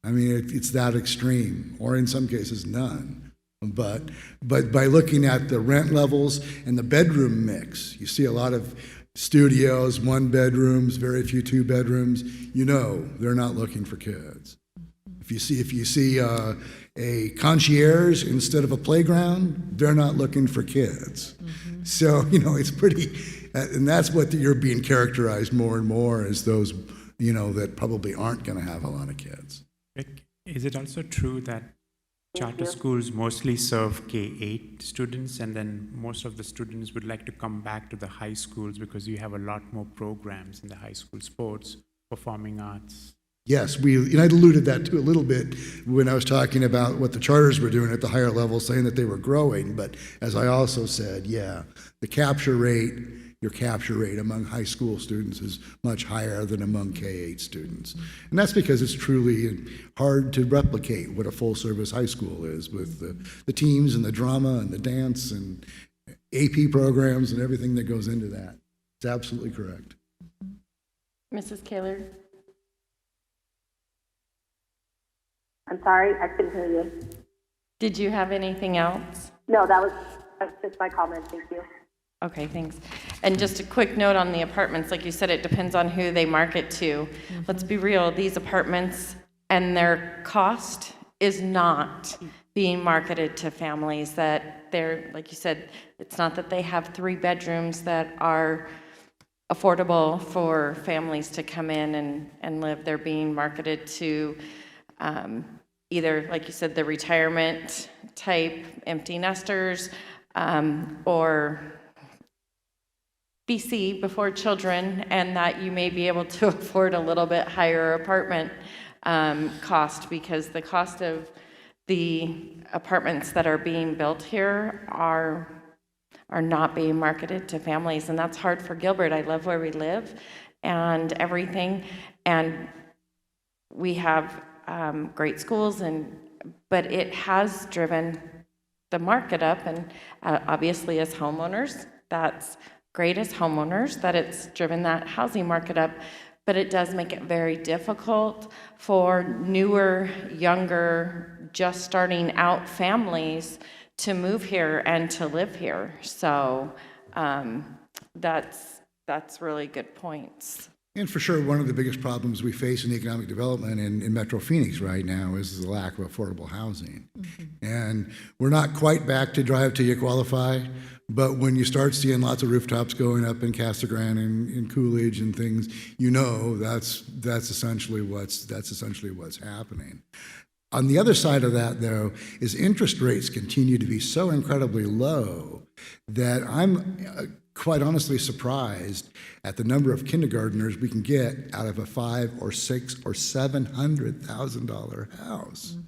I mean, it's that extreme, or in some cases, none. But by looking at the rent levels and the bedroom mix, you see a lot of studios, 1 bedrooms, very few 2 bedrooms. They're not looking for kids. If you see a concierge instead of a playground, they're not looking for kids. Mm-hmm. So it's pretty, and that's what you're being characterized more and more as those that probably aren't going to have a lot of kids. Is it also true that charter schools mostly serve K-8 students, and then most of the students would like to come back to the high schools because you have a lot more programs in the high school: sports, performing arts? Yes, and I alluded that to a little bit when I was talking about what the charters were doing at the higher level, saying that they were growing. But as I also said, the capture rate among high school students is much higher than among K-8 students. And that's because it's truly hard to replicate what a full-service high school is with the teams and the drama and the dance and AP programs and everything that goes into that. It's absolutely correct. Mrs. Kaler? I'm sorry, I couldn't hear you. Did you have anything else? No, that's just my comment. Thank you. Okay, thanks. And just a quick note on the apartments, like you said, it depends on who they market to. Mm-hmm. Let's be real, these apartments and their cost is not being marketed to families that they're, like you said, it's not that they have 3 bedrooms that are affordable for families to come in and live. They're being marketed to either, like you said, the retirement type empty nesters, or BC, before children, and that you may be able to afford a little bit higher apartment cost, because the cost of the apartments that are being built here are not being marketed to families, and that's hard for Gilbert. I love where we live and everything, and we have great schools, but it has driven the market up, and obviously as homeowners, that's great as homeowners that it's driven that housing market up, but it does make it very difficult for newer, younger, just starting out families to move here and to live here. So that's really good points. And for sure, one of the biggest problems we face in economic development in Metro Phoenix right now is the lack of affordable housing. And we're not quite back to drive till you qualify, but when you start seeing lots of rooftops going up in Casa Grande and in Coolidge and things, you know that's essentially what's happening. On the other side of that, though, is interest rates continue to be so incredibly low that I'm quite honestly surprised at the number of kindergartners we can get out of a $500,000 or $600,000 or $700,000 house.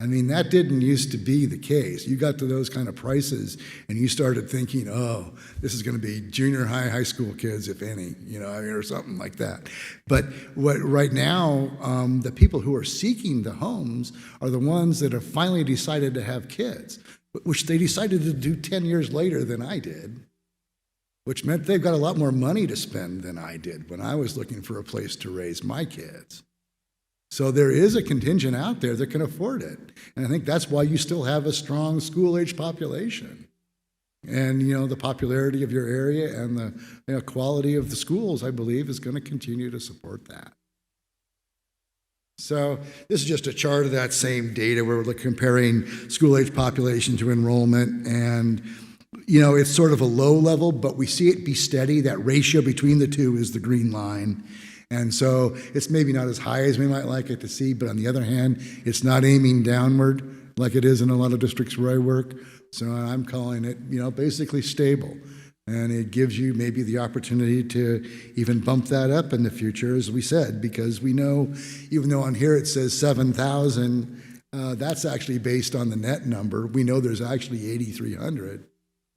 I mean, that didn't used to be the case. You got to those kind of prices and you started thinking, oh, this is going to be junior high, high school kids, if any, or something like that. But right now, the people who are seeking the homes are the ones that have finally decided to have kids, which they decided to do 10 years later than I did, which meant they've got a lot more money to spend than I did when I was looking for a place to raise my kids. So there is a contingent out there that can afford it. And I think that's why you still have a strong school-age population. And, the popularity of your area and the quality of the schools, I believe, is going to continue to support that. So this is just a chart of that same data where we're comparing school-age population to enrollment. And, it's sort of a low level, but we see it be steady. That ratio between the two is the green line. And so it's maybe not as high as we might like it to see, but on the other hand, it's not aiming downward like it is in a lot of districts where I work. So I'm calling it, basically stable. And it gives you maybe the opportunity to even bump that up in the future, as we said, because we know, even though on here it says 7,000, that's actually based on the net number. We know there's actually 8,300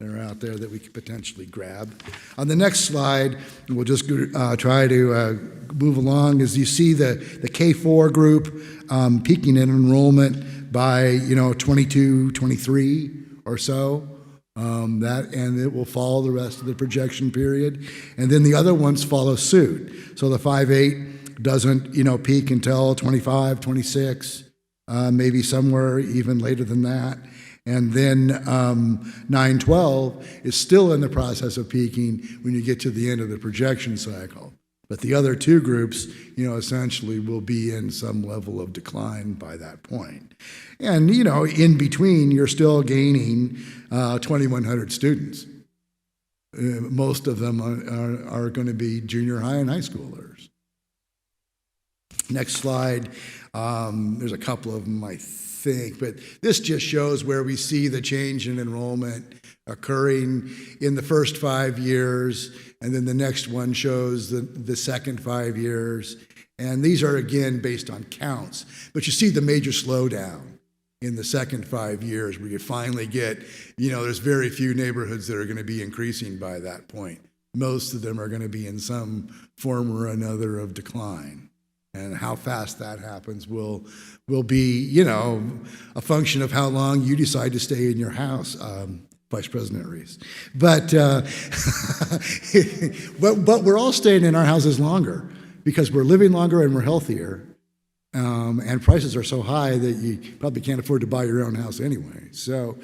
that are out there that we could potentially grab. On the next slide, we'll just try to move along. As you see the K4 group peaking in enrollment by 22, 23 or so. And it will follow the rest of the projection period. And then the other ones follow suit. So the 5.8 doesn't peak until 25, 26, maybe somewhere even later than that. And then 9-12 is still in the process of peaking when you get to the end of the projection cycle. But the other two groups, essentially will be in some level of decline by that point. And, in between, you're still gaining 2,100 students. Most of them are going to be junior high and high schoolers. Next slide. There's a couple of them, I think, but this just shows where we see the change in enrollment occurring in the first 5 years, and then the next one shows the second 5 years. And these are, again, based on counts. But you see the major slowdown in the second 5 years where you finally get, there's very few neighborhoods that are going to be increasing by that point. Most of them are going to be in some form or another of decline. And how fast that happens will be, a function of how long you decide to stay in your house, Vice President Reese. But we're all staying in our houses longer because we're living longer and we're healthier. And prices are so high that you probably can't afford to buy your own house anyway. So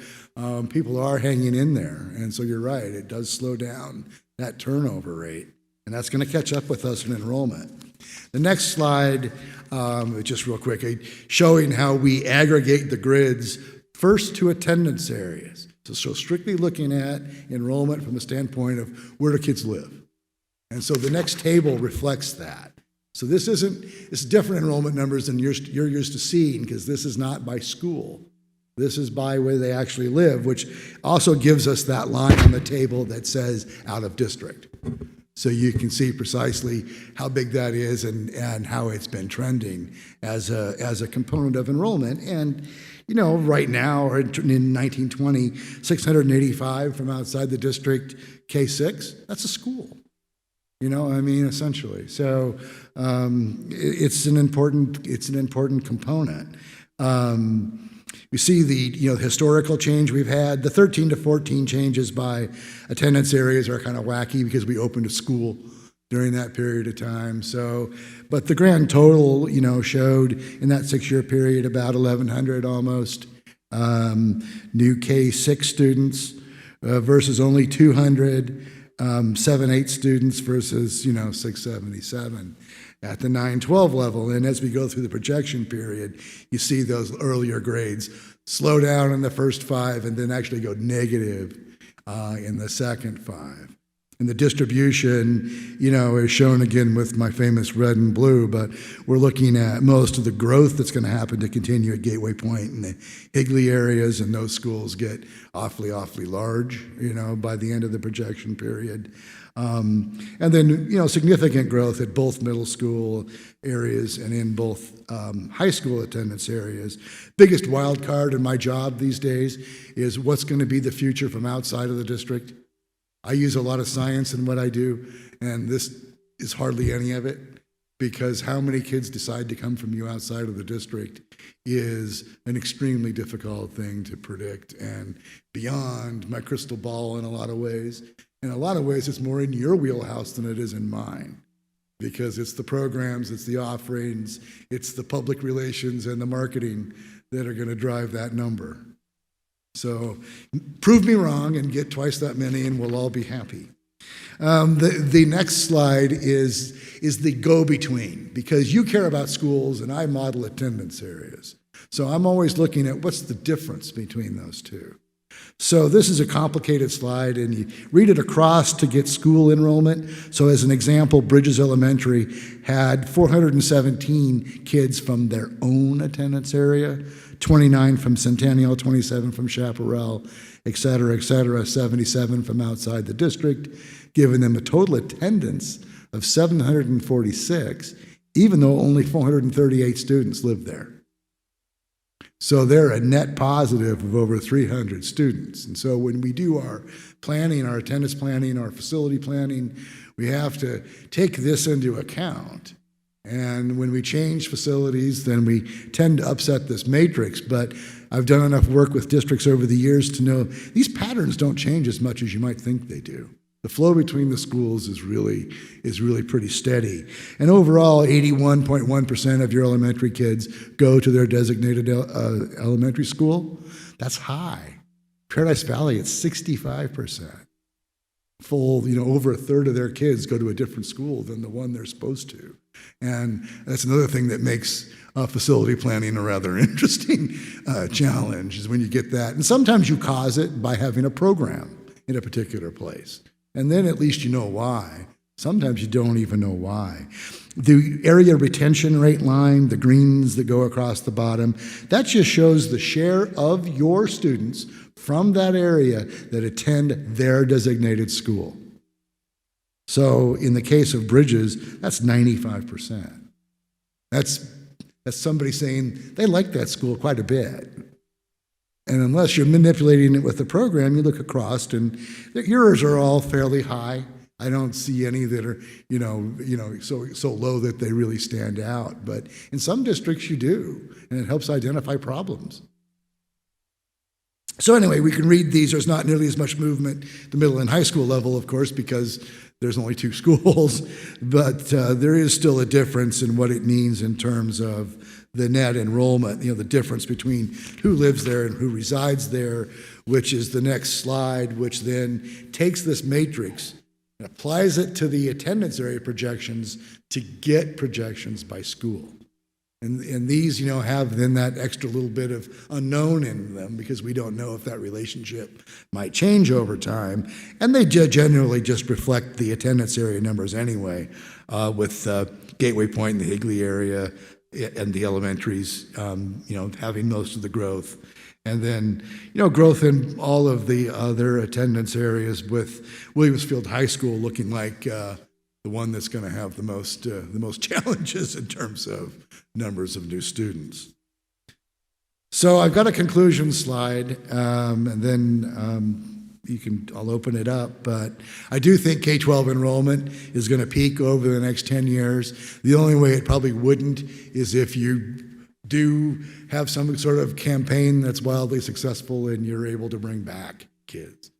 people are hanging in there. And so you're right, it does slow down that turnover rate. And that's going to catch up with us in enrollment. The next slide, just real quick, showing how we aggregate the grids first to attendance areas. So strictly looking at enrollment from the standpoint of where do kids live. And so the next table reflects that. So this is different enrollment numbers than you're used to seeing because this is not by school. This is by where they actually live, which also gives us that line on the table that says out of district. So you can see precisely how big that is and how it's been trending as a component of enrollment. And, right now, or in 1920, 685 from outside the district, K6, that's a school. Essentially. So it's an important component. We see the historical change we've had. The 13 to 14 changes by attendance areas are kind of wacky because we opened a school during that period of time. So, but the grand total, showed in that 6-year period about 1,100 almost new K6 students versus only 200 7-8 students versus, 677 at the 9-12 level. And as we go through the projection period, you see those earlier grades slow down in the first 5 and then actually go negative in the second 5. And the distribution, is shown again with my famous red and blue, but we're looking at most of the growth that's going to happen to continue at Gateway Point and the Higley areas, and those schools get awfully large, by the end of the projection period. And then, significant growth at both middle school areas and in both high school attendance areas. Biggest wild card in my job these days is what's going to be the future from outside of the district. I use a lot of science in what I do, and this is hardly any of it, because how many kids decide to come from you outside of the district is an extremely difficult thing to predict and beyond my crystal ball in a lot of ways. In a lot of ways, it's more in your wheelhouse than it is in mine, because it's the programs, it's the offerings, it's the public relations and the marketing that are going to drive that number. So prove me wrong and get twice that many and we'll all be happy. The next slide is the go-between, because you care about schools and I model attendance areas. So I'm always looking at what's the difference between those two. So this is a complicated slide, and you read it across to get school enrollment. So as an example, Bridges Elementary had 417 kids from their own attendance area, 29 from Centennial, 27 from Chaparral, et cetera, 77 from outside the district, giving them a total attendance of 746, even though only 438 students lived there. So they're a net positive of over 300 students. And so when we do our planning, our attendance planning, our facility planning, we have to take this into account. And when we change facilities, then we tend to upset this matrix. But I've done enough work with districts over the years to know these patterns don't change as much as you might think they do. The flow between the schools is really pretty steady. And overall, 81.1% of your elementary kids go to their designated elementary school. That's high. Paradise Valley, it's 65%. Over a third of their kids go to a different school than the one they're supposed to. And that's another thing that makes facility planning a rather interesting challenge, is when you get that. And sometimes you cause it by having a program in a particular place. And then at least you know why. Sometimes you don't even know why. The area retention rate line, the greens that go across the bottom, that just shows the share of your students from that area that attend their designated school. So in the case of Bridges, that's 95%. That's somebody saying they like that school quite a bit. And unless you're manipulating it with the program, you look across and yours are all fairly high. I don't see any that are, so low that they really stand out. But in some districts you do, and it helps identify problems. So anyway, we can read these. There's not nearly as much movement at the middle and high school level, of course, because there's only 2 schools. But there is still a difference in what it means in terms of the net enrollment, the difference between who lives there and who resides there, which is the next slide, which then takes this matrix and applies it to the attendance area projections to get projections by school. And these, have then that extra little bit of unknown in them, because we don't know if that relationship might change over time. And they generally just reflect the attendance area numbers anyway, with Gateway Point and the Higley area and the elementaries, having most of the growth. And then, growth in all of the other attendance areas, with Williamsfield High School looking like the one that's going to have the most challenges in terms of numbers of new students. So I've got a conclusion slide, and then I'll open it up, but I do think K-12 enrollment is going to peak over the next 10 years. The only way it probably wouldn't is if you do have some sort of campaign that's wildly successful and you're able to bring back kids,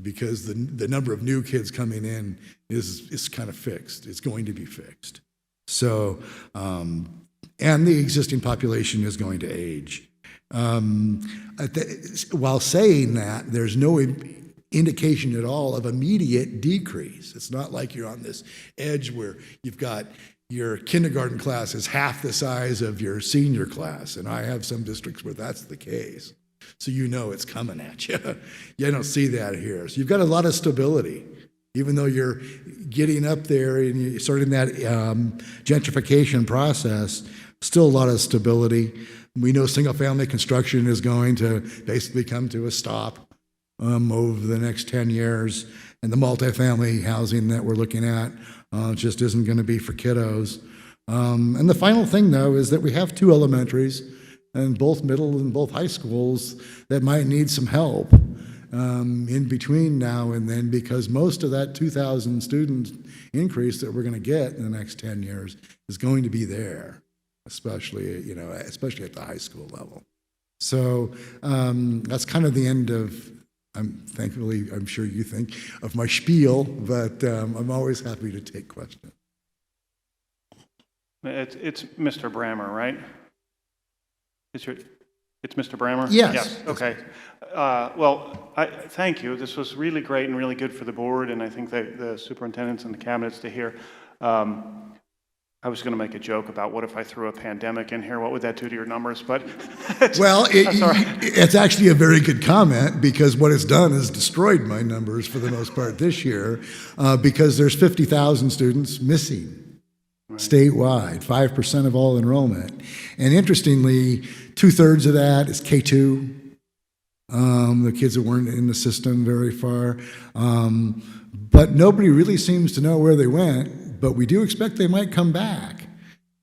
because the number of new kids coming in is kind of fixed. It's going to be fixed. So, and the existing population is going to age. While saying that, there's no indication at all of immediate decrease. It's not like you're on this edge where you've got your kindergarten class is half the size of your senior class, and I have some districts where that's the case. So you know it's coming at you. You don't see that here. So you've got a lot of stability. Even though you're getting up there and you're starting that gentrification process, still a lot of stability. We know single-family construction is going to basically come to a stop over the next 10 years, and the multifamily housing that we're looking at just isn't going to be for kiddos. And the final thing, though, is that we have 2 elementaries and both middle and both high schools that might need some help in between now and then, because most of that 2,000 student increase that we're going to get in the next 10 years is going to be there, especially at the high school level. So that's kind of the end of, thankfully, I'm sure you think, of my spiel, but I'm always happy to take questions. It's Mr. Brammer, right? It's Mr. Brammer? Yes. Okay. Thank you. This was really great and really good for the board, and I think that the superintendents and the cabinets to hear. I was going to make a joke about what if I threw a pandemic in here? What would that do to your numbers? But it's actually a very good comment, because what it's done is destroyed my numbers for the most part this year, because there's 50,000 students missing. Right. Statewide, 5% of all enrollment. And interestingly, 2/3 of that is K2. The kids that weren't in the system very far. But nobody really seems to know where they went, but we do expect they might come back.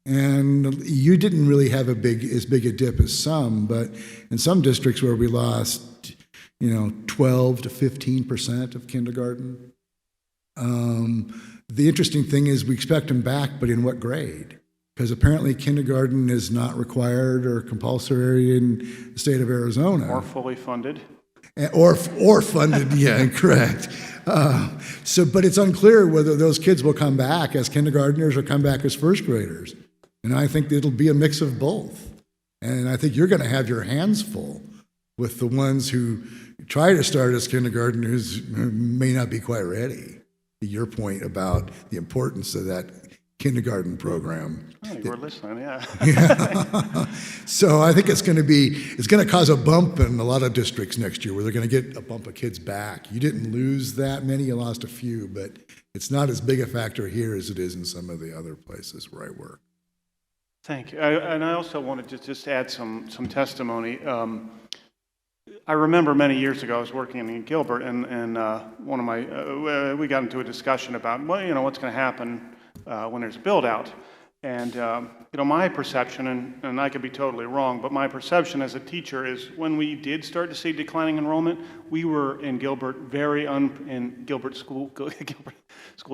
And you didn't really have as big a dip as some, but in some districts where we lost, 12 to 15% of kindergarten. The interesting thing is we expect them back, but in what grade? Because apparently kindergarten is not required or compulsory in the state of Arizona. Or fully funded. Or funded, yeah, correct. But it's unclear whether those kids will come back as kindergartners or come back as first graders. And I think it'll be a mix of both. And I think you're going to have your hands full with the ones who try to start as kindergartners may not be quite ready. Your point about the importance of that kindergarten program. Oh, you were listening, yeah. So I think it's going to cause a bump in a lot of districts next year where they're going to get a bump of kids back. You didn't lose that many, you lost a few, but it's not as big a factor here as it is in some of the other places where I work. Thank you. And I also wanted to just add some testimony. I remember many years ago I was working in Gilbert, and one of my we got into a discussion about what's going to happen when there's a build out, and my perception, and I could be totally wrong, but my perception as a teacher is when we did start to see declining enrollment, we were in Gilbert in Gilbert school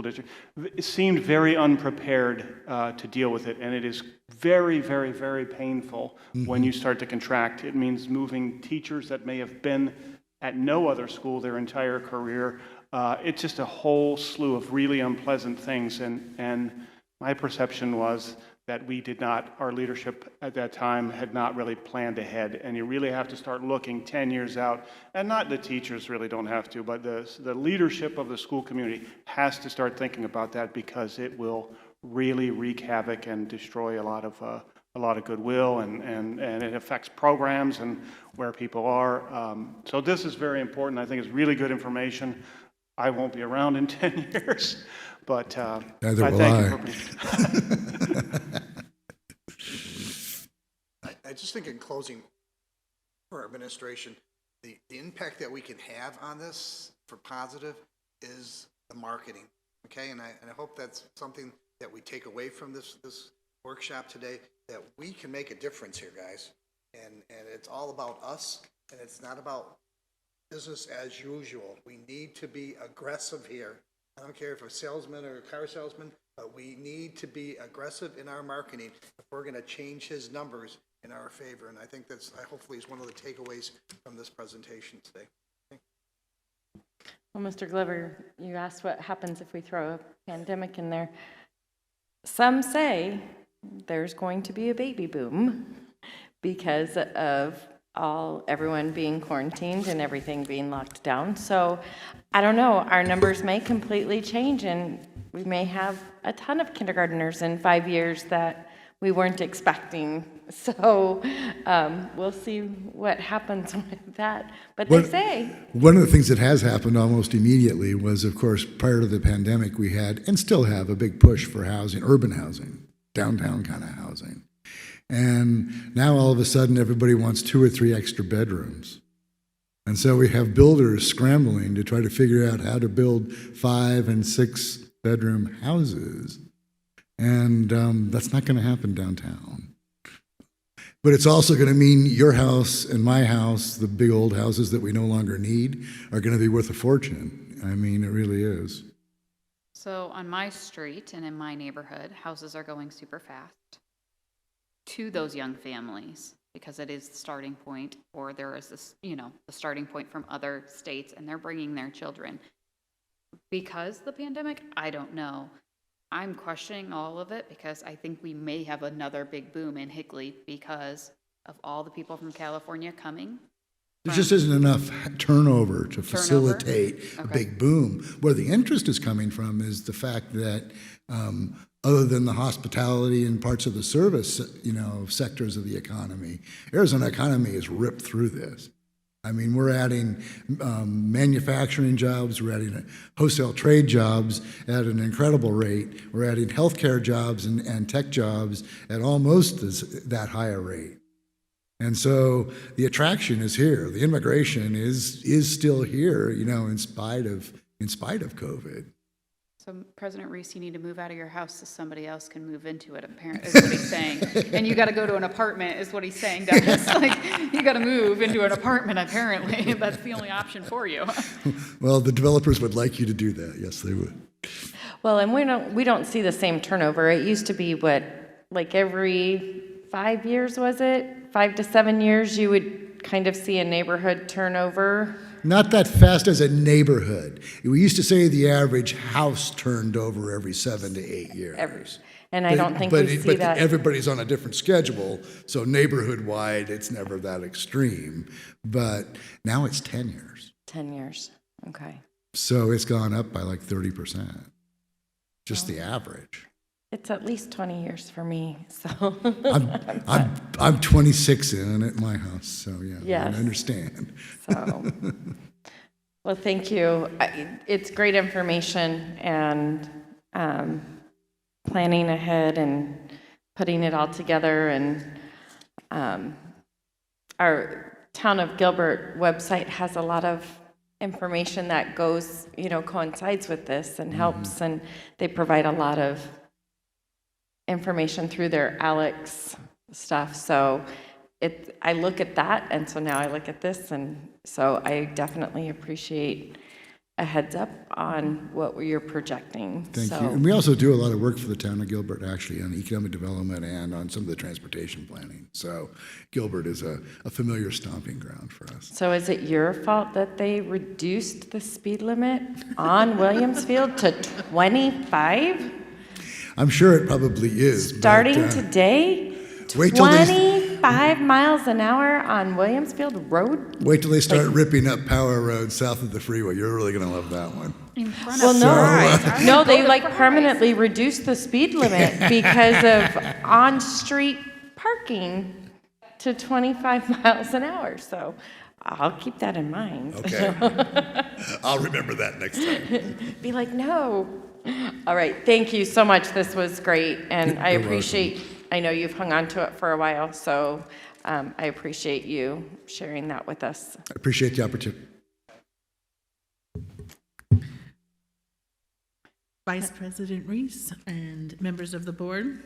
district. It seemed very unprepared to deal with it, and it is very, very, very painful when you start to contract. It means moving teachers that may have been at no other school their entire career. It's just a whole slew of really unpleasant things, and my perception was that our leadership at that time had not really planned ahead, and you really have to start looking 10 years out, and not the teachers really don't have to, but the leadership of the school community has to start thinking about that, because it will really wreak havoc and destroy a lot of goodwill, and it affects programs and where people are. So this is very important. I think it's really good information. I won't be around in 10 years, but I thank you for I just think in closing, for our administration, the impact that we can have on this for positive is the marketing, okay? And I hope that's something that we take away from this workshop today, that we can make a difference here, guys. And it's all about us, and it's not about business as usual. We need to be aggressive here. I don't care if a salesman or a car salesman, but we need to be aggressive in our marketing if we're going to change his numbers in our favor. And I think that's hopefully is one of the takeaways from this presentation today. Well, Mr. Glover, you asked what happens if we throw a pandemic in there. Some say there's going to be a baby boom because of everyone being quarantined and everything being locked down. So I don't know, our numbers may completely change, and we may have a ton of kindergarteners in 5 years that we weren't expecting. So we'll see what happens with that. But they say. One of the things that has happened almost immediately was, of course, prior to the pandemic, we had, and still have, a big push for housing, urban housing, downtown kind of housing. And now all of a sudden, everybody wants 2 or 3 extra bedrooms. And so we have builders scrambling to try to figure out how to build 5 and 6 bedroom houses. And that's not going to happen downtown. But it's also going to mean your house and my house, the big old houses that we no longer need, are going to be worth a fortune. I mean, it really is. So on my street and in my neighborhood, houses are going super fast to those young families because it is the starting point, or there is this, the starting point from other states, and they're bringing their children. Because the pandemic, I don't know. I'm questioning all of it because I think we may have another big boom in Hinckley because of all the people from California coming. There just isn't enough turnover to facilitate a big boom. Where the interest is coming from is the fact that other than the hospitality and parts of the service, sectors of the economy, Arizona economy is ripped through this. I mean, we're adding manufacturing jobs, we're adding wholesale trade jobs at an incredible rate. We're adding healthcare jobs and tech jobs at almost that higher rate. And so the attraction is here. The immigration is still here, in spite of COVID. So President Reese, you need to move out of your house so somebody else can move into it, apparently, is what he's saying. And you got to go to an apartment, is what he's saying, Douglas. You got to move into an apartment, apparently. That's the only option for you. Well, the developers would like you to do that. Yes, they would. Well, and we don't see the same turnover. It used to be every 5 years, was it? 5 to 7 years, you would kind of see a neighborhood turnover. Not that fast as a neighborhood. We used to say the average house turned over every 7 to 8 years. And I don't think we see that. But everybody's on a different schedule, so neighborhood-wide, it's never that extreme. But now it's 10 years. 10 years, okay. So it's gone up by 30%, just the average. It's at least 20 years for me, so. I'm 26 in at my house, so yeah, yes. I understand. So, well, thank you. It's great information, and planning ahead and putting it all together. And our Town of Gilbert website has a lot of information that goes, coincides with this and helps, and they provide a lot of information through their Alex stuff. So I look at that, and so now I look at this, and so I definitely appreciate a heads up on what you're projecting. Thank you. And we also do a lot of work for the Town of Gilbert, actually, on economic development and on some of the transportation planning. So Gilbert is a familiar stomping ground for us. So is it your fault that they reduced the speed limit on Williamsfield to 25? I'm sure it probably is. Starting today, 25 miles an hour on Williamsfield Road? Wait till they start ripping up Power Road south of the freeway. You're really going to love that one. No, they permanently reduced the speed limit because of on-street parking to 25 miles an hour. So I'll keep that in mind. Okay. I'll remember that next time. Be like, no. All right. Thank you so much. This was great. And I appreciate, I know you've hung on to it for a while, so I appreciate you sharing that with us. I appreciate the opportunity. Vice President Reese and members of the board,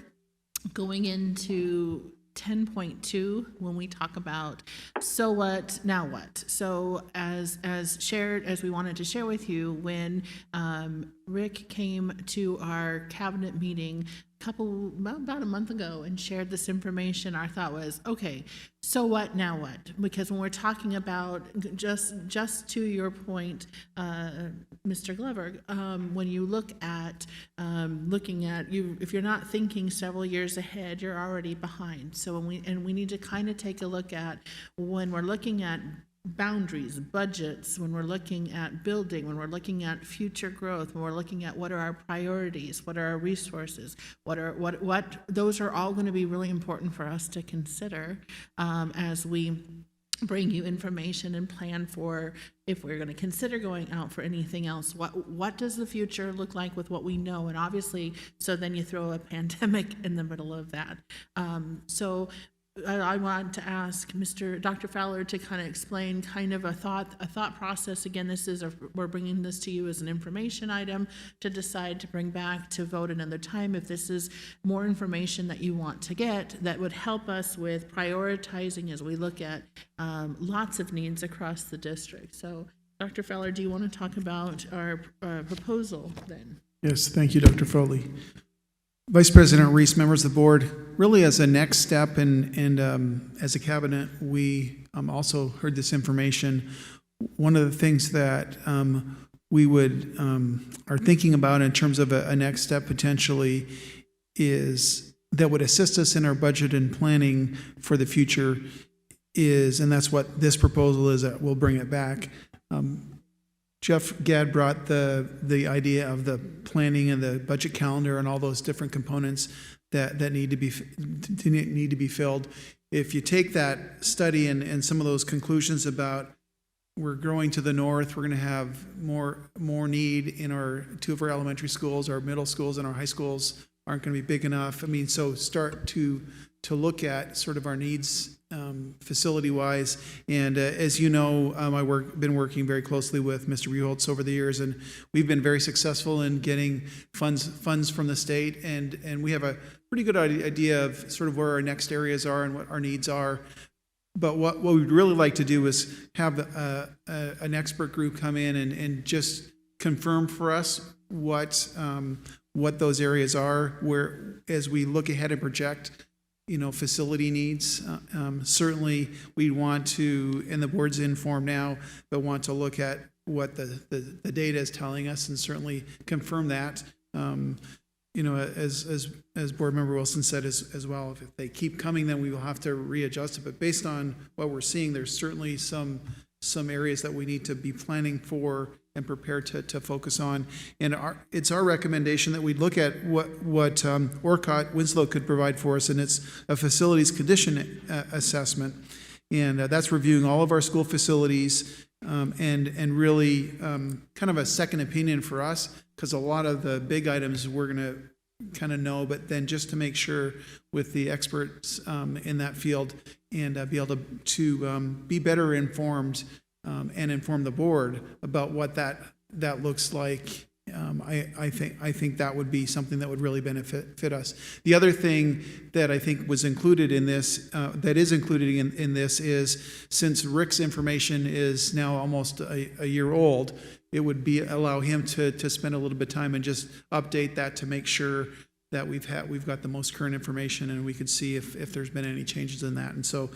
going into 10.2, when we talk about so what, now what. So as shared, as we wanted to share with you, when Rick came to our cabinet meeting about a month ago and shared this information, our thought was, okay, so what, now what? Because when we're talking about, just to your point, Mr. Glover, when you look at looking at you, if you're not thinking several years ahead, you're already behind. So we need to kind of take a look at when we're looking at boundaries, budgets, when we're looking at building, when we're looking at future growth, when we're looking at what are our priorities, what are our resources, what those are all going to be really important for us to consider as we bring you information and plan for if we're going to consider going out for anything else. What does the future look like with what we know? And obviously, so then you throw a pandemic in the middle of that. So I want to ask Dr. Fowler to kind of explain kind of a thought process. Again, we're bringing this to you as an information item to decide to bring back to vote another time. If this is more information that you want to get, that would help us with prioritizing as we look at lots of needs across the district. So, Dr. Fowler, do you want to talk about our proposal then? Yes, thank you, Dr. Foley. Vice President Reese, members of the board, really as a next step and as a cabinet, we also heard this information. One of the things that we are thinking about in terms of a next step potentially is that would assist us in our budget and planning for the future and that's what this proposal is, that we'll bring it back. Jeff Gadd brought the idea of the planning and the budget calendar and all those different components that need to be filled. If you take that study and some of those conclusions about we're growing to the north, we're going to have more need in two of our elementary schools, our middle schools and our high schools aren't going to be big enough. I mean, so start to look at sort of our needs facility-wise. And as you know, I've been working very closely with Mr. Reholtz over the years, and we've been very successful in getting funds from the state, and we have a pretty good idea of sort of where our next areas are and what our needs are. But what we'd really like to do is have an expert group come in and just confirm for us what those areas are, where as we look ahead and project facility needs. Certainly we want to, and the board's informed now, but want to look at what the data is telling us and certainly confirm that. As Board Member Wilson said as well, if they keep coming, then we will have to readjust it. But based on what we're seeing, there's certainly some areas that we need to be planning for and prepared to focus on. And it's our recommendation that we look at what Orcott Winslow could provide for us, and it's a facilities condition assessment. And that's reviewing all of our school facilities and really kind of a second opinion for us, because a lot of the big items we're going to kind of know, but then just to make sure with the experts in that field and be able to be better informed and inform the board about what that looks like. I think that would be something that would really benefit us. The other thing that I think was included in this, that is included in this, is since Rick's information is now almost a year old, it would allow him to spend a little bit of time and just update that to make sure that we've got the most current information, and we could see if there's been any changes in that. And so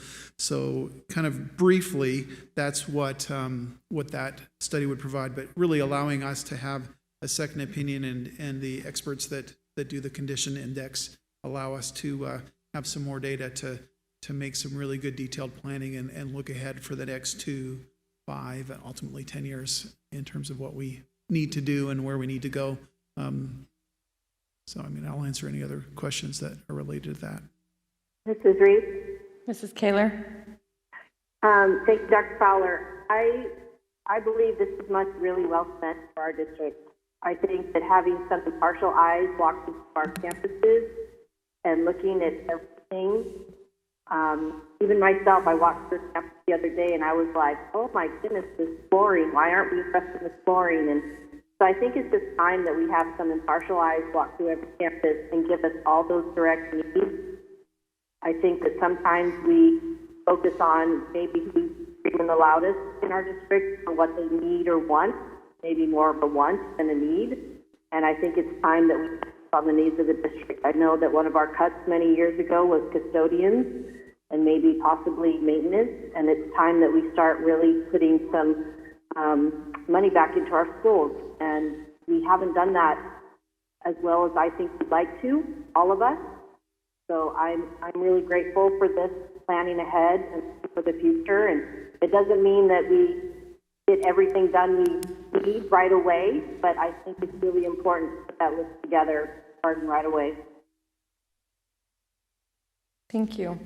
kind of briefly, that's what that study would provide, but really allowing us to have a second opinion, and the experts that do the condition index allow us to have some more data to make some really good detailed planning and look ahead for the next 2, 5, and ultimately 10 years in terms of what we need to do and where we need to go. So, I'll answer any other questions that are related to that. Mrs. Reese? Mrs. Kaler? Thank you, Dr. Fowler. I believe this is money really well spent for our district. I think that having some impartial eyes walk through our campuses and looking at everything, even myself, I walked through campus the other day and I was like, oh my goodness, this flooring, why aren't we addressing this flooring? And so I think it's just time that we have some impartial eyes walk through every campus and give us all those direct needs. I think that sometimes we focus on maybe who's screaming the loudest in our district for what they need or want, maybe more of a want than a need. And I think it's time that we focus on the needs of the district. I know that one of our cuts many years ago was custodians and maybe possibly maintenance, and it's time that we start really putting some money back into our schools. And we haven't done that as well as I think we'd like to, all of us. So I'm really grateful for this planning ahead and for the future. And it doesn't mean that we get everything done we need right away, but I think it's really important to put that list together starting right away. Thank you.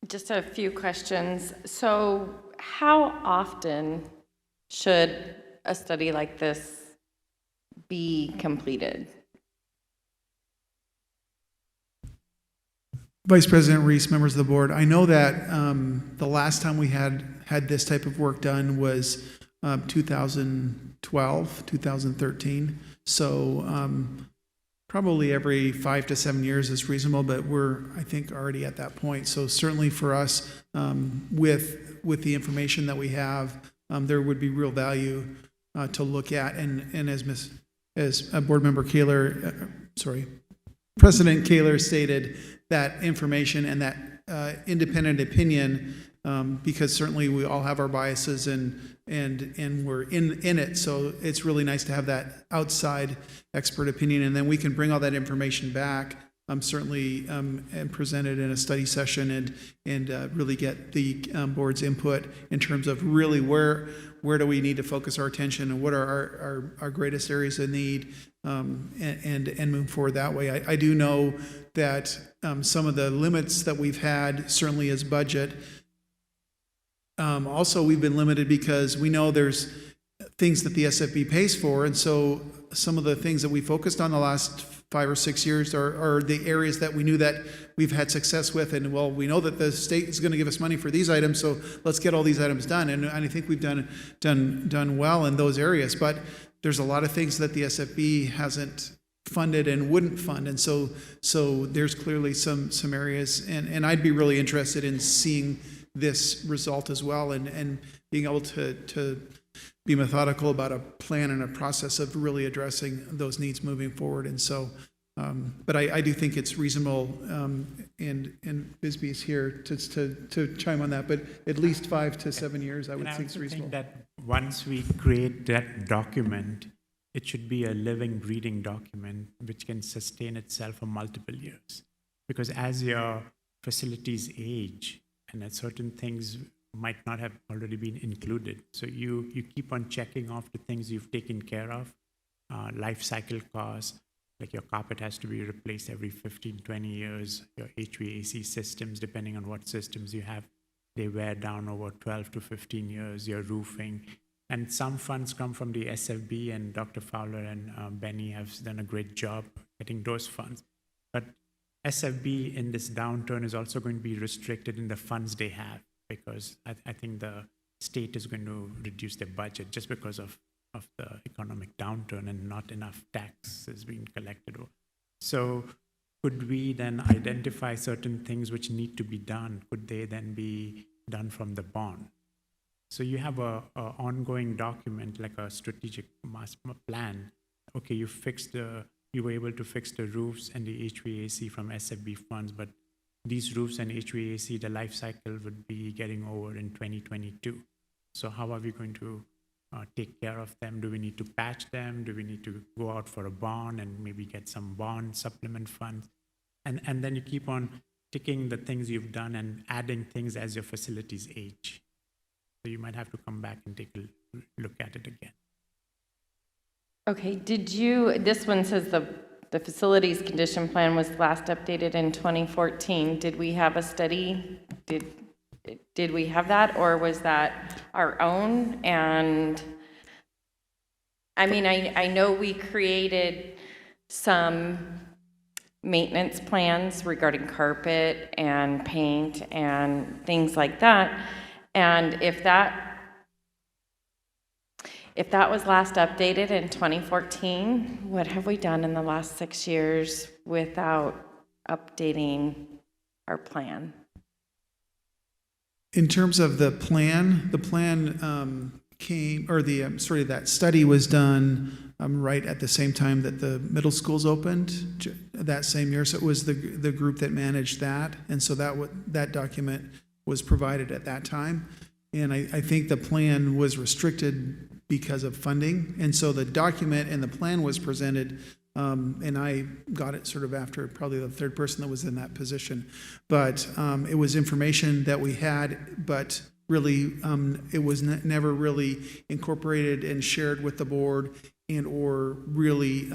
Just a few questions. So how often should a study like this be completed? Vice President Reese, members of the board, I know that the last time we had this type of work done was 2012, 2013. So probably every 5 to 7 years is reasonable, but we're, I think, already at that point. So certainly for us, with the information that we have, there would be real value to look at. And as Board Member Kaler, President Kaler stated, that information and that independent opinion, because certainly we all have our biases and we're in it. So it's really nice to have that outside expert opinion, and then we can bring all that information back, certainly and present it in a study session and really get the board's input in terms of really where do we need to focus our attention and what are our greatest areas of need, and move forward that way. I do know that some of the limits that we've had certainly is budget. Also, we've been limited because we know there's things that the SFB pays for, and so some of the things that we focused on the last 5 or 6 years are the areas that we knew that we've had success with, and well, we know that the state is going to give us money for these items, so let's get all these items done, and I think we've done well in those areas, but there's a lot of things that the SFB hasn't funded and wouldn't fund, and so there's clearly some areas, and I'd be really interested in seeing this result as well, and being able to be methodical about a plan and a process of really addressing those needs moving forward. And so, but I do think it's reasonable, and Bisbee is here to chime on that, but at least 5 to 7 years, I would think is reasonable. Think that once we create that document, it should be a living, breathing document which can sustain itself for multiple years. Because as your facilities age, and that certain things might not have already been included. So you keep on checking off the things you've taken care of, life cycle costs, like your carpet has to be replaced every 15, 20 years, your HVAC systems, depending on what systems you have, they wear down over 12 to 15 years, your roofing. And some funds come from the SFB, and Dr. Fowler and Benny have done a great job getting those funds. But SFB in this downturn is also going to be restricted in the funds they have, because I think the state is going to reduce their budget just because of the economic downturn and not enough taxes being collected. So could we then identify certain things which need to be done? Could they then be done from the bond? So you have a ongoing document, like a strategic master plan. Okay, you were able to fix the roofs and the HVAC from SFB funds, but these roofs and HVAC, the life cycle would be getting over in 2022. So how are we going to take care of them? Do we need to patch them? Do we need to go out for a bond and maybe get some bond supplement funds? And then you keep on ticking the things you've done and adding things as your facilities age. So you might have to come back and take a look at it again. Okay, this one says the facilities condition plan was last updated in 2014. Did we have a study? Did we have that, or was that our own? And I mean, I know we created some maintenance plans regarding carpet and paint and things like that. And if that was last updated in 2014, what have we done in the last 6 years without updating our plan? In terms of the plan that study was done right at the same time that the middle schools opened that same year. So it was the group that managed that, and so that document was provided at that time. And I think the plan was restricted because of funding. And so the document and the plan was presented, and I got it sort of after probably the third person that was in that position. But it was information that we had, but really it was never really incorporated and shared with the board and or really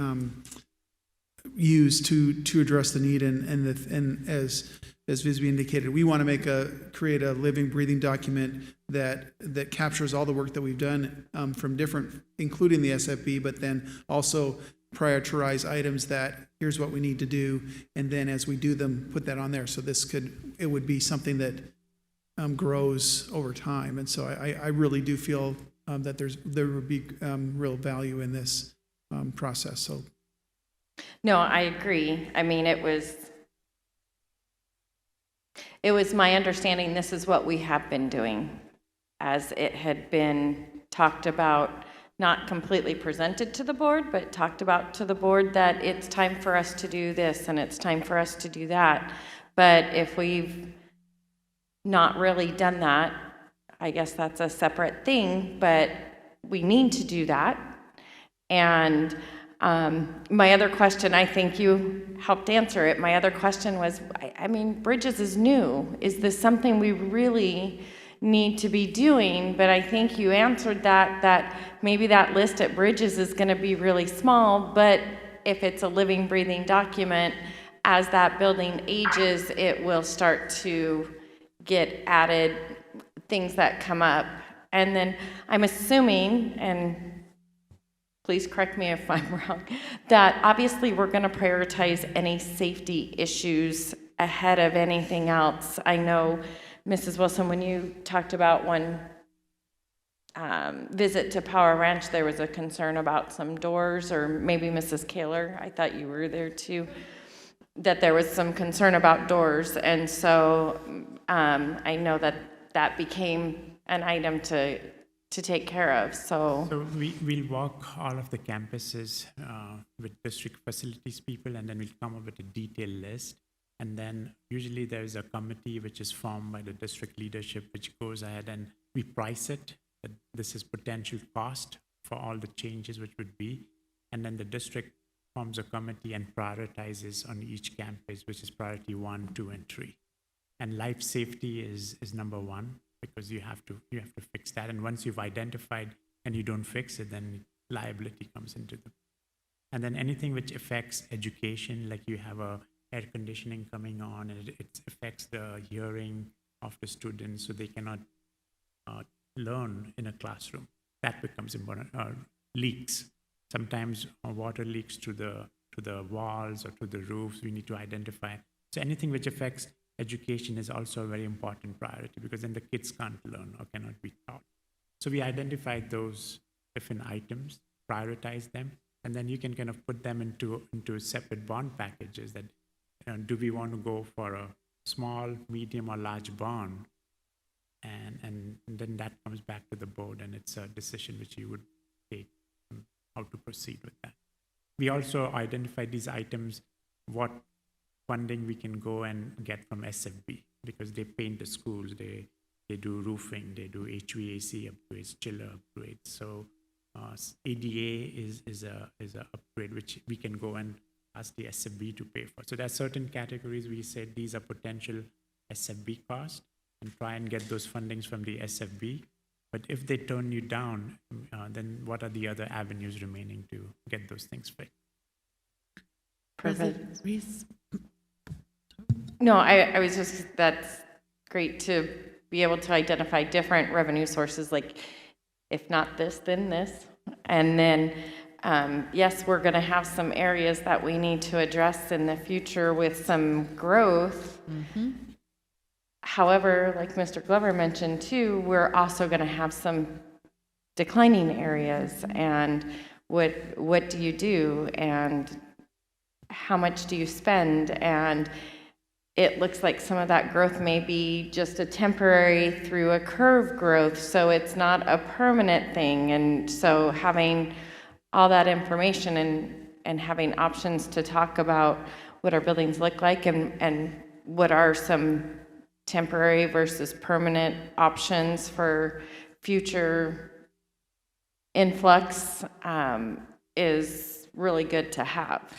used to address the need. And as Visby indicated, we want to create a living, breathing document that captures all the work that we've done from different, including the SFB, but then also prioritize items that here's what we need to do, and then as we do them, put that on there. So it would be something that grows over time. And so I really do feel that there would be real value in this process. So. No, I agree. I mean, it was my understanding this is what we have been doing, as it had been talked about, not completely presented to the board, but talked about to the board that it's time for us to do this and it's time for us to do that. But if we've not really done that, I guess that's a separate thing, but we need to do that. And my other question, I think you helped answer it. My other question was, I mean, Bridges is new. Is this something we really need to be doing? But I think you answered that maybe that list at Bridges is going to be really small, but if it's a living, breathing document, as that building ages, it will start to get added things that come up. And then I'm assuming, and please correct me if I'm wrong, that obviously we're going to prioritize any safety issues ahead of anything else. I know, Mrs. Wilson, when you talked about one visit to Power Ranch, there was a concern about some doors, or maybe Mrs. Kaler, I thought you were there too, that there was some concern about doors. And so I know that became an item to take care of. So we'll walk all of the campuses with district facilities people, and then we'll come up with a detailed list. And then usually there's a committee which is formed by the district leadership, which goes ahead and we price it. That this is potential cost for all the changes which would be. And then the district forms a committee and prioritizes on each campus, which is priority 1, 2, and 3. And life safety is number 1, because you have to fix that. And once you've identified and you don't fix it, then liability comes into the. And then anything which affects education, like you have a air conditioning coming on, and it affects the hearing of the students, so they cannot learn in a classroom. That becomes important. Leaks. Sometimes water leaks to the walls or to the roofs. We need to identify. So anything which affects education is also a very important priority, because then the kids can't learn or cannot be taught. So we identified those different items, prioritize them, and then you can kind of put them into separate bond packages. That do we want to go for a small, medium, or large bond? And then that comes back to the board, and it's a decision which you would take on how to proceed with that. We also identified these items, what funding we can go and get from SFB, because they paint the schools, they do roofing, they do HVAC upgrades, chiller upgrades. So ADA is a upgrade which we can go and ask the SFB to pay for. So there are certain categories we said these are potential SFB costs, and try and get those fundings from the SFB. But if they turn you down, then what are the other avenues remaining to get those things fixed? President Reese. No, I was just, that's great to be able to identify different revenue sources, like if not this, then this. And then, yes, we're going to have some areas that we need to address in the future with some growth. Mm-hmm. However, like Mr. Glover mentioned too, we're also going to have some declining areas. And what do you do? And how much do you spend? And it looks like some of that growth may be just a temporary through a curve growth, so it's not a permanent thing. And so having all that information and having options to talk about what our buildings look like and what are some temporary versus permanent options for future influx is really good to have.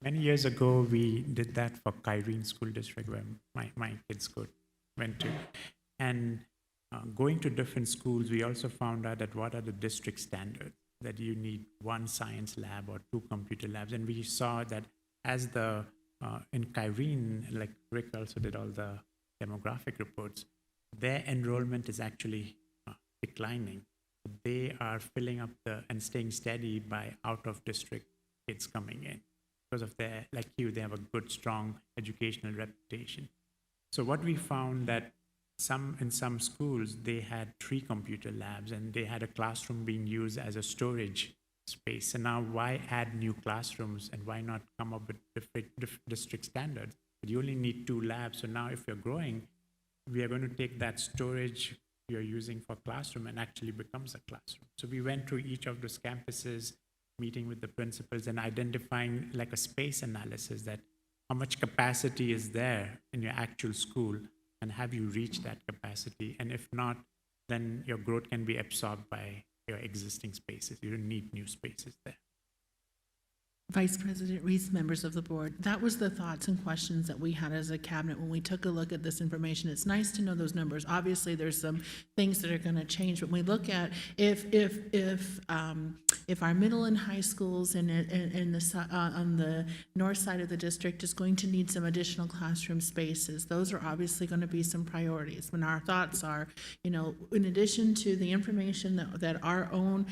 Many years ago, we did that for Kyrene School District, where my kids went to. And going to different schools, we also found out that what are the district standards, that you need 1 science lab or 2 computer labs. And we saw that as in Kyrene, like Rick also did all the demographic reports, their enrollment is actually declining. They are filling up and staying steady by out-of-district kids coming in. Because of their, like you, they have a good, strong educational reputation. So what we found that in some schools, they had 3 computer labs and they had a classroom being used as a storage space. And now why add new classrooms and why not come up with different district standards? But you only need 2 labs. So now if you're growing, we are going to take that storage you're using for classroom and actually becomes a classroom. So we went through each of those campuses, meeting with the principals and identifying like a space analysis that how much capacity is there in your actual school and have you reached that capacity? And if not, then your growth can be absorbed by your existing spaces. You don't need new spaces there. Vice President Reese, members of the board, that was the thoughts and questions that we had as a cabinet when we took a look at this information. It's nice to know those numbers. Obviously, there's some things that are going to change, but when we look at if our middle and high schools on the north side of the district is going to need some additional classroom spaces, those are obviously going to be some priorities. When our thoughts are, in addition to the information that our own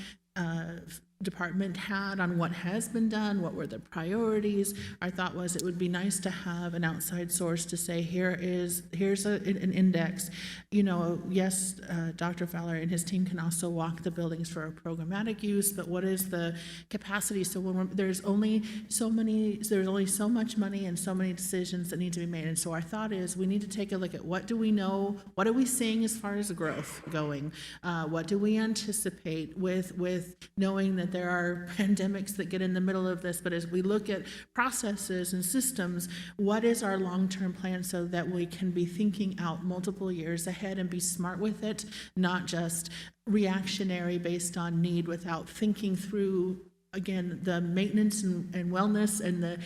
department had on what has been done, what were the priorities. Our thought was it would be nice to have an outside source to say, here's an index. Yes, Dr. Fowler and his team can also walk the buildings for a programmatic use, but what is the capacity? So there's only so much money and so many decisions that need to be made. And so our thought is we need to take a look at what do we know, what are we seeing as far as growth going? What do we anticipate with knowing that there are pandemics that get in the middle of this, but as we look at processes and systems, what is our long-term plan so that we can be thinking out multiple years ahead and be smart with it, not just reactionary based on need without thinking through, again, the maintenance and wellness and the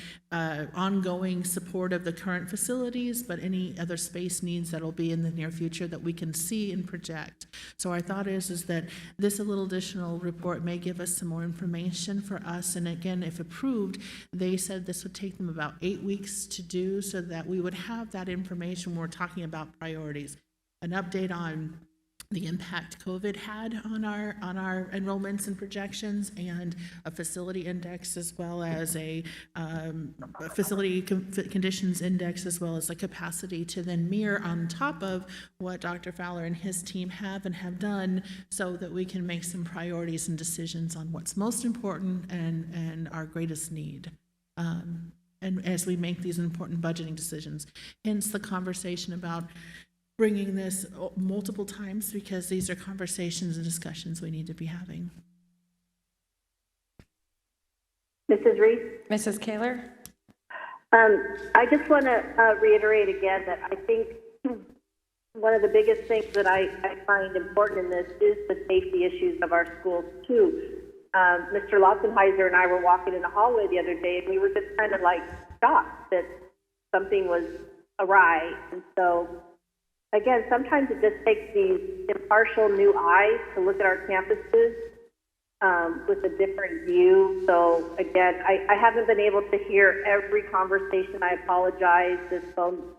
ongoing support of the current facilities, but any other space needs that'll be in the near future that we can see and project. So our thought is that this little additional report may give us some more information for us. And again, if approved, they said this would take them about 8 weeks to do so that we would have that information when we're talking about priorities. An update on the impact COVID had on our enrollments and projections, and a facility index, as well as a facility conditions index, as well as a capacity to then mirror on top of what Dr. Fowler and his team have done, so that we can make some priorities and decisions on what's most important and our greatest need. And as we make these important budgeting decisions, hence the conversation about bringing this multiple times, because these are conversations and discussions we need to be having. Mrs. Reese? Mrs. Kaler? I just want to reiterate again that I think one of the biggest things that I find important in this is the safety issues of our schools too. Mr. Lotzenheiser and I were walking in the hallway the other day, and we were just kind of like shocked that something was awry. And so again, sometimes it just takes these impartial new eyes to look at our campuses with a different view. So again, I haven't been able to hear every conversation. I apologize. This phone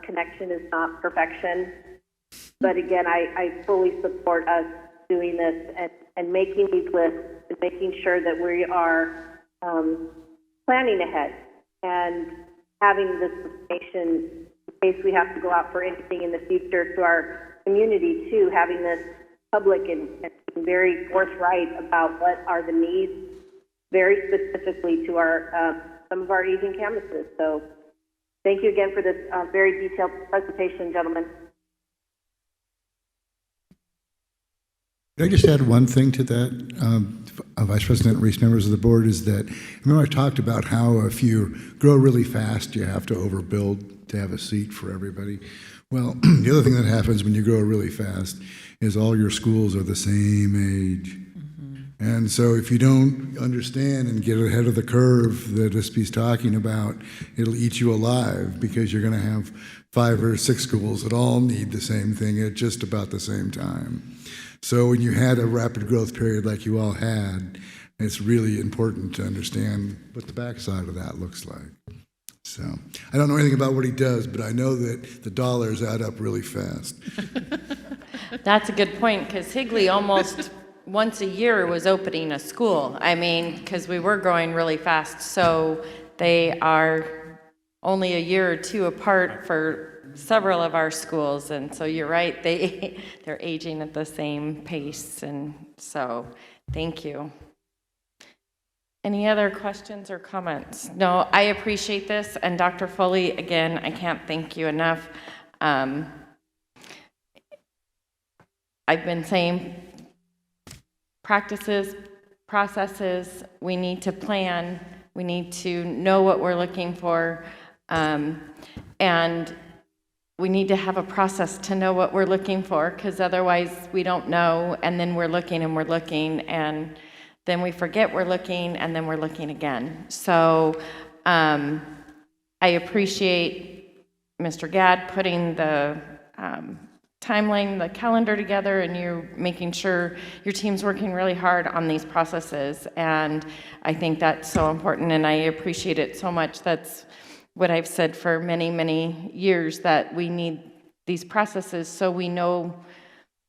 connection is not perfection. But again, I fully support us doing this and making these lists and making sure that we are planning ahead and having this information in case we have to go out for anything in the future to our community too, having this public and very forthright about what are the needs very specifically to our some of our aging campuses. So thank you again for this very detailed presentation, gentlemen. Could I just add one thing to that, Vice President Reese, members of the board, is that, remember I talked about how if you grow really fast, you have to overbuild to have a seat for everybody. Well, the other thing that happens when you grow really fast is all your schools are the same age. And so if you don't understand and get ahead of the curve that SB's talking about, it'll eat you alive, because you're going to have 5 or 6 schools that all need the same thing at just about the same time. So when you had a rapid growth period like you all had, it's really important to understand what the backside of that looks like. So I don't know anything about what he does, but I know that the dollars add up really fast. That's a good point, because Higley almost once a year was opening a school. I mean, because we were growing really fast. So they are only a year or two apart for several of our schools. And so you're right, they're aging at the same pace. And so thank you. Any other questions or comments? No, I appreciate this. And Dr. Foley, again, I can't thank you enough. I've been saying practices, processes, we need to plan, we need to know what we're looking for, and we need to have a process to know what we're looking for, because otherwise we don't know, and then we're looking and we're looking, and then we forget we're looking, and then we're looking again. So I appreciate Mr. Gadd putting the timeline, the calendar together, and you're making sure your team's working really hard on these processes. And I think that's so important, and I appreciate it so much. That's what I've said for many, many years, that we need these processes so we know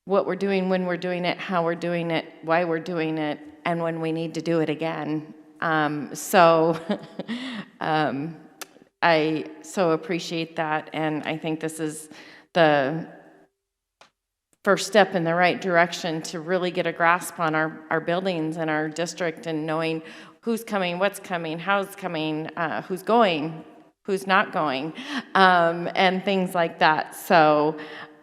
what we're doing, when we're doing it, how we're doing it, why we're doing it, and when we need to do it again. I so appreciate that, and I think this is the first step in the right direction to really get a grasp on our buildings and our district, and knowing who's coming, what's coming, how's coming, who's going, who's not going, and things like that. So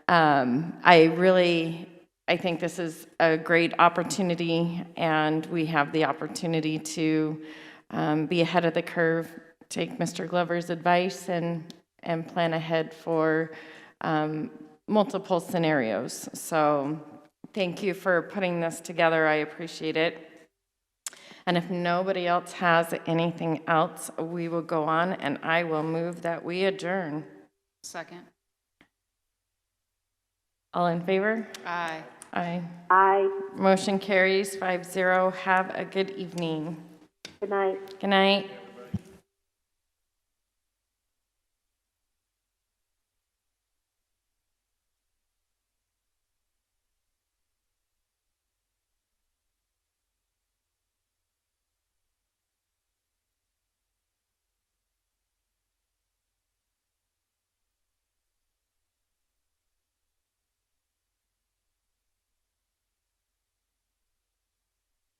I think this is a great opportunity, and we have the opportunity to be ahead of the curve, take Mr. Glover's advice, and plan ahead for multiple scenarios. So thank you for putting this together. I appreciate it. And if nobody else has anything else, we will go on, and I will move that we adjourn. Second. All in favor? Aye. Aye. Aye. Motion carries 5-0. Have a good evening. Good night. Good night.